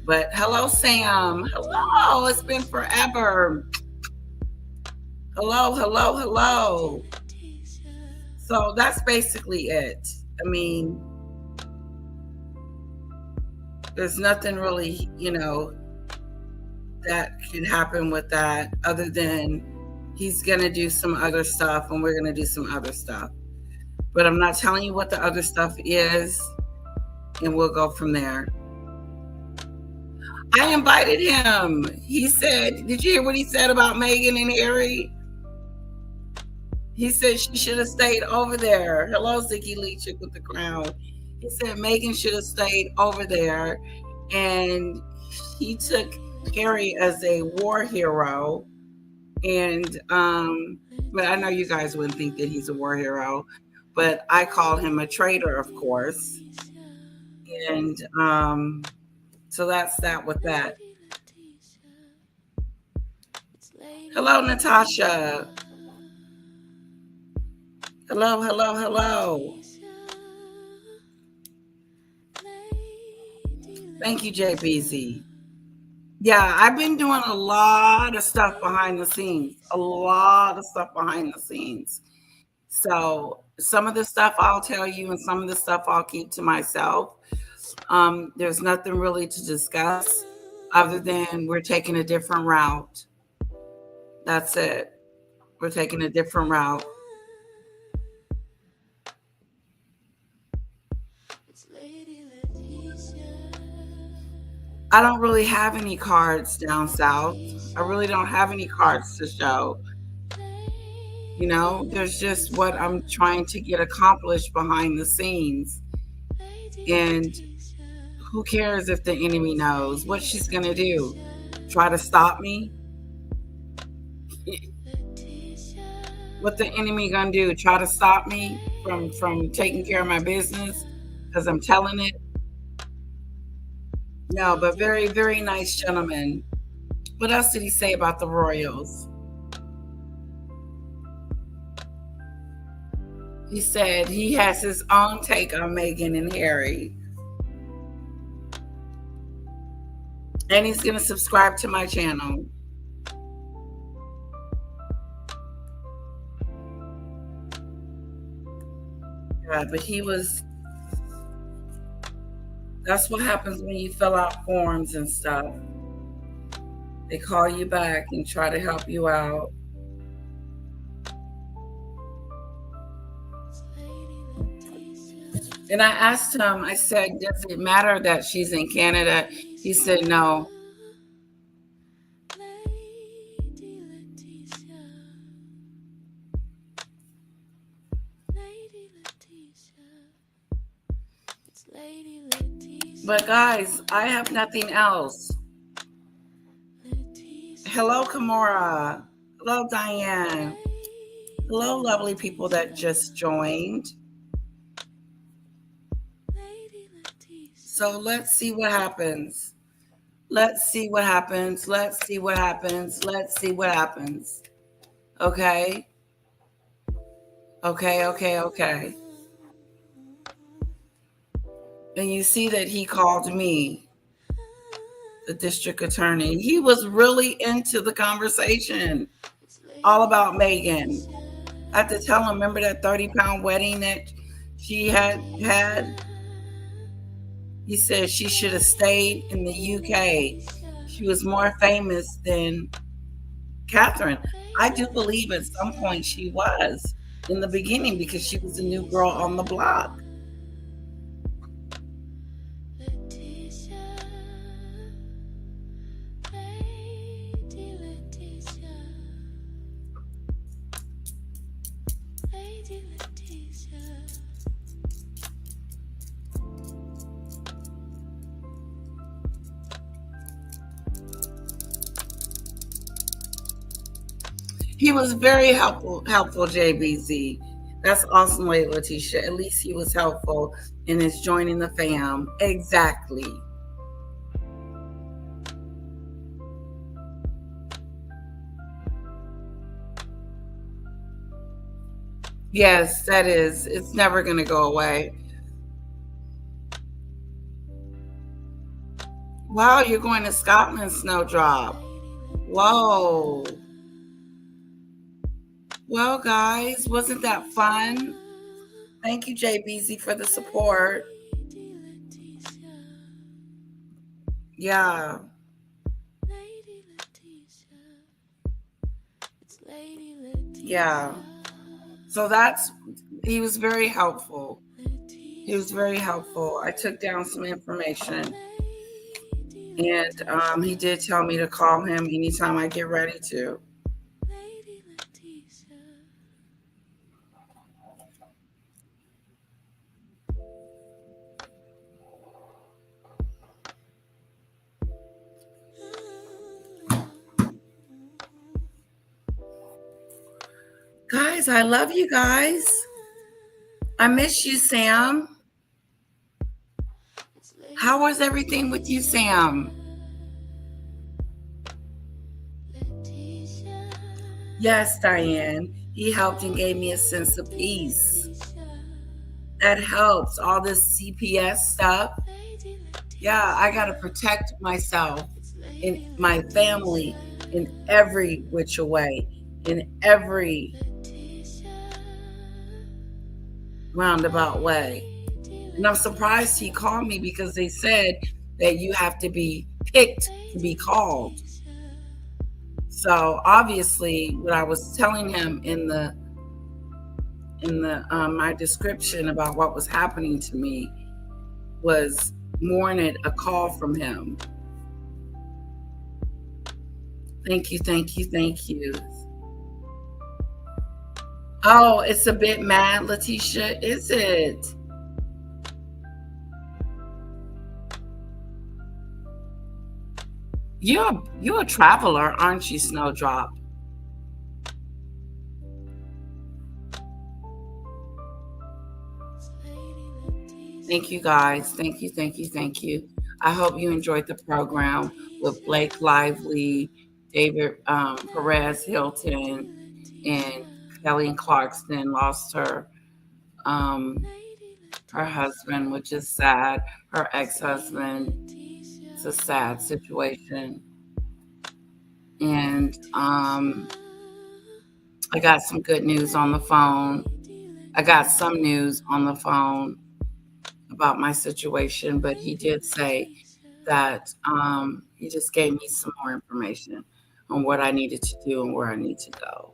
But hello, Sam. Hello. It's been forever. Hello. So that's basically it. I mean, there's nothing really, that can happen with that other than he's going to do some other stuff and we're going to do some other stuff. But I'm not telling you what the other stuff is, and we'll go from there. I invited him. He said, did you hear what he said about Meghan and Harry? He said she should have stayed over there. Hello, Ziggy Lee chick with the crown. He said Meghan should have stayed over there, and he took Harry as a war hero. And but I know you guys wouldn't think that he's a war hero, but I call him a traitor, of course. And so that's that with that. Hello, Natasha. Hello, hello, hello. Thank you, JBZ. Yeah, I've been doing a lot of stuff behind the scenes. A lot of stuff behind the scenes. So some of the stuff I'll tell you, and some of the stuff I'll keep to myself. There's nothing really to discuss other than we're taking a different route. That's it. We're taking a different route. I don't really have any cards down south. I really don't have any cards to show. You know, there's just what I'm trying to get accomplished behind the scenes. And who cares if the enemy knows what she's going to do? Try to stop me? What the enemy going to do? Try to stop me from taking care of my business because I'm telling it? No, but very, very nice gentleman. What else did he say about the royals? He said he has his own take on Meghan and Harry. And he's going to subscribe to my channel. Yeah, but he was... That's what happens when you fill out forms and stuff. They call you back and try to help you out. And I asked him, I said, does it matter that she's in Canada? He said, no. But guys, I have nothing else. Hello, Kimora. Hello, Diane. Hello, lovely people that just joined. So let's see what happens. Let's see what happens. Let's see what happens. Let's see what happens. Okay? Okay. And you see that he called me, the district attorney. He was really into the conversation, all about Meghan. I had to tell him, remember that 30-pound wedding that she had? He said she should have stayed in the UK. She was more famous than Catherine. I do believe at some point she was in the beginning because she was a new girl on the block. He was very helpful, JBZ. That's awesome way, Letitia. At least he was helpful in his joining the fam. Exactly. Yes, that is. It's never going to go away. Wow, you're going to Scotland, Snowdrop. Whoa. Well, guys, wasn't that fun? Thank you, JBZ, for the support. Yeah. Yeah. So he was very helpful. He was very helpful. I took down some information. And he did tell me to call him anytime I get ready to. guys, I love you guys. I miss you, Sam. How was everything with you, Sam? Yes, Diane. He helped and gave me a sense of peace. That helps. All this CPS stuff. Yeah, I got to protect myself and my family in every which way, in every roundabout way. And I'm surprised he called me because they said that you have to be picked to be called. So obviously, what I was telling him in the my description about what was happening to me was warranted a call from him. Thank you, thank you, thank you. Oh, it's a bit mad, Letitia, is it? You're a traveler, aren't you, Snowdrop? Thank you, guys. Thank you, thank you, thank you. I hope you enjoyed the program with Blake Lively, David Perez Hilton, and Kelly Clarkson lost her husband, which is sad. Her ex-husband. It's a sad situation. And I got some good news on the phone. I got some news on the phone about my situation, but he did say that he just gave me some more information on what I needed to do and where I need to go.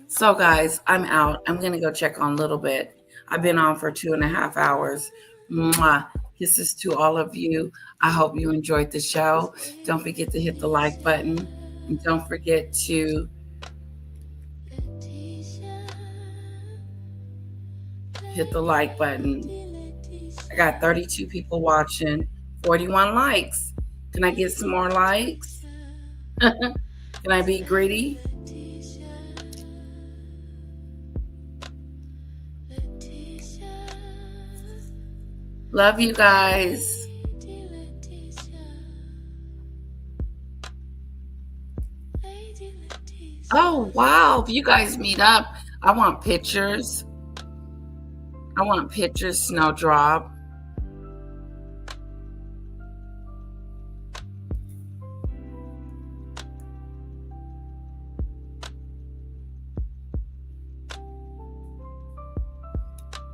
So guys, I'm out. I'm going to go check on a little bit. I've been on for 2.5 hours. Mwah. Kisses to all of you. I hope you enjoyed the show. Don't forget to hit the like button. And don't forget to hit the like button. I got 32 people watching, 41 likes. Can I get some more likes? Can I be greedy? Love you guys. Oh, wow. If you guys meet up, I want pictures. I want pictures, Snowdrop.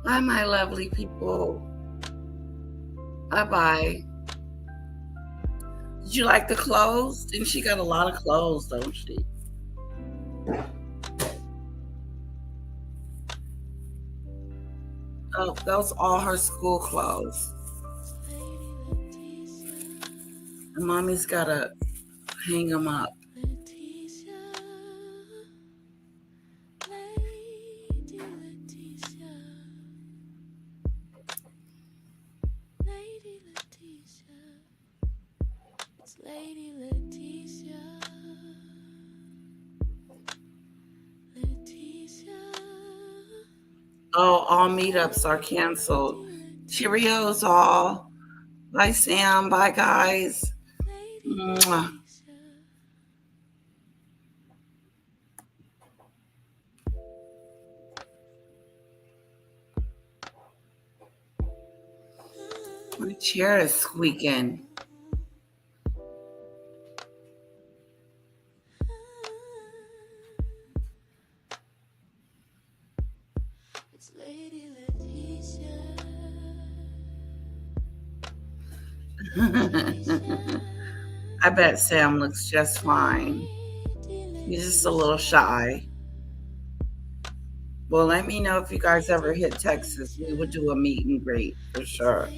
Bye, my lovely people. Bye-bye. Did you like the clothes? And she got a lot of clothes, don't she? Oh, those are all her school clothes. And mommy's got to hang them up. Oh, all meetups are canceled. Cheerios all. Bye, Sam. Bye, guys. Mwah. My chair is squeaking. I bet Sam looks just fine. He's just a little shy. Well, let me know if you guys ever hit Texas. We would do a meet and greet for sure.